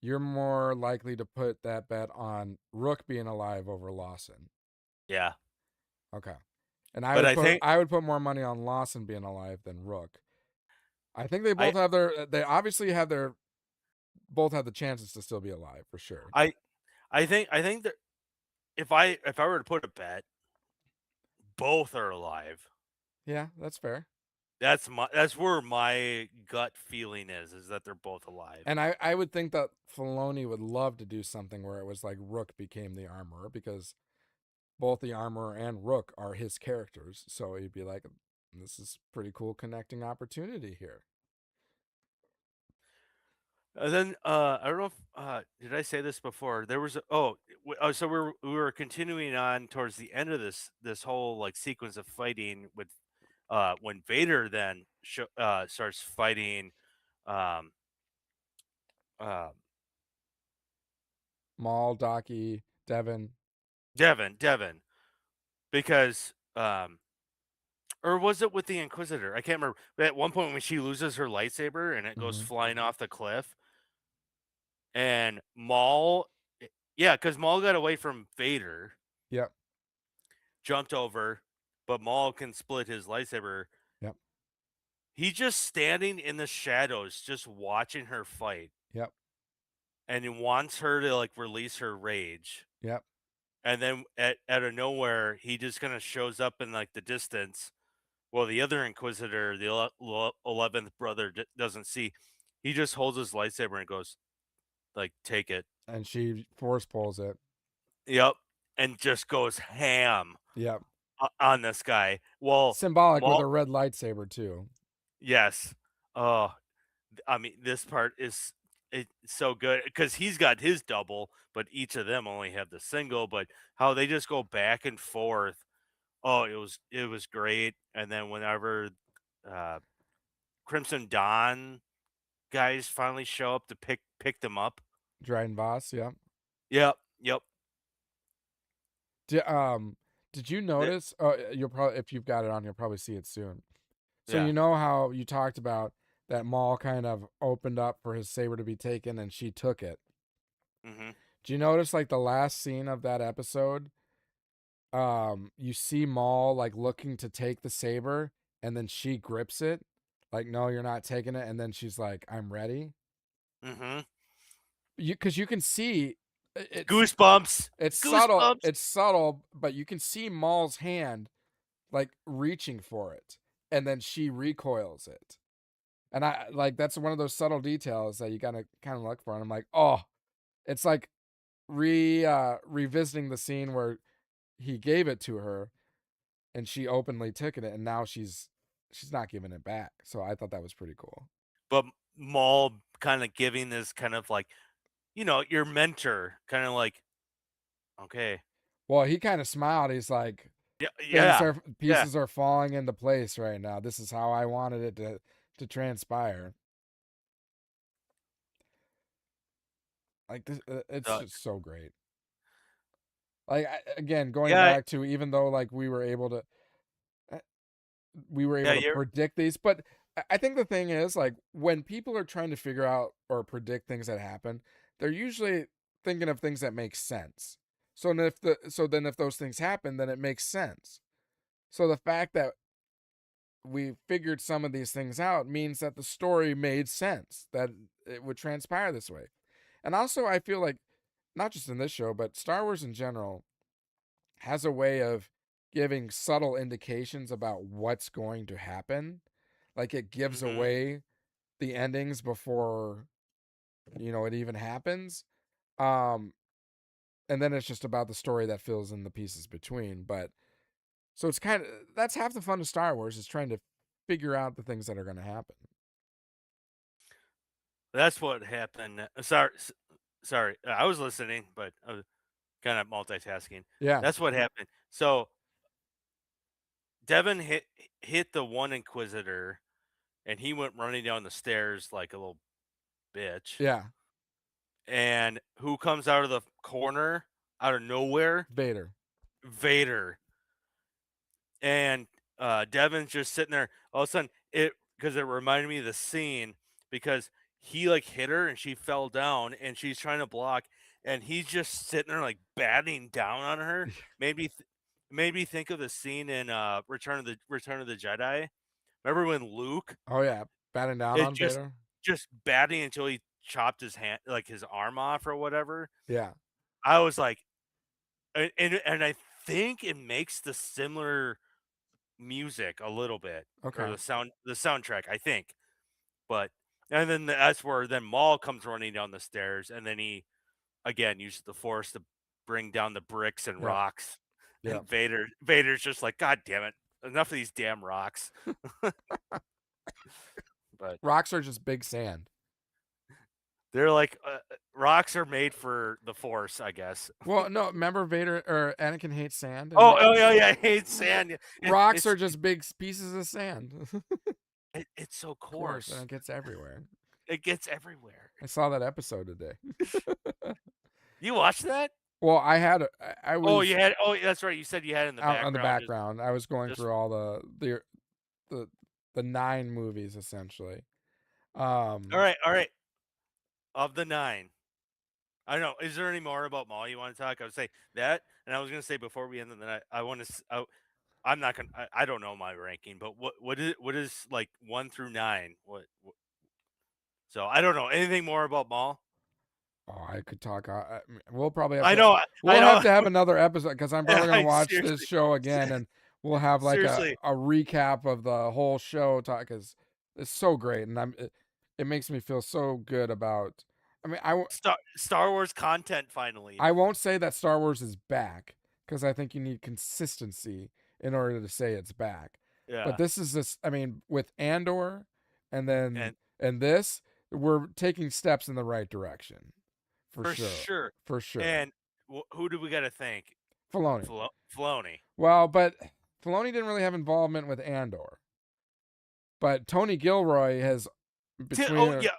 you're more likely to put that bet on Rook being alive over Lawson. Yeah, Okay. And I but would I put think I would put more money on Lawson being alive than Rook. I think they I both have their they obviously have their both have the chances to still be alive for sure. I I think that if I were to put a bet, both are alive. Yeah, that's fair. That's where my gut feeling is that they're both alive. And I would think that Filoni would love to do something where it was like Rook became the armorer because both the armorer and Rook are his characters. So he'd be like, this is pretty cool connecting opportunity here. And then I don't know if did I say this before? There was so we were continuing on towards the end of this whole like sequence of fighting with when Vader then starts fighting um uh Maul, Daki. Devin. Devin, because or was it with the Inquisitor? I can't remember. But at one point when she loses her lightsaber and it goes Mm-hmm. flying off the cliff, and Maul, yeah, because Maul got away from Vader, Yep. jumped over, but Maul can split his lightsaber. Yep. He's just standing in the shadows, just watching her fight, Yep. and he wants her to like release her rage. Yep. And then out of nowhere, he just kind of shows up in like the distance. Well, the other Inquisitor, the 11th brother, doesn't see. He just holds his lightsaber and goes, like, take it. And she force pulls it. Yep. And just goes ham Yep. on this guy. Well, Symbolic with Maul, a red lightsaber too. yes. Oh, I mean, this part is it's so good because he's got his double, but each of them only have the single. But how they just go back and forth. Oh, it was great. And then whenever uh, Crimson Dawn guys finally show up to pick them up. Dryden Voss. Yep. Yep, yep. Did, did you The, notice? Oh, you'll probably, if you've got it on, you'll probably see it soon. So yeah. you know how you talked about that Maul kind of opened up for his saber to be taken, and she took it. Hmm. Do you notice like the last scene of that episode? You see Maul like looking to take the saber, and then she grips it, like, no, you're not taking it, and then she's like, I'm ready. Hmm. Because you can see it's Goosebumps. it's subtle, Goosebumps. but you can see Maul's hand like reaching for it, and then she recoils it. And I like that's one of those subtle details that you gotta kind of look for. And I'm like, oh, it's like revisiting the scene where he gave it to her and she openly took it, and now she's not giving it back. So I thought that was pretty cool. But Maul kind of giving this kind of like, your mentor, kind of like, okay. Well, he kind of smiled. He's like, Yeah, things yeah, are yeah. pieces are falling into place right now. This is how I wanted it to transpire. Like this, it's Uh, just so great. Like again, going yeah, back to, even though like uh, we were yeah, able to predict these, but I think the thing is, like, when people are trying to figure out or predict things that happen, they're usually thinking of things that make sense. So then if those things happen, then it makes sense. So the fact that we figured some of these things out means that the story made sense, that it would transpire this way. And also, I feel like, not just in this show, but Star Wars in general has a way of giving subtle indications about what's going to happen. Like, it gives hmm away the endings before, it even happens. Um, and then it's just about the story that fills in the pieces between. But so it's kind of, that's half the fun of Star Wars, is trying to figure out the things that are going to happen. that's what happened. Sorry. I was listening, but I was kind of multitasking. Yeah, That's what happened. So Devin hit the one Inquisitor, and he went running down the stairs like a little bitch. yeah, And who comes out of the corner out of nowhere? Vader. Vader. And Devin's just sitting there. All of a sudden, because it reminded me of the scene, because he like hit her and she fell down and she's trying to block, and he's just sitting there like batting down on her. Made me think of the scene in Return of the Jedi. Remember when Luke Oh yeah, batting down is on Vader. just batting until he chopped his hand, like his arm off or whatever? Yeah. I was like, and I think it makes the similar music a little bit, or Okay. the soundtrack, I think. But and then that's where then Maul comes running down the stairs, and then he again uses the force to bring down the bricks and Yep. rocks. Yep. And Vader's just like, God damn it, enough of these damn rocks. But Rocks are just big sand. they're like, rocks are made for the force, I guess. Well, no, remember Vader or Anakin hates sand, and Oh yeah, yeah, I hate sand. It, rocks it's are just big pieces of sand. Of it's so course, and coarse. it gets everywhere. It gets everywhere. I saw that episode today. You watch that? Well, I Oh, was that's right. You said you had it in the out on the background. background. I was going Just through all the the 9 movies essentially. Um, all right. Of the 9, I don't know. Is there any more about Maul you want to talk? I would say that, and I was gonna say before we end the night, I want to. I'm not gonna. I don't know my ranking, but what is like 1 through 9? So I don't know anything more about Maul. oh, I could talk. We'll probably have I to. know. I We'll have know. to have another episode because I'm probably gonna I watch this seriously, show again, and we'll have like seriously. a recap of the whole show. Talk because it's so great, and it makes me feel so good about. I mean, Star Wars content finally. I won't say that Star Wars is back because I think you need consistency in order to say it's back. But Yeah, this. I mean, with Andor, and then and and this, we're taking steps in the right direction, for for sure, sure. for sure. And who do we got to thank? Filoni. Filoni. Well, but Filoni didn't really have involvement with Andor, but Tony Gilroy has Oh between yeah,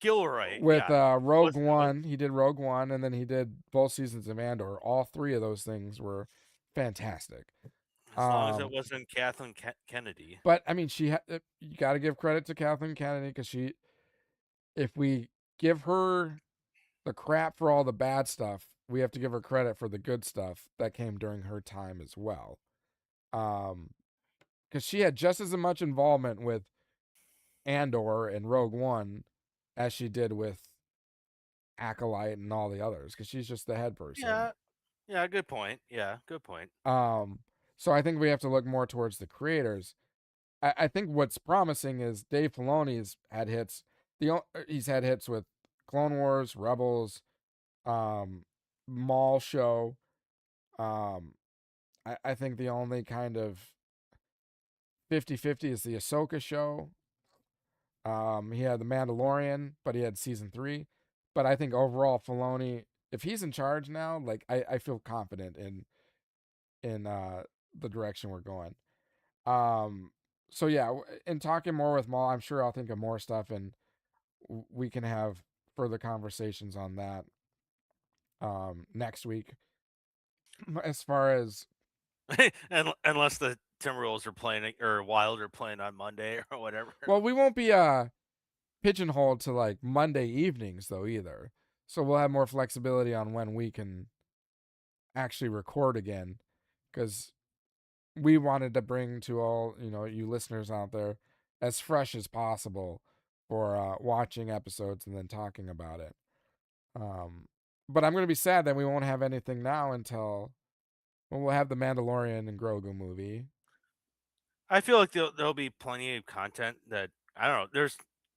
Gilroy. with Yeah, Rogue was One. He did Rogue One, and then he did both seasons of Andor. All three of those things were fantastic. as long as it Um, wasn't Kathleen Kennedy. but I mean, you got to give credit to Kathleen Kennedy because if we give her the crap for all the bad stuff, we have to give her credit for the good stuff that came during her time as well. Um, because she had just as much involvement with Andor and Rogue One as she did with Acolyte and all the others, because she's just the head person. Yeah, yeah. Good point. Yeah, good point. Um, so I think we have to look more towards the creators. I think what's promising is Dave Filoni's had hits. He's had hits with Clone Wars, Rebels, um, Maul show. Um, I think the only kind of 50-50 is the Ahsoka show. He had the Mandalorian, but he had season 3. But I think overall, Filoni, if he's in charge now, like I feel confident in the direction we're going. Um, so yeah, in talking more with Maul, I'm sure I'll think of more stuff, and we can have further conversations on that next week. As far as Unless the Timberwolves are playing or Wild are playing on Monday or whatever. well, we won't be pigeonholed to like Monday evenings though either. So we'll have more flexibility on when we can actually record again, because we wanted to bring to all you listeners out there as fresh as possible for watching episodes and then talking about it. Um, but I'm gonna be sad that we won't have anything now until we'll have the Mandalorian and Grogu movie. I feel like there'll be plenty of content that I don't know.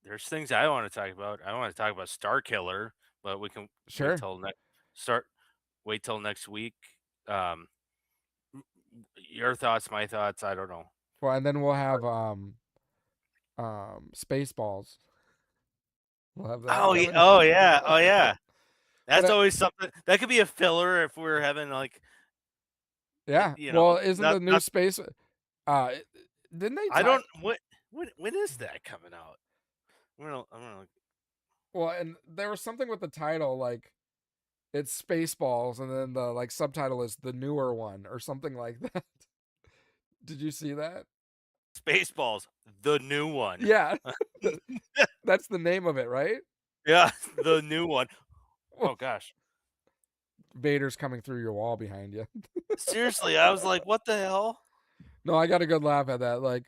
There's things I want to talk about. I want to talk about Star Killer, but we can wait Sure. till next start. Wait till next week. Um, your thoughts, my thoughts. I don't know. Well, and then we'll have Spaceballs. We'll have that Oh yeah, coming. oh yeah, oh yeah. But That's always something that could be a filler if we're having like, yeah, you know, well, isn't not the new not. space? Uh, didn't they I tie? don't when is that coming out? I'm gonna Well, and there was something with the title, like it's Spaceballs, and then the like subtitle is the newer one or something like that. Did you see that? Spaceballs, the new one. Yeah, that's the name of it, right? Yeah, the new one. Oh gosh. Vader's coming through your wall behind you. Seriously, I was like, "What the hell?" No, I got a good laugh at that. Like,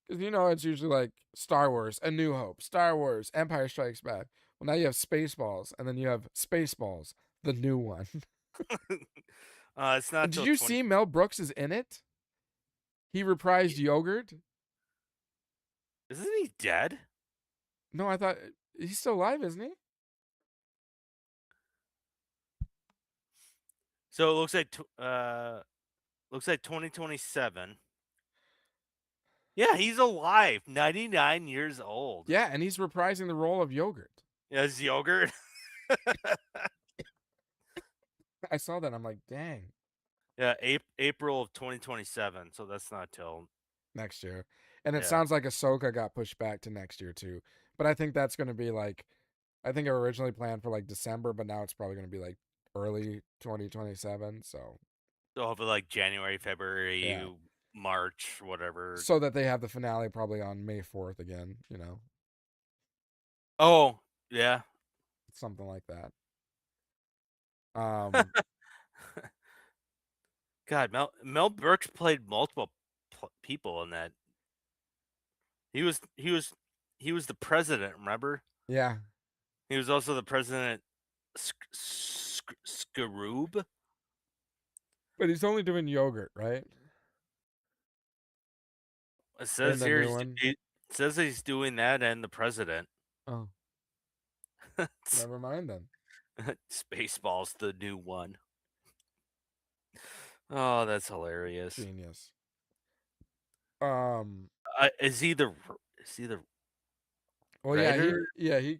because it's usually like Star Wars, A New Hope, Star Wars, Empire Strikes Back. Well, now you have Spaceballs, and then you have Spaceballs, the new one. It's not And did till you 20. see Mel Brooks is in it? He reprised Yogurt. Isn't he dead? No, I thought he's still alive, isn't he? So it looks like 2027. Yeah, he's alive. 99 years old. Yeah, and he's reprising the role of Yogurt. As yogurt. I saw that. I'm like, dang, Yeah, April of 2027. So that's not till next year. And it yeah. sounds like Ahsoka got pushed back to next year too. But I think that's going to be like, I think it originally planned for like December, but now it's probably going to be like early 2027. So So hopefully like January, February, yeah, March, whatever. so that they have the finale probably on May 4th again. Oh, yeah. Something like that. Um, God, Mel Brooks played multiple people in that. He was he was he was the president, remember? yeah, He was also the president Scroob. but he's only doing yogurt, right? It In says the here new one. it says he's doing that and the president. Oh, never mind then. Spaceballs, the new one. Oh, that's hilarious. Genius. Um, Is he the well, yeah, writer? he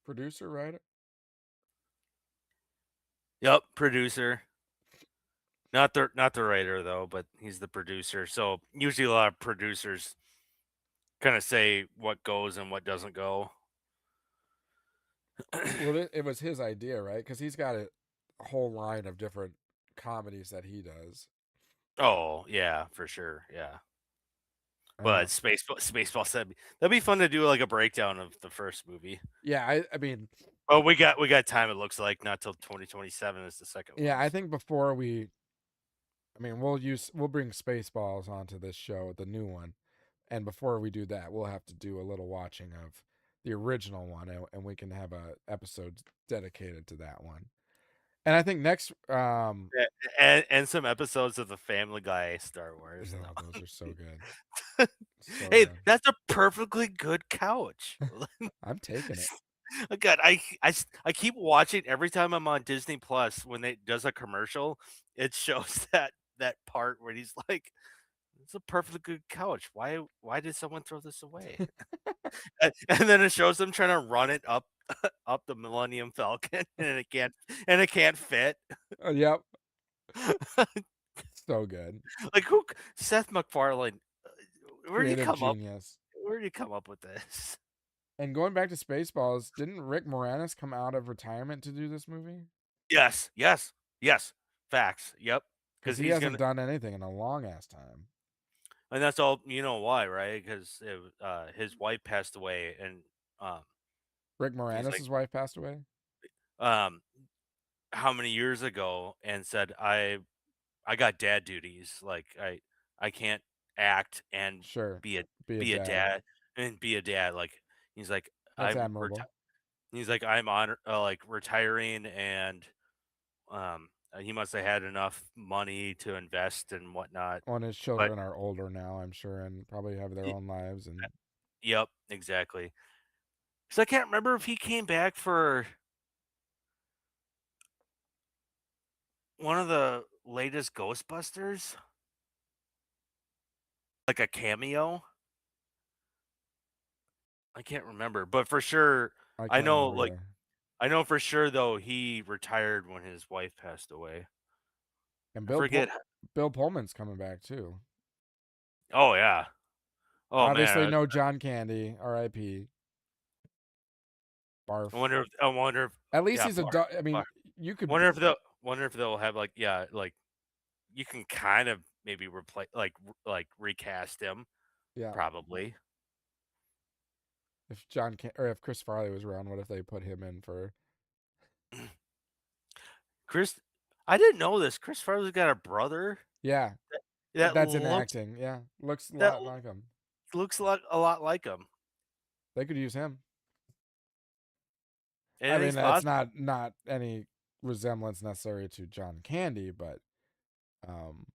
producer, writer. Yep, producer. Not the writer though, but he's the producer. So usually a lot of producers kind of say what goes and what doesn't go. Well, it was his idea, right? Because he's got a whole line of different comedies that he does. Oh yeah, for sure. Yeah, Uh, but Spaceball said that'd be fun to do like a breakdown of the first movie. yeah, I mean, Oh, we got time. It looks like not till 2027 is the second yeah, one. I think I mean, we'll bring Spaceballs onto this show, the new one, and before we do that, we'll have to do a little watching of the original one, and we can have a episode dedicated to that one. And I think next, And some episodes of the Family Guy Star Wars. oh, those are so good, so Hey, good. that's a perfectly good couch. I'm taking it. God, I keep watching every time I'm on Disney Plus when they does a commercial. It shows that part where he's like, "It's a perfectly good couch. Why did someone throw this away?" And then it shows them trying to run it up up the Millennium Falcon, and it can't fit. Yep, so good. Like Seth MacFarlane? Where do you Creative come up? genius. Where do you come up with this? And going back to Spaceballs, didn't Rick Moranis come out of retirement to do this movie? Yes, yes, yes. Facts. Yep. Because Because he he's hasn't gonna, done anything in a long ass time. and that's all. You know why, right? Because his wife passed away, and um, Rick he's like, Moranis' wife passed away. um, how many years ago, and said, I got dad duties. Like I can't act and Sure, be a be a be a dad. dad and be a dad. Like he's like That's I'm admirable. he's like I'm on like retiring, and he must have had enough money to invest and whatnot. When his But children are older now, I'm sure, and probably have their y- own lives. And yep, exactly. So I can't remember if he came back for one of the latest Ghostbusters, like a cameo. I can't remember, but for sure, I I can't know remember like either. I know for sure though he retired when his wife passed away. And I forget. Bill Pullman's coming back too. Oh yeah. Oh Obviously, man. no John Candy, R.I.P. I Barf. wonder if I wonder if At least yeah, he's a. I mean, bar. you could. Wonder if they'll have like yeah, like you can kind of maybe replace like recast him Yeah, probably. if John Can or if Chris Farley was around, what if they put him in for? Chris, I didn't know this. Chris Farley's got a brother Yeah, that that's looks enacting. Yeah, looks a that lot like him. like a lot like him, They could use him. I and mean, he's that's possible. not any resemblance necessary to John Candy, but um,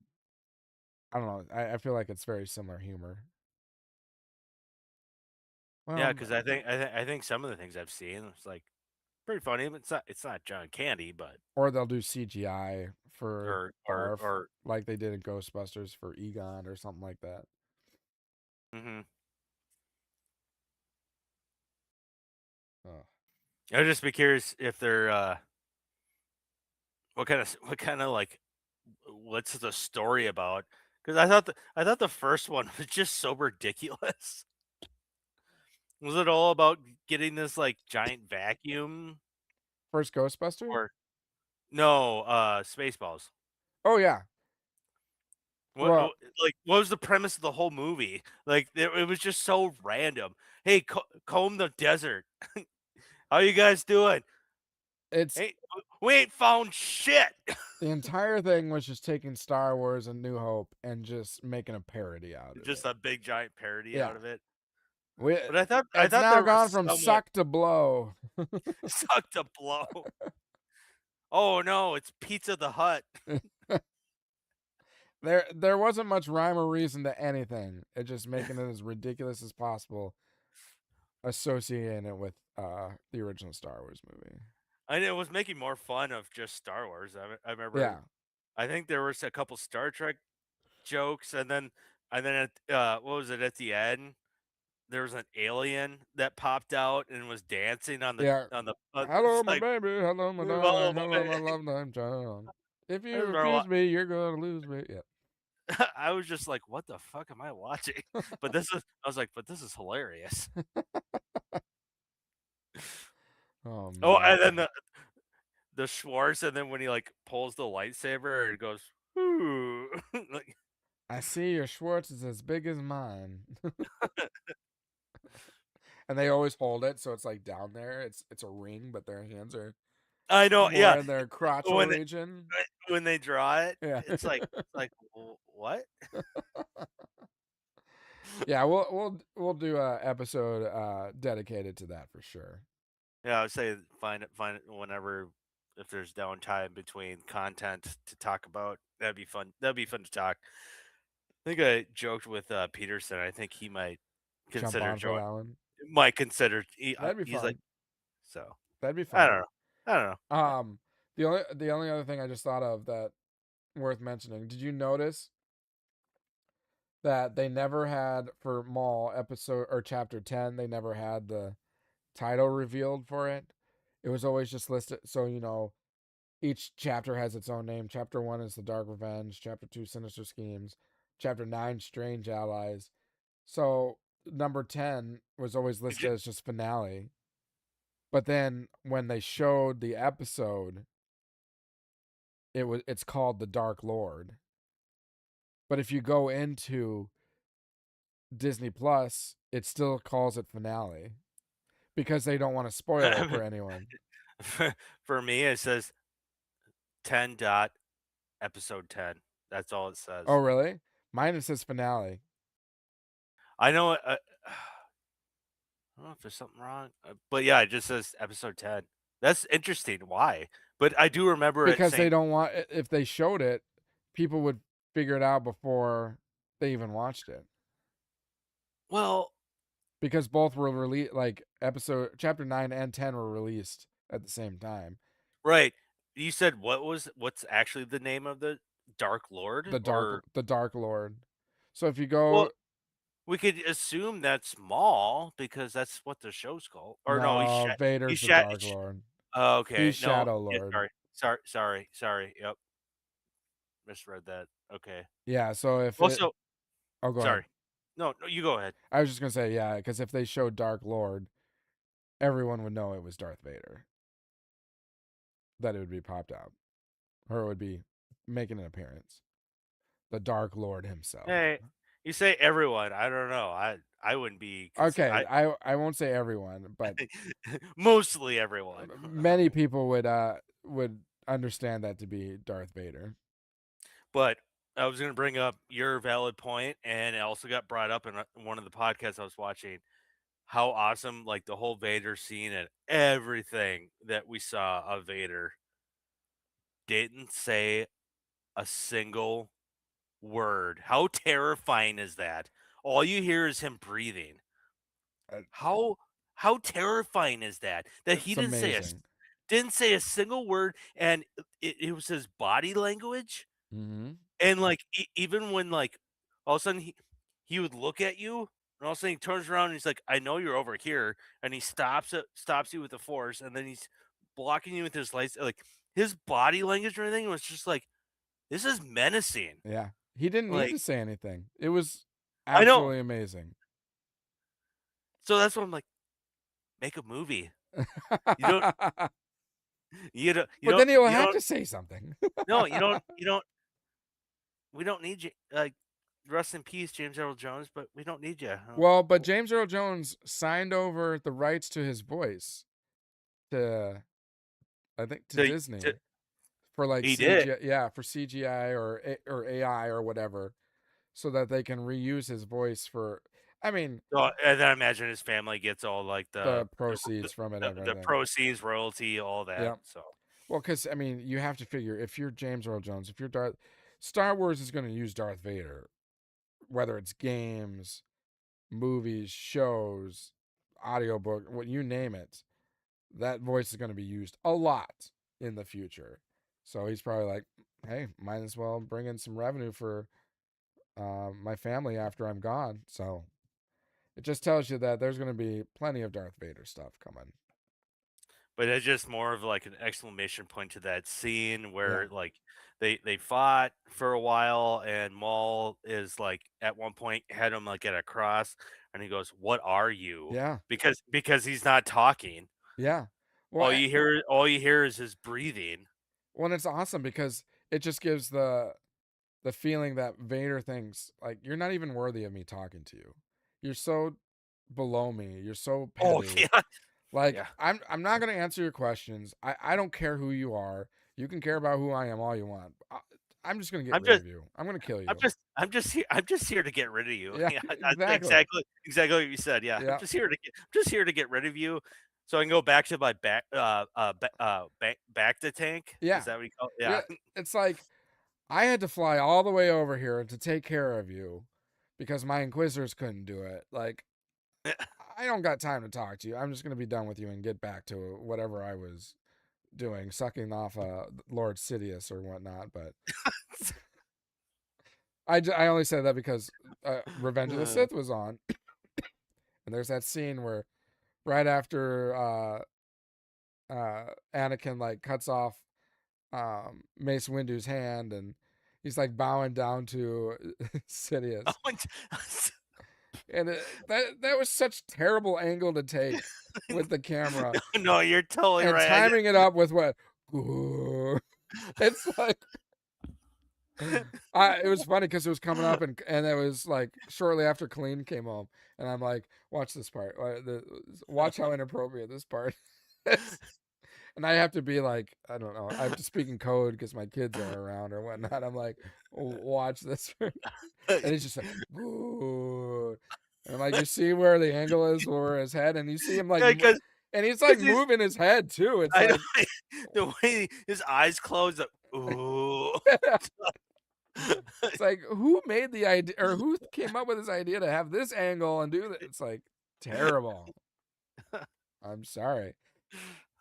I don't know. I feel like it's very similar humor. Yeah, Well, because I think some of the things I've seen it's like pretty funny. But it's not John Candy, but or they'll do CGI for or or Barf, or like they did in Ghostbusters for Egon or something like that. hmm Oh. I'd just be curious if they're what kind of like what's the story about? Because I thought the first one was just so ridiculous. Was it all about getting this like giant vacuum? First Ghostbuster? or no, Spaceballs. Oh yeah. What Well, like, what was the premise of the whole movie? Like, it was just so random. "Hey, comb the desert. How you guys doing? it's Hey, we ain't found shit." the entire thing was just taking Star Wars and New Hope and just making a parody out of Just it. a big giant parody Yeah. out of it. We But I it's thought now there gone was from somewhat suck to blow. sucked a blow. Oh, no, it's Pizza the Hut. There wasn't much rhyme or reason to anything. It just making it as ridiculous as possible, associating it with the original Star Wars movie. And it was making more fun of just Star Wars. I remember Yeah. I think there was a couple Star Trek jokes, and then at, what was it, at the end, there was an alien that popped out and was dancing Yeah. on the Hello, it's my like, baby. Hello, my "Oh, darling. my Hello, my man." love, name child. If I you just remember refuse me, you're gonna lose me. Yeah. I was just like, "What the fuck am I watching?" I was like, "But this is hilarious." Oh Oh, man. and then the Schwartz, and then when he, like, pulls the lightsaber, it goes, "Ooh." Like, I see your Schwartz is as big as mine. And they always hold it, so it's like down there. It's a ring, but their hands are I know, more yeah. in their crotchal When region. when they draw it, Yeah. it's like, "W what?" Yeah, we'll do a episode dedicated to that for sure. Yeah, I would say find it whenever if there's downtime between content to talk about, that'd be fun to talk. I think I joked with, Peterson, I think he Jump consider on for join that one. might consider That'd be he's like fun. so, That'd be I fun. don't know. I don't know. The only other thing I just thought of that worth mentioning. Did you notice that they never had for Maul episode or chapter 10, they never had the title revealed for it? It was always just listed so each chapter has its own name. Chapter 1 is The Dark Revenge, chapter 2 Sinister Schemes, chapter 9 Strange Allies. So number 10 was always Did listed you as just finale. But then when they showed the episode, it's called The Dark Lord. But if you go into Disney Plus, it still calls it finale because they don't want to spoil it for anyone. for me, it says 10 dot episode 10. That's all it Oh, says. really? Mine it says finale I know I don't know if there's something wrong, but yeah, it just says episode 10. That's interesting. Why? But I do remember it because they saying, don't want if they showed it, people would figure it out before they even watched it. well, Because both were released, like episode chapter 9 and 10 were released at the same time. right. You said what's actually the name of the Dark Lord? Or The Dark Lord. So if you well, go we could assume that's Maul because that's what the show's called. Or no, No, he's Vader's the shat. Dark Lord. Oh, okay, He's no, Shadow yeah, Lord. sorry. Yep, misread that. Okay. Yeah, so if it Also, Oh, go ahead. sorry. No, you go ahead. I was just going to say yeah, cuz if they showed Dark Lord, everyone would know it was Darth Vader. That it would be popped out or it would be making an appearance. The Dark Lord himself. Hey, you say everyone. I don't know. I wouldn't be Okay, I won't say everyone, but mostly everyone. many people would understand that to be Darth Vader. But I was going to bring up your valid point, and it also got brought up in one of the podcasts I was watching. How awesome, like the whole Vader scene and everything that we saw of Vader didn't say a single word. How terrifying is that? All you hear is him breathing. Uh, How how terrifying is that? That he It's amazing. didn't say a single word, and it was his body language. Mhm. And, like, even when, like, all of a sudden he would look at you, and all of a sudden he turns around and he's like, "I know you're over here," and he stops you with the force, and then he's blocking you with his lights, like, his body language and everything was just like, "This is menacing." Yeah. He didn't need Like, to say anything. It was I know. absolutely amazing. So that's what I'm like, "Make a movie." You don't You But don't then he'll you have don't to say something. no, you don't we don't need you. Like, rest in peace, James Earl Jones, but we don't need you. Well, but James Earl Jones signed over the rights to his voice to, I think, to To Disney for like he did. CGI, yeah, for CGI or AI or whatever, so that they can reuse his voice for. I mean, Well, and then I imagine his family gets all like the proceeds from it, and the everything. proceeds, royalty, all that. Yeah. So Well, because I mean, you have to figure if you're James Earl Jones, if you're Darth, Star Wars is going to use Darth Vader, whether it's games, movies, shows, audiobook, what you name it. That voice is going to be used a lot in the future. So he's probably like, hey, might as well bring in some revenue for my family after I'm gone. So it just tells you that there's going to be plenty of Darth Vader stuff coming. but it's just more of like an exclamation point to that scene Yeah. where like they fought for a while and Maul is like at one point had him like at a cross and he goes, "What are you?" Yeah. Because he's not talking. Yeah. Well, All you hear is his breathing. well, it's awesome because it just gives the feeling that Vader thinks like you're not even worthy of me talking to you. You're so below me. You're so Oh petty. yeah. Like Yeah. I'm not gonna answer your questions. I don't care who you are. You can care about who I am all you want. I'm just gonna get I'm rid just of you. I'm gonna kill you. I'm just here to get rid of you. Yeah, Yeah, that's exactly. exactly what you said. Yeah, Yeah, I'm just here to get rid of you, so I can go back to my back to tank. yeah, Is that what you call? yeah. Yeah. It's like I had to fly all the way over here to take care of you because my Inquisitors couldn't do it. Like I don't got time to talk to you. I'm just gonna be done with you and get back to whatever I was doing, sucking off Lord Sidious or whatnot. But I only said that because Revenge of the Uh, Sith was on, and there's that scene where right after Anakin like cuts off Mace Windu's hand and he's like bowing down to oh, Sidious, and that was such terrible angle to take with the camera no, you're totally and right. timing it up with what. It's like it was funny because it was coming up and it was like shortly after Colleen came home, and I'm like, watch this part, watch how inappropriate this part is. And I have to be like, I don't know, I have to speak in code because my kids are around or whatnot. I'm like, watch this, and he's just like, ooh. And I'm like, you see where the angle is for his head, and you see him like, Yeah, and he's like because he's moving his head too. It's I know like, the way his eyes close. Like, ooh. it's like who made the idea or who came up with this idea to have this angle and do that? It's like terrible. I'm sorry.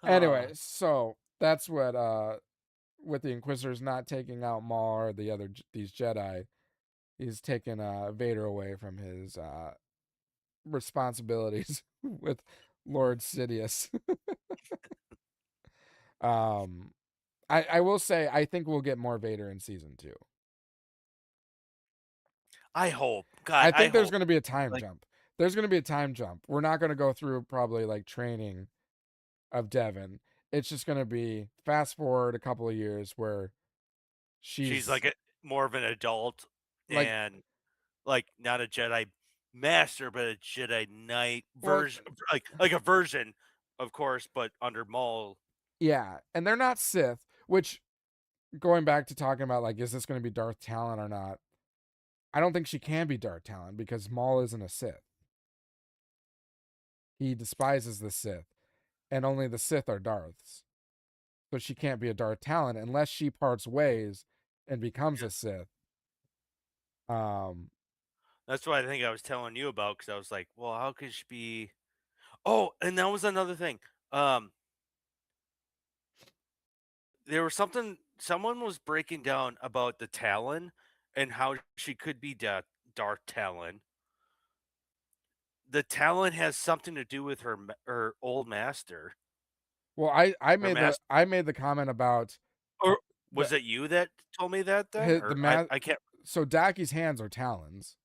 Oh, Anyway, so that's what with the Inquisitors not taking out Maul or these Jedi, he's taking Vader away from his responsibilities with Lord Sidious. um I will say I think we'll get more Vader in season 2. I hope. God, I I think there's hope. going to be a time Like, jump. There's going to be a time jump. We're not going to go through probably like training of Devin. It's just going to be fast forward a couple of years where she's she's like more of an adult like, and like not a Jedi master, but a Jedi Knight well, version, like a version, of course, but under Maul. yeah, and they're not Sith. Which going back to talking about like, is this going to be Darth Talon or not? I don't think she can be Darth Talon because Maul isn't a Sith. He despises the Sith, and only the Sith are Darths. So she can't be a Darth Talon unless she parts ways and becomes Yeah. a Sith. Um, That's what I think I was telling you about because I was like, well, how could she be? Oh, and that was another thing. Um, there was something someone was breaking down about the Talon and how she could be Darth Talon. The Talon has something to do with her old master. well, Her master, I made the comment about or the was it you that told me that then? his, the Or ma- I can't. so Daki's hands are talons,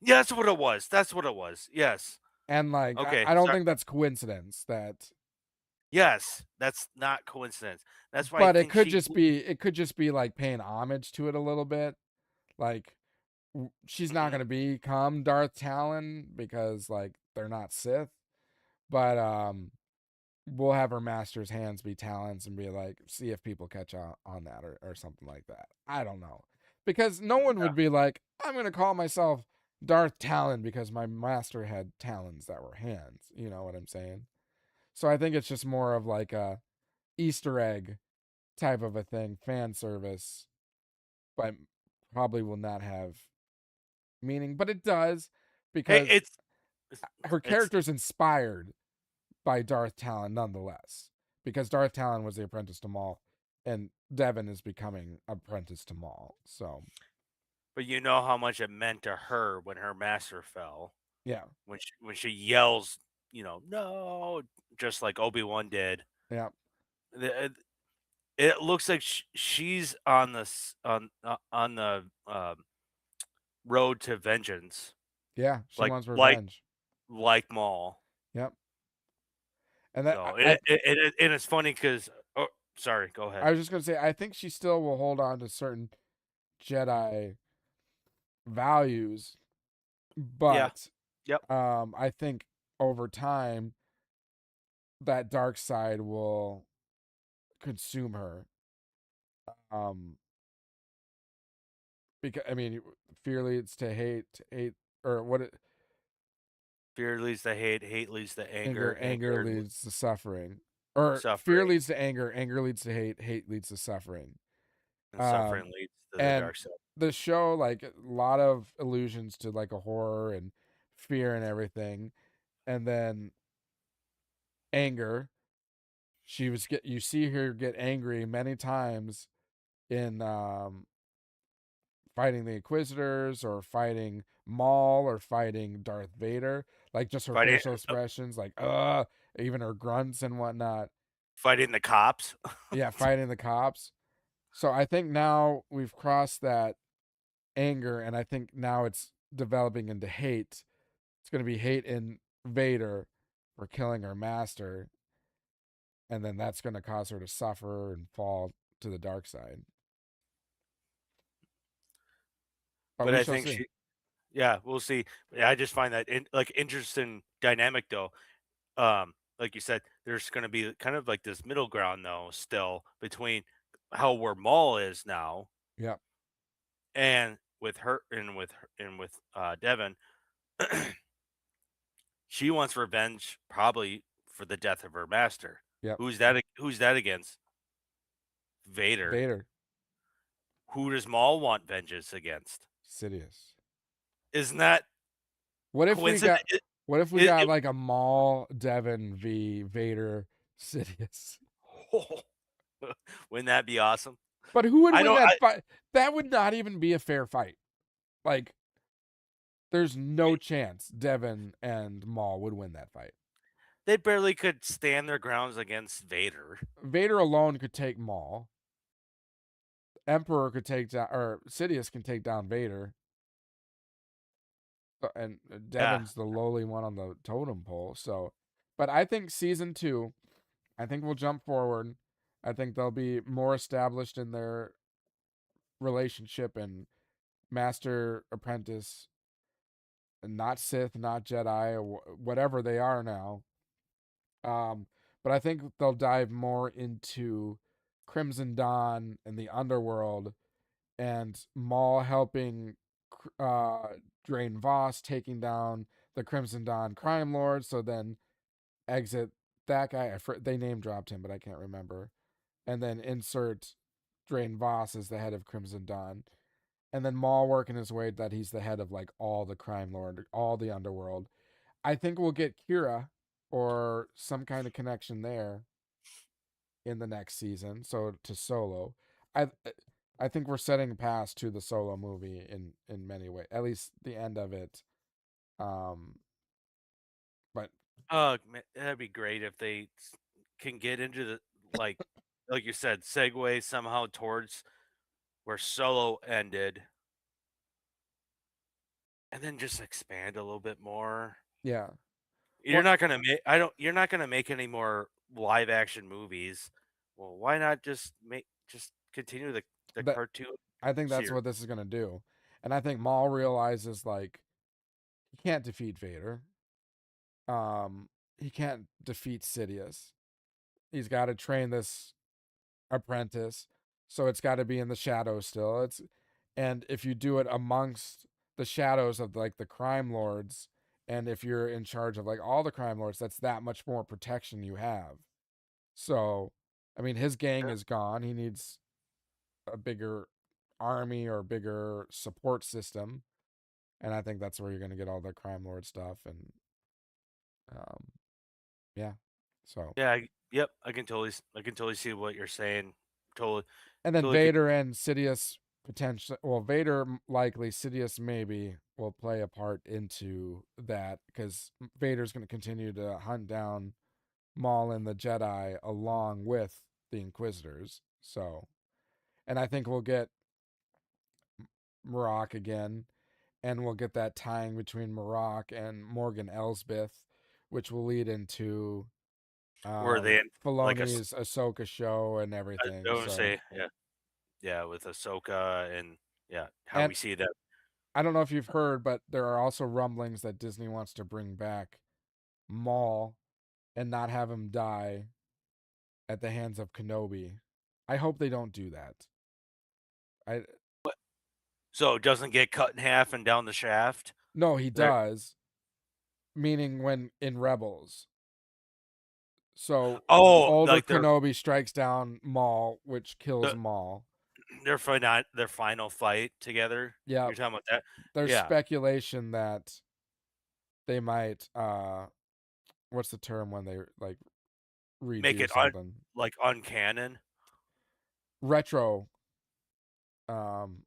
Yeah, that's what it was. That's what it was. Yes. and like Okay. I don't Sorry. think that's coincidence that Yes, that's not coincidence. That's why I But think she it could just be like paying homage to it a little bit. Like she's not mhm. gonna become Darth Talon because like they're not Sith, but we'll have her master's hands be talons and be like, see if people catch on that or something like that. I don't know. Because no one would be like, I'm going to call myself Darth Talon because my master had talons that were hands. You know what I'm saying? So I think it's just more of like a Easter egg type of a thing, fan service, but probably will not have meaning. But it does Hey, because it's her it's character's inspired by Darth Talon nonetheless, because Darth Talon was the apprentice to Maul, and Devin is becoming apprentice to Maul. So but you know how much it meant to her when her master fell, yeah, when she yells, "No," just like Obi-Wan did. yeah, The it looks like she's on the road to vengeance, yeah. She like wants like revenge. like Maul. Yep. And that So and it's funny because oh, sorry, go ahead. I was just gonna say I think she still will hold on to certain Jedi values, Yeah. but Yep. I think over time that dark side will consume her. Um, because I mean, fear leads to hate, hate, or what? Fear leads to hate, hate leads to Anger, anger, anger leads to suffering, or fear suffering, leads to anger, anger leads to hate, hate leads to suffering. and um suffering leads to the and dark side. the show, like, a lot of allusions to like a horror and fear and everything, and then anger. She was get You see her get angry many times in fighting the Inquisitors or fighting Maul or fighting Darth Vader, like just her Fighting, facial uh, expressions, like even her grunts and whatnot. fighting the cops. Yeah, fighting the cops. So I think now we've crossed that anger, and I think now it's developing into hate. It's going to be hate in Vader for killing her master, and then that's going to cause her to suffer and fall to the dark side. But But we I shall think see. yeah, we'll see. Yeah, I just find that interesting dynamic though. Like you said, there's going to be kind of like this middle ground though, still between how where Maul is now Yep, and with Devin. She wants revenge, probably for the death of her master. yep. Who's that against? Vader. Vader, Who does Maul want vengeance against? Sidious. Isn't that What if we coincident? got? What if we It, got it, like a Maul Devin v Vader Sidious? wouldn't that be awesome? But who would I win don't. that fight? That would not even be a fair fight. Like, there's no chance Devin and Maul would win that fight. They barely could stand their grounds against Vader. Vader alone could take Maul. Emperor could take down, or Sidious can take down Vader, and Yeah. Devin's the lowly one on the totem pole. So, but I think season two, I think we'll jump forward. I think they'll be more established in their relationship and master apprentice, not Sith, not Jedi, or whatever they are now. Um, but I think they'll dive more into Crimson Dawn and the underworld, and Maul helping Drain Voss, taking down the Crimson Dawn crime lord. So then exit that guy. They name dropped him, but I can't remember. And then insert Drain Voss as the head of Crimson Dawn. And then Maul working his way that he's the head of like all the crime lord, all the underworld. I think we'll get Kira or some kind of connection there in the next season. So to Solo, I I think we're setting a pass to the Solo movie in many ways. At least the end of it. Um, but Oh, that'd be great if they can get into the like, like you said, segue somehow towards where Solo ended, and then just expand a little bit more. yeah, You're well, not gonna make. I don't. You're not gonna make any more live action movies. Well, why not just continue the That cartoon I think that's series? what this is gonna do, and I think Maul realizes like he can't defeat Vader. Um, he can't defeat Sidious. He's got to train this apprentice, so it's got to be in the shadows still. And if you do it amongst the shadows of like the crime lords, and if you're in charge of like all the crime lords, that's that much more protection you have. So, I mean, his gang Yeah. is gone. He needs a bigger army or bigger support system, and I think that's where you're going to get all the crime lord stuff. And um, yeah, so Yeah, yep, I can totally see what you're saying. Totally, and then totally could. Vader and Sidious potentially, well, Vader likely, Sidious maybe will play a part into that because Vader's going to continue to hunt down Maul and the Jedi along with the Inquisitors. So, and I think we'll get Marok again, and we'll get that tying between Marok and Morgan Elsbeth, which will lead into Were they in like Filoni's Ahsoka show and I everything. want to So, say, yeah, yeah, with Ahsoka and yeah, how and we see that. I don't know if you've heard, but there are also rumblings that Disney wants to bring back Maul and not have him die at the hands of Kenobi. I hope they don't do that. I So it doesn't get cut in half and down the shaft. No, he There, does, meaning when in Rebels. So oh, older like Kenobi strikes down Maul, which kills the Maul. their final fight together. Yeah, You're talking about that? there's Yeah, speculation that they might what's the term when they like make redo it something? like uncanon. Retro um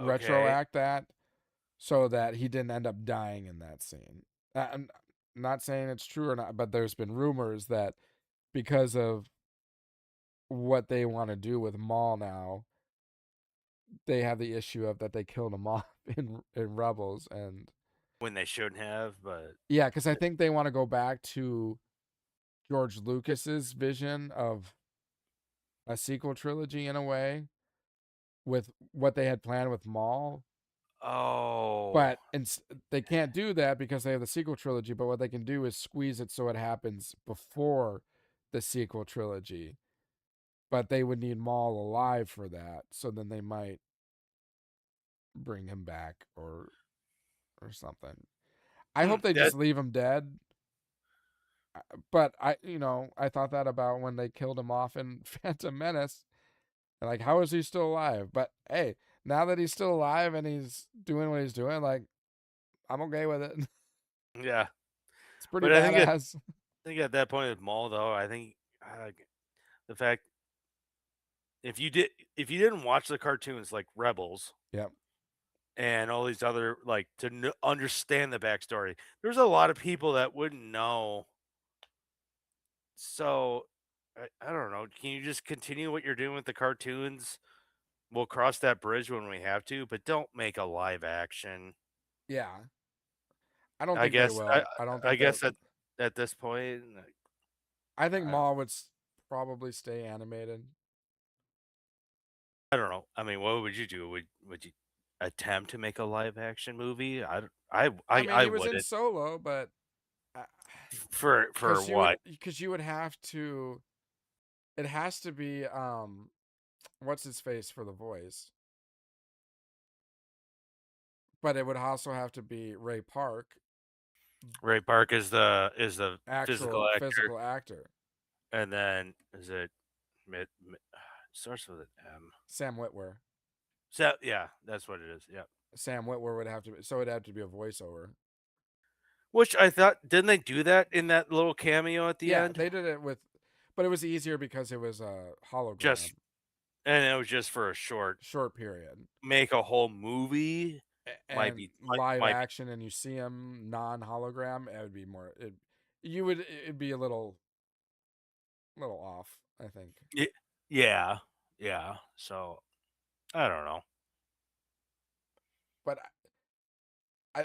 Okay, retroact that so that he didn't end up dying in that scene. I'm not saying it's true or not, but there's been rumors that because of what they want to do with Maul now, they have the issue of that they killed him off in Rebels, and when they shouldn't have, but yeah, because I think they want to go back to George Lucas's vision of a sequel trilogy in a way with what they had planned with Maul. oh, But they can't do that because they have the sequel trilogy. But what they can do is squeeze it so it happens before the sequel trilogy. But they would need Maul alive for that. So then they might bring him back or something. I hope they that just leave him dead. But I thought that about when they killed him off in Phantom Menace. And like, how is he still alive? But hey, now that he's still alive and he's doing what he's doing, like, I'm okay with it. yeah. It's pretty But badass. I think at that point with Maul though, I think the fact if you didn't watch the cartoons like Rebels Yep. and all these other like to understand the backstory, there's a lot of people that wouldn't know. So I don't know. Can you just continue what you're doing with the cartoons? We'll cross that bridge when we have to, but don't make a live action. Yeah. I don't I think they guess I will. I don't I think they. guess at this point, I think I, Maul would probably stay animated. I don't know. I mean, what would you do? Would you attempt to make a live action movie? I mean, I he was in wouldn't. Solo, but For what? because you would have to. It has to be what's his face for the voice, but it would also have to be Ray Park, Ray Park is the physical actual actor, physical actor. and then is it starts with an M. Sam Witwer. So yeah, that's what it is. Yeah. Sam Witwer would have to be, so it'd have to be a voiceover. Which I thought didn't they do that in that little cameo at the Yeah, end? they did it with, but it was easier because it was a hologram, Just and it was just for a short. short period, Make a whole movie might and be live might action, and you see him non hologram. It would be more. It'd be a little off, I think. be yeah, yeah. So I don't know. But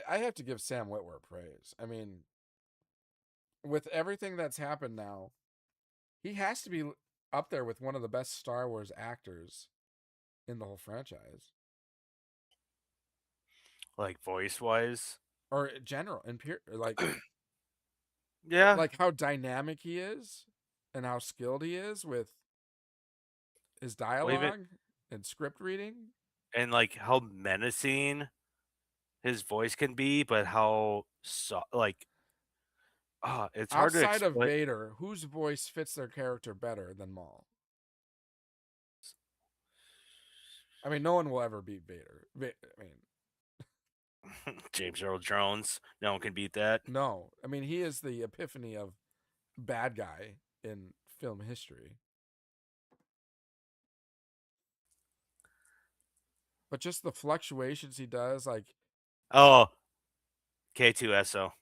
I have to give Sam Witwer praise. I mean, with everything that's happened now, He has to be up there with one of the best Star Wars actors in the whole franchise, Like voice wise. or general, and Yeah. like how dynamic he is, and how skilled he is with his Well, even dialogue and script reading. and like how menacing his voice can be, but how like it's hard to Outside of explain. Vader, whose voice fits their character better than Maul? I mean, no one will ever beat Vader. I mean, James Earl Jones. No one can beat that. no. I mean, he is the epiphany of bad guy in film history. But just the fluctuations he does, like, Oh, K2SO.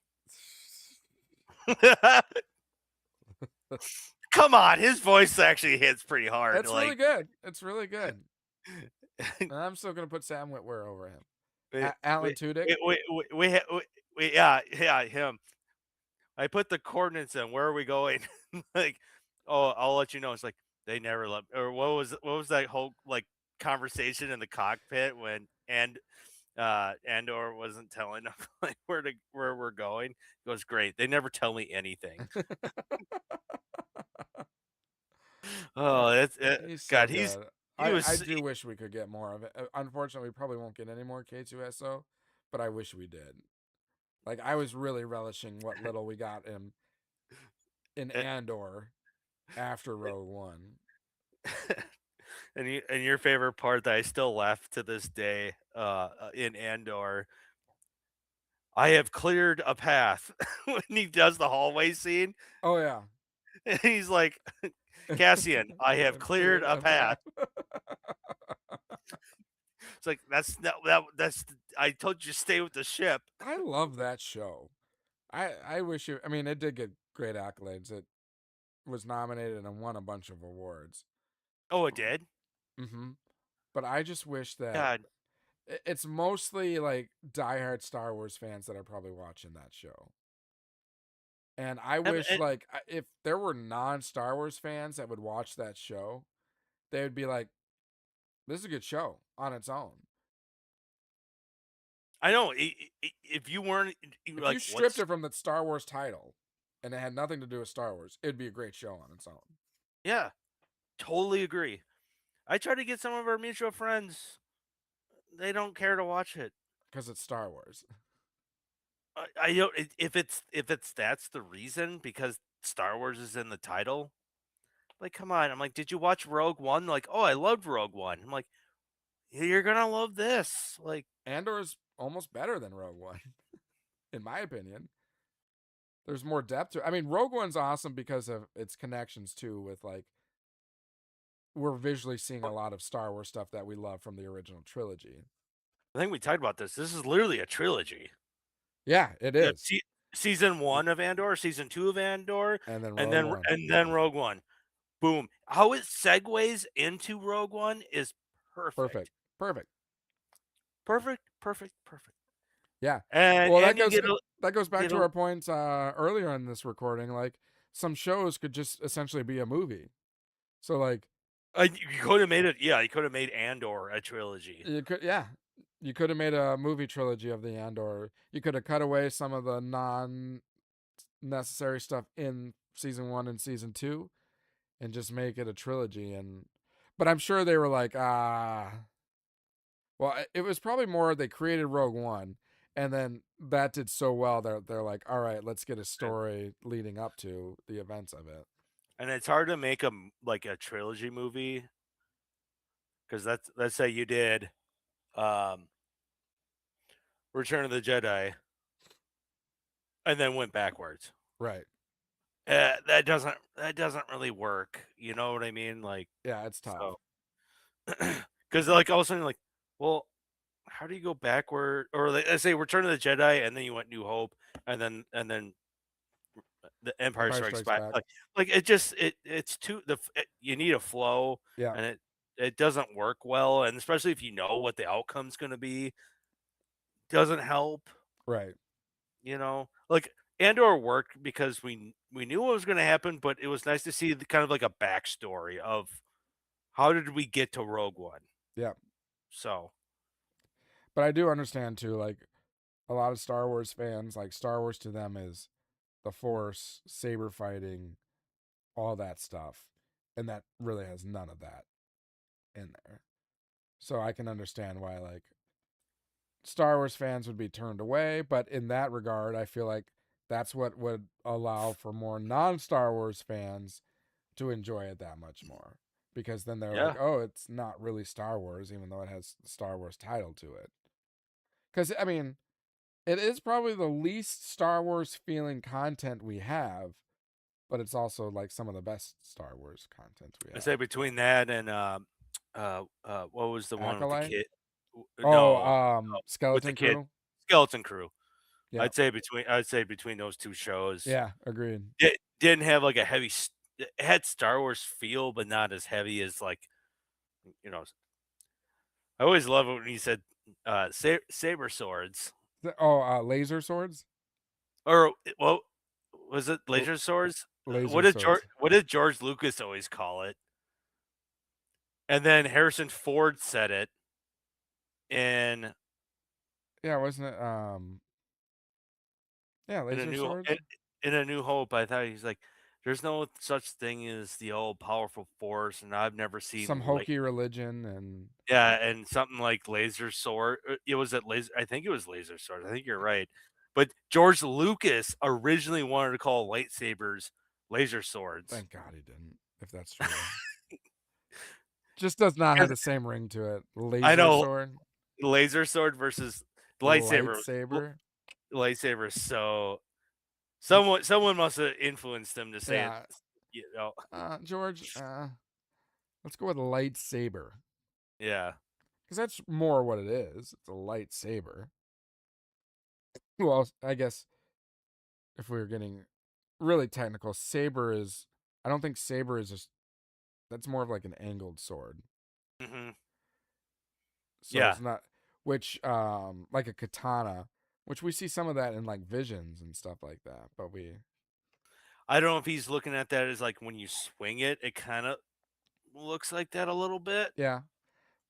Come on, his voice actually hits pretty hard. it's really Like, good. It's really good. And I'm still gonna put Sam Witwer over him. we, Alan we, Tudyk. yeah, him. I put the coordinates in. Where are we going? Like, oh, I'll let you know. It's like they never let. Or what was that whole like conversation in the cockpit when Andor wasn't telling them like where we're going. It goes great. They never tell me anything. Oh, He's so God. good. He I was do wish we could get more of it. Unfortunately, we probably won't get any more K2SO, but I wish we did. Like, I was really relishing what little we got in eh, Andor after Rogue One. and your favorite part that I still laugh to this day in Andor. I have cleared a path when he does the hallway scene, Oh yeah. and he's like, Cassian, I have I've cleared cleared a a path. path. It's like that's I told you to stay with the ship. I love that show. I wish it. I mean, it did get great accolades. It was nominated and won a bunch of awards. Oh, it did. Mm-hmm. But I just wish that God, it's mostly like diehard Star Wars fans that are probably watching that show. And I wish, and like, if there were non-Star Wars fans that would watch that show, they would be like, "This is a good show on its own." I know if you weren't If you like, stripped what's it from the Star Wars title and it had nothing to do with Star Wars, it'd be a great show on its own yeah, totally agree. I try to get some of our mutual friends. They don't care to watch it. because it's Star Wars. I don't if it's that's the reason because Star Wars is in the title. Like, come on. I'm like, did you watch Rogue One? Like, oh, I loved Rogue One. I'm like, you're gonna love this. Like, Andor is almost better than Rogue One, in my opinion. There's more depth to it. I mean, Rogue One's awesome because of its connections too with, like, we're visually seeing a lot of Star Wars stuff that we love from the original trilogy. I think we talked about this. This is literally a trilogy. Yeah, it Yeah, is. season one of Andor, season two of Andor, And then and Rogue then One. Rogue One. Boom. How it segues into Rogue One is Perfect. perfect. Perfect. Perfect, perfect, perfect. Yeah. And Well, you that goes back get to a our point earlier in this recording. Like, some shows could just essentially be a movie. So, like, you could have made it. Yeah, you could have made Andor a trilogy. yeah, you could have made a movie trilogy of the Andor. You could have cut away some of the non necessary stuff in season 1 and season 2 and just make it a trilogy. And but I'm sure they were like, well, it was probably more they created Rogue One, and then that did so well they're like, all right, let's get a story leading up to the events of it. And it's hard to make like a trilogy movie because that's let's say you did um, Return of the Jedi and then went backwards. Right. That doesn't really work. You know what I mean? Like Yeah, it's tough. so, because like all of a sudden, like, well, how do you go backward? Or like, let's say Return of the Jedi, and then you went New Hope, and then the Empire Empire Strikes Strikes Back. Back. Like it just it's too you need a flow, Yeah. and it doesn't work well, and especially if you know what the outcome's going to be, doesn't help. Right. Like Andor worked because we knew what was going to happen, but it was nice to see the, kind of like a backstory of how did we get to Rogue One. Yeah. So But I do understand too, like a lot of Star Wars fans, like Star Wars to them is the Force, saber fighting, all that stuff. And that really has none of that in there. So I can understand why like Star Wars fans would be turned away, but in that regard, I feel like that's what would allow for more non-Star Wars fans to enjoy it that much more. Because then they're like, yeah, "Oh, it's not really Star Wars even though it has the Star Wars title to it." Cuz I mean, it is probably the least Star Wars feeling content we have, but it's also like some of the best Star Wars content we I have. say between that and what was the one with the Acolyte? kid? Oh, No, with the Skeleton kid, Crew? Skeleton Crew. Yeah. I'd say between those two shows, Yeah, agreed. it didn't have like a heavy. It had Star Wars feel, but not as heavy as like you know. I always love it when he said saber swords, Oh, laser swords? or well, was it L- laser swords? laser swords. What did George Lucas always call it? And then Harrison Ford said it in Yeah, wasn't it yeah, in a laser swords? in A New Hope. I thought he's like, "There's no such thing as the all powerful force, and I've never Some seen like." hokey religion and Yeah, and something like laser sword. It was at laser. I think it was laser sword. I think you're right. But George Lucas originally wanted to call lightsabers laser swords. thank God he didn't, if that's true. Just does not have Because the same ring to it. I Laser know sword, laser sword versus lightsaber. lightsaber. Lightsaber. So someone must have influenced them to say it. Yeah. You know. George, let's go with lightsaber. Yeah. Because that's more what it is. It's a lightsaber. Well, I guess if we were getting really technical, saber is. I don't think saber is just. That's more of like an angled sword. Hmm. So Yeah. it's not. Which, like a katana, which we see some of that in like visions and stuff like that. But we, I don't know if he's looking at that as like when you swing it, it kind of looks like that a little bit. yeah,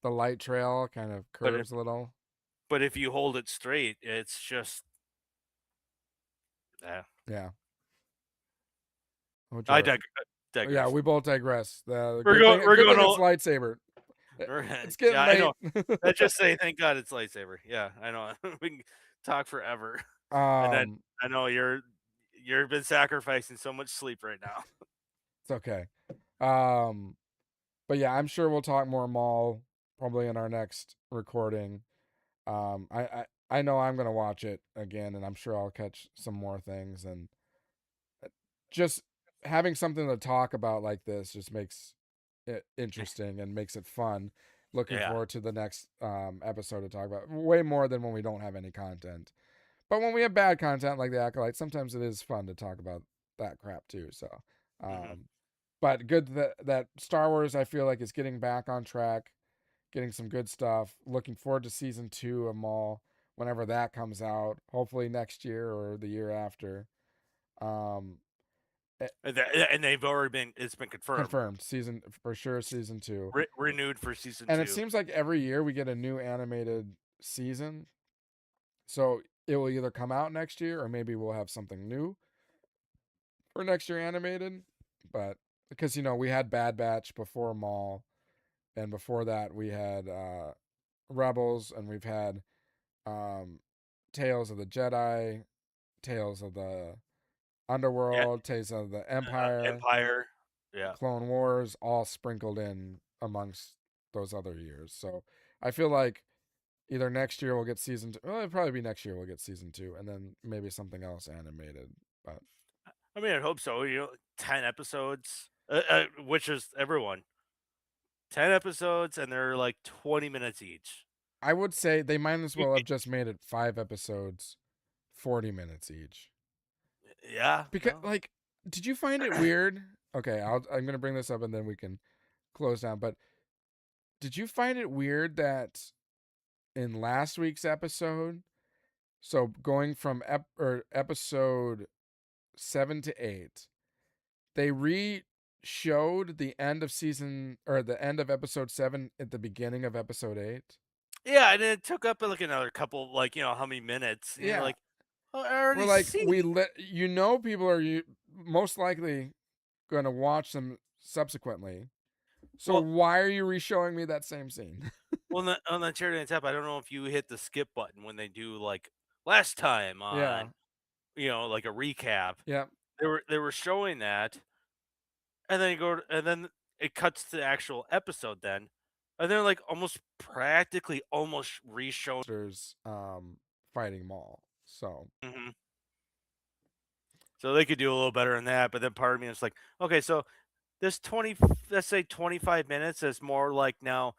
the light trail kind of But if curves a little. you hold it straight, it's just yeah. Yeah. Which I are, yeah, digress. we both digress. The good thing, We're good going thing it's all lightsaber. It's getting yeah, I late. know. Let's just say thank God it's lightsaber. Yeah, I know. We can talk forever. And then um, I know you've been sacrificing so much sleep right now. it's okay. Um, but yeah, I'm sure we'll talk more Maul probably in our next recording. I know I'm gonna watch it again, and I'm sure I'll catch some more things. And just having something to talk about like this just makes it interesting and makes it fun. Looking Yeah. forward to the next episode to talk about way more than when we don't have any content. But when we have bad content like the Acolyte, sometimes it is fun to talk about that crap too. So, Hmm. um, but good that Star Wars I feel like is getting back on track, getting some good stuff. Looking forward to season 2 of Maul whenever that comes out. Hopefully next year or the year after. Um, eh, And they've already been it's been confirmed. confirmed season for sure season 2. Renewed for season And it 2. seems like every year we get a new animated season. So it will either come out next year or maybe we'll have something new for next year animated. But because we had Bad Batch before Maul, and before that we had Rebels, and we've had um, Tales of the Jedi, Tales of the Yeah, Underworld, Tales of the Empire, Empire. Yeah. Clone Wars, all sprinkled in amongst those other years. So I feel like either next year we'll get season 2. Well, it'll probably be next year we'll get season 2, and then maybe something else animated. But I mean, I hope so. 10 episodes, which is everyone. 10 episodes, and they're like 20 minutes each. I would say they might as well have just made it 5 episodes, 40 minutes each. Yeah. Because Well, like, did you find it weird? Okay, I'm gonna bring this up and then we can close down. But did you find it weird that in last week's episode, so going from episode 7 to 8. They re-showed the end of season or the end of episode 7 at the beginning of episode 8. Yeah, and it took up like another couple, like how many minutes, and you're Yeah, like, oh, I we're already like seen. people are most likely going to watch them subsequently. So Well, why are you re-showing me that same scene? on the cherry on the top, I don't know if you hit the skip button when they do like last time Yeah. on, like a recap. Yeah. They were showing that, and then and then it cuts to the actual episode then, and they're like almost practically almost re-shown. There's fighting Maul. So Mhm. So they could do a little better than that, but then part of me is like, okay, so this 20, let's say 25 minutes is more like now,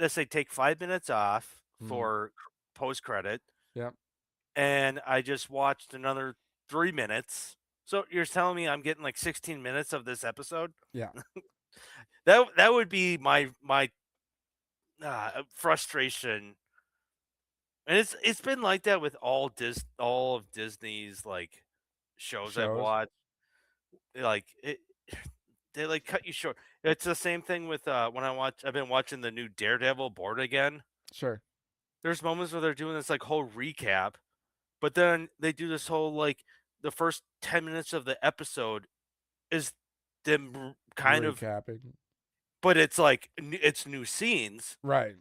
let's say take 5 minutes off mm, for post credit, yeah. and I just watched another 3 minutes. So you're telling me I'm getting like 16 minutes of this episode? Yeah. That would be my frustration, and it's been like that with all of Disney's like shows I've Shows. watched. Like it, they like cut you short. It's the same thing with when I've been watching the new Daredevil Born Again. Sure. There's moments where they're doing this like whole recap, but then they do this whole like the first 10 minutes of the episode is them kind of, Recapping. but it's like it's new scenes, Right.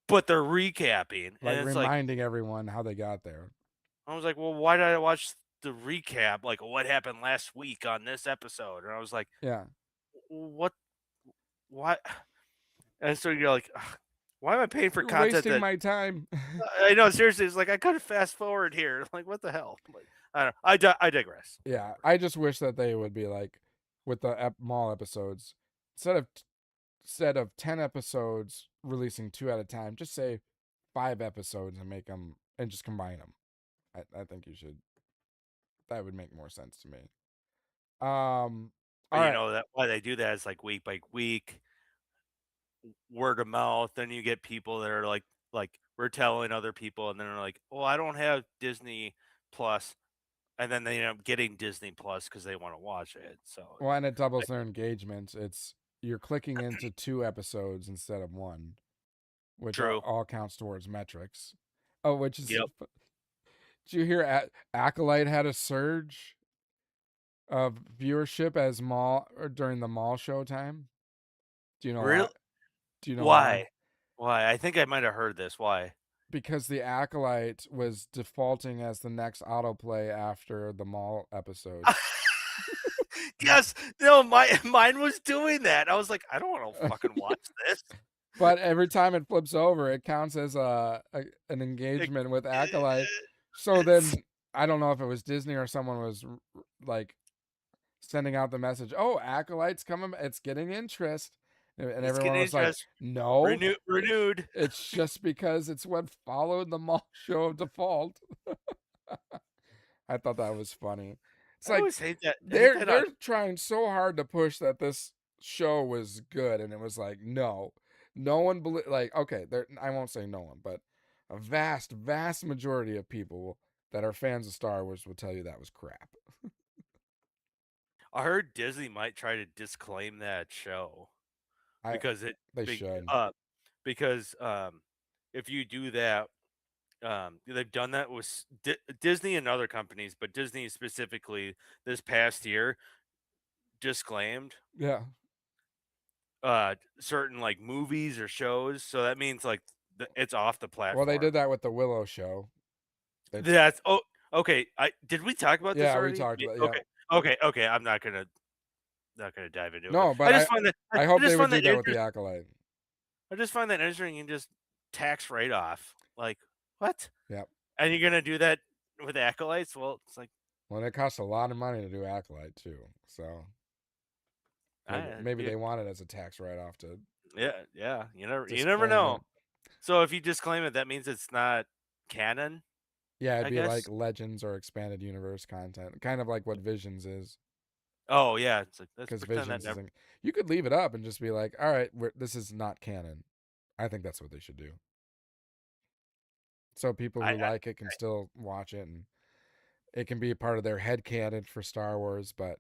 but they're recapping, Like and it's like reminding everyone how they got there. I was like, well, why did I watch the recap? Like what happened last week on this episode? And I was like, Yeah. what? Why? And so you're like, "Ugh, why am I paying for You're content wasting that my time. I know seriously, it's like I could fast forward here. Like what the hell? But I don't know. I digress. Yeah. I just wish that they would be like with the Maul episodes instead of instead of 10 episodes releasing 2 at a time, just say 5 episodes and make them and just combine them. I think you should. That would make more sense to me. All But right. that why they do that is like week by week, word of mouth. Then you get people that are like we're telling other people, and then they're like, "Oh, I don't have Disney Plus," and then they end up getting Disney Plus because they want to watch it. So Well, and it doubles their engagement. It's you're clicking into 2 episodes instead of 1, which true. all counts towards metrics. Oh, which is Yep. did you hear Acolyte had a surge of viewership as Maul or during the Maul showtime? Do you know why? Real? Do you know why? Why? Why? I think I might have heard this. Why? Because the Acolyte was defaulting as the next autoplay after the Maul episodes. Yes. No, mine was doing that. I was like, I don't want to fucking watch this. But every time it flips over, it counts as an Like, engagement with Acolyte. So it's then I don't know if it was Disney or someone was like sending out the message, "Oh, Acolyte's coming, it's getting interest," and it's everyone getting was like, interest "No, renewed. it's just because it's what followed the Maul show of default." I thought that was funny. It's I like always hate that. I hate they're that on. they're trying so hard to push that this show was good, and it was like no one believe like okay, there I won't say no one, but a vast majority of people that are fans of Star Wars will tell you that was crap. I heard Disney might try to disclaim that show I because it They be- should. because if you do that, they've done that with Disney and other companies, but Disney specifically this past year disclaimed Yeah. certain like movies or shows, so that means like it's off the Well, they platform. did that with the Willow show. They That's okay. I did we talk about this Yeah, we already? talked about yeah. Okay, okay. I'm not gonna dive into it, but No, but I just find that I I hope they just would find do that that with the Acolyte. I just find that interesting and just tax write off. Like what? Yep. And you're gonna do that with acolytes? Well, it's like Well, it costs a lot of money to do Acolyte too. So maybe yeah, they want it as a tax write off to yeah. You never disclaim know. it. So if you disclaim it, that means it's not canon, Yeah, it'd I be like guess. Legends or expanded universe content, kind of like what Visions is. Oh yeah, it's like let's Because pretend that Visions never. isn't. You could leave it up and just be like, "All right, this is not canon." I think that's what they should do. So people I, who I like it can still watch it, and it can be a part of their headcanon for Star Wars, but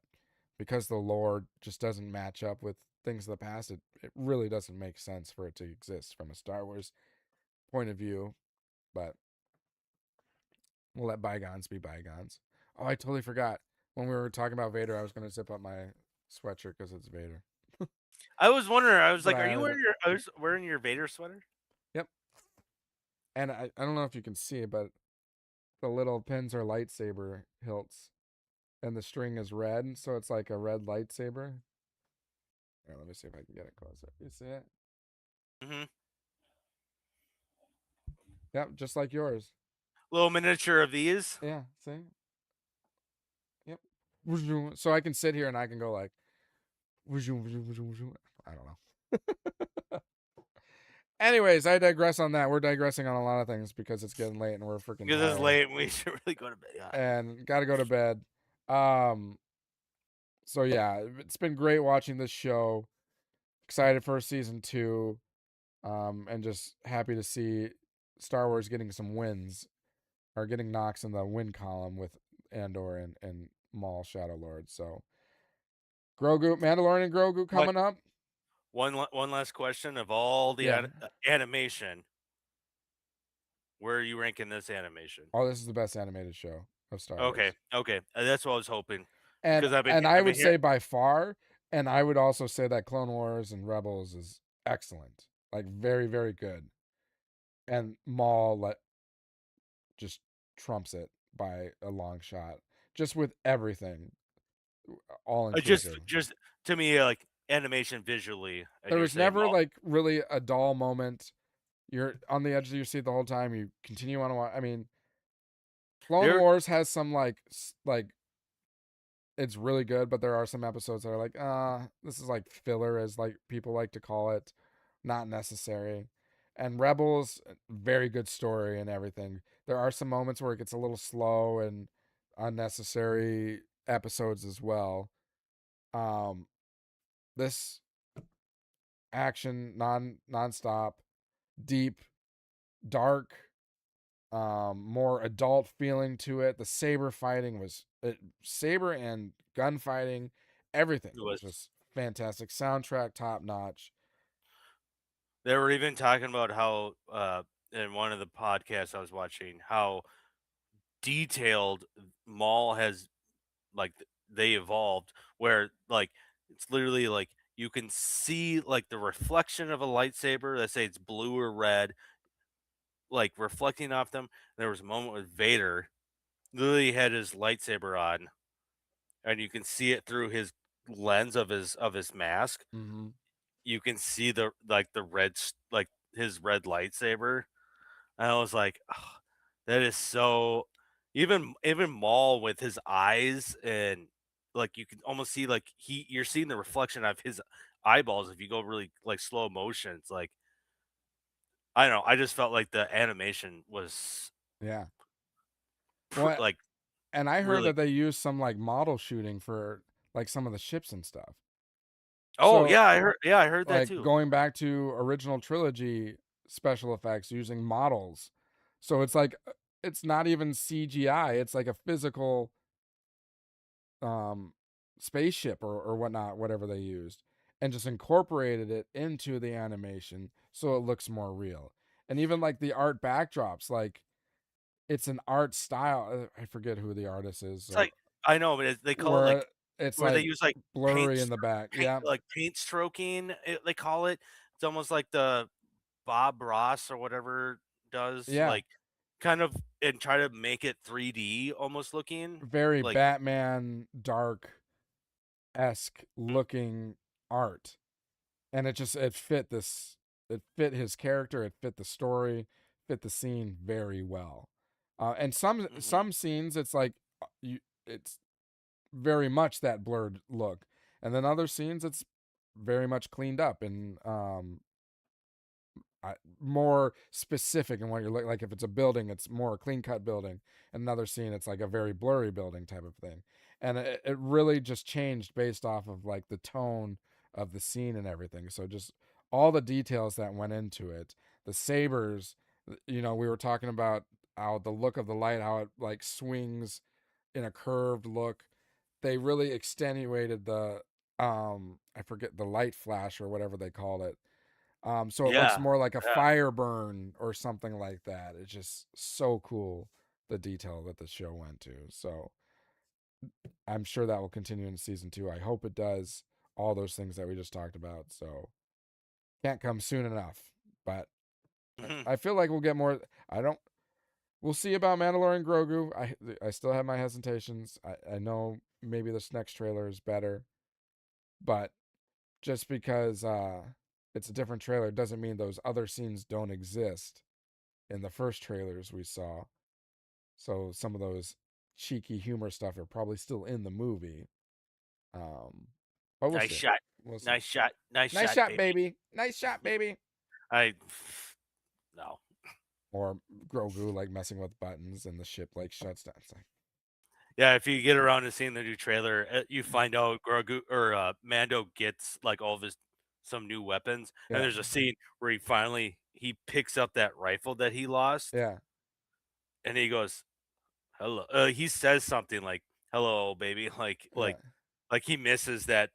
because the lore just doesn't match up with things of the past, it really doesn't make sense for it to exist from a Star Wars point of view. But we'll let bygones be bygones. Oh, I totally forgot. When we were talking about Vader, I was going to zip up my sweatshirt because it's Vader. I was wondering. I was But like, I "Are you added wearing it. your?" I was wearing your Vader sweater. Yep. And I don't know if you can see, but the little pins are lightsaber hilts. And the string is red, so it's like a red lightsaber. Here, let me see if I can get it closer. You see it? Hmm. Yep, just like yours. Little miniature of these. Yeah, see? Yep. So I can sit here and I can go like, I don't know. Anyways, I digress on that. We're digressing on a lot of things because it's getting late and we're freaking Because it's tired late and we should really go to bed. Yeah. and got to go to bed. Um, so yeah, it's been great watching this show. Excited for season 2. And just happy to see Star Wars getting some wins or getting knocks in the win column with Andor and Maul Shadow Lord. So Grogu, Mandalorian Grogu What? coming up. One last question of all the Yeah. animation. Where are you ranking this animation? Oh, this is the best animated show of Star Okay, Wars. okay, that's what I was hoping And because I I've would been here. say by far, and I would also say that Clone Wars and Rebels is excellent. Like very, very good. And Maul just trumps it by a long shot. Just with everything all inclusive. Just to me, like animation visually, and There you're was saying, never well, like really a dull moment. You're on the edge of your seat the whole time. You continue on to watch. I mean, Clone there, Wars has some like it's really good, but there are some episodes that are like, this is like filler, as like people like to call it, not necessary. And Rebels, very good story and everything. There are some moments where it gets a little slow and unnecessary episodes as well. Um, this action nonstop, deep, dark, more adult feeling to it. The saber fighting was saber and gunfighting, everything it was was just fantastic. Soundtrack top notch. they were even talking about how in one of the podcasts I was watching how detailed Maul has they evolved where like it's literally like you can see like the reflection of a lightsaber. Let's say it's blue or red, like reflecting off them. There was a moment with Vader, literally had his lightsaber on, and you can see it through his lens of his mask. Mm-hmm. You can see the like the like his red lightsaber. And I was like, "Oh, that is so." Even Maul with his eyes and like you can almost see like you're seeing the reflection of his eyeballs if you go really like slow motion. It's like I don't know. I just felt like the animation was Yeah. Well, like and I heard really. that they used some like model shooting for like some of the ships and stuff. Oh So yeah, I heard. Yeah, I heard that like too. going back to original trilogy special effects using models. So it's like it's not even CGI. It's like a physical um spaceship or whatnot, whatever they used, and just incorporated it into the animation so it looks more real. And even like the art backdrops, like it's an art style. I forget who the artist is, It's or like I know, but they call it where like it's where they like use like blurry in the back. paint Yeah, like paint stroking. They call it. It's almost like the Bob Ross or whatever does yeah, like kind of and try to make it 3D almost looking very like. Batman dark esque Mm, looking art, and it fit his character, it fit the story, fit the scene very well. And mhm. some scenes it's like it's very much that blurred look, and then other scenes it's very much cleaned up and more specific in what you're looking like. If it's a building, it's more a clean cut building. Another scene, it's like a very blurry building type of thing. And it really just changed based off of like the tone of the scene and everything. So just all the details that went into it. The sabers, we were talking about how the look of the light, how it like swings in a curved look. They really extenuated the I forget the light flash or whatever they called it. So it looks Yeah, more like a yeah. fire burn or something like that. It's just so cool the detail that the show went to. So I'm sure that will continue in season 2. I hope it does all those things that we just talked about. So can't come soon enough. But Mhm. I feel like we'll get more. I don't. We'll see about Mandalorian Grogu. I still have my hesitations. I know maybe this next trailer is better, but just because it's a different trailer doesn't mean those other scenes don't exist in the first trailers we saw. So some of those cheeky humor stuff are probably still in the movie. Um, but we'll Nice see. shot. We'll see. Nice shot. Nice Nice shot, shot, baby. baby. Nice shot, baby. I no. Or Grogu like messing with buttons and the ship like shuts down. It's like, Yeah, if you get around to seeing the new trailer, you find out Grogu or Mando gets like all of his some new weapons, and yeah, there's a scene where he picks up that rifle that he lost, yeah, and he goes, "Hello." He says something like, "Hello, baby," yeah. like he misses that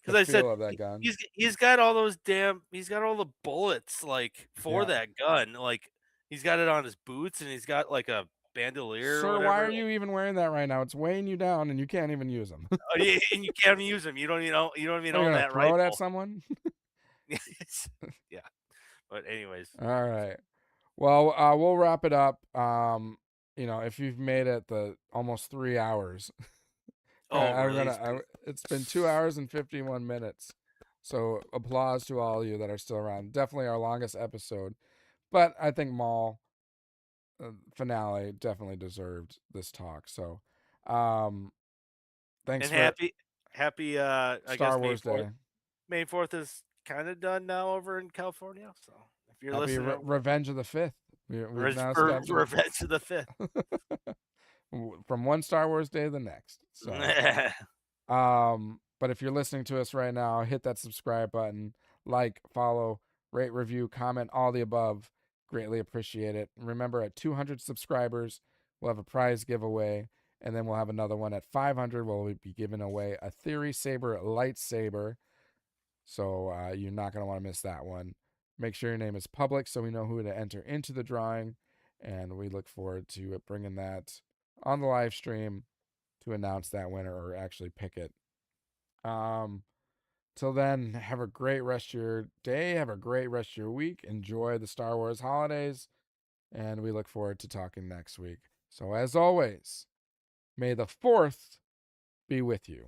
The because I said feel of that gun. he's got all those he's got all the bullets like for Yeah. that gun, like he's got it on his boots, and he's got like a bandolier or Sir, why whatever. are you even wearing that right now? It's weighing you down and you can't even use them. Oh, yeah, and you can't even use them. You don't even Are you own going to that throw it at rifle. someone? Yeah, but anyways, All right. Well, we'll wrap it up. If you've made it the almost 3 hours, oh I'm really? gonna. It's been 2 hours and 51 minutes. So applause to all of you that are still around. Definitely our longest episode, but I think Maul finale definitely deserved this talk. So, um, thanks And for happy I Star guess Wars Day. May 4th is kind of done now over in California. So if you're Happy listening, Revenge of the Fifth. We've now scheduled Revenge of the Fifth. from one Star Wars Day to the next. So. But if you're listening to us right now, hit that subscribe button, like, follow, rate, review, comment, all the above. Greatly appreciate it. Remember, at 200 subscribers, we'll have a prize giveaway, and then we'll have another one at 500 where we'll be giving away a Theory Saber lightsaber. So you're not going to want to miss that one. Make sure your name is public so we know who to enter into the drawing, and we look forward to bringing that on the live stream to announce that winner or actually pick it. um, Till then, have a great rest of your day. Have a great rest of your week. Enjoy the Star Wars holidays. And we look forward to talking next week. So, as always, may the 4th be with you.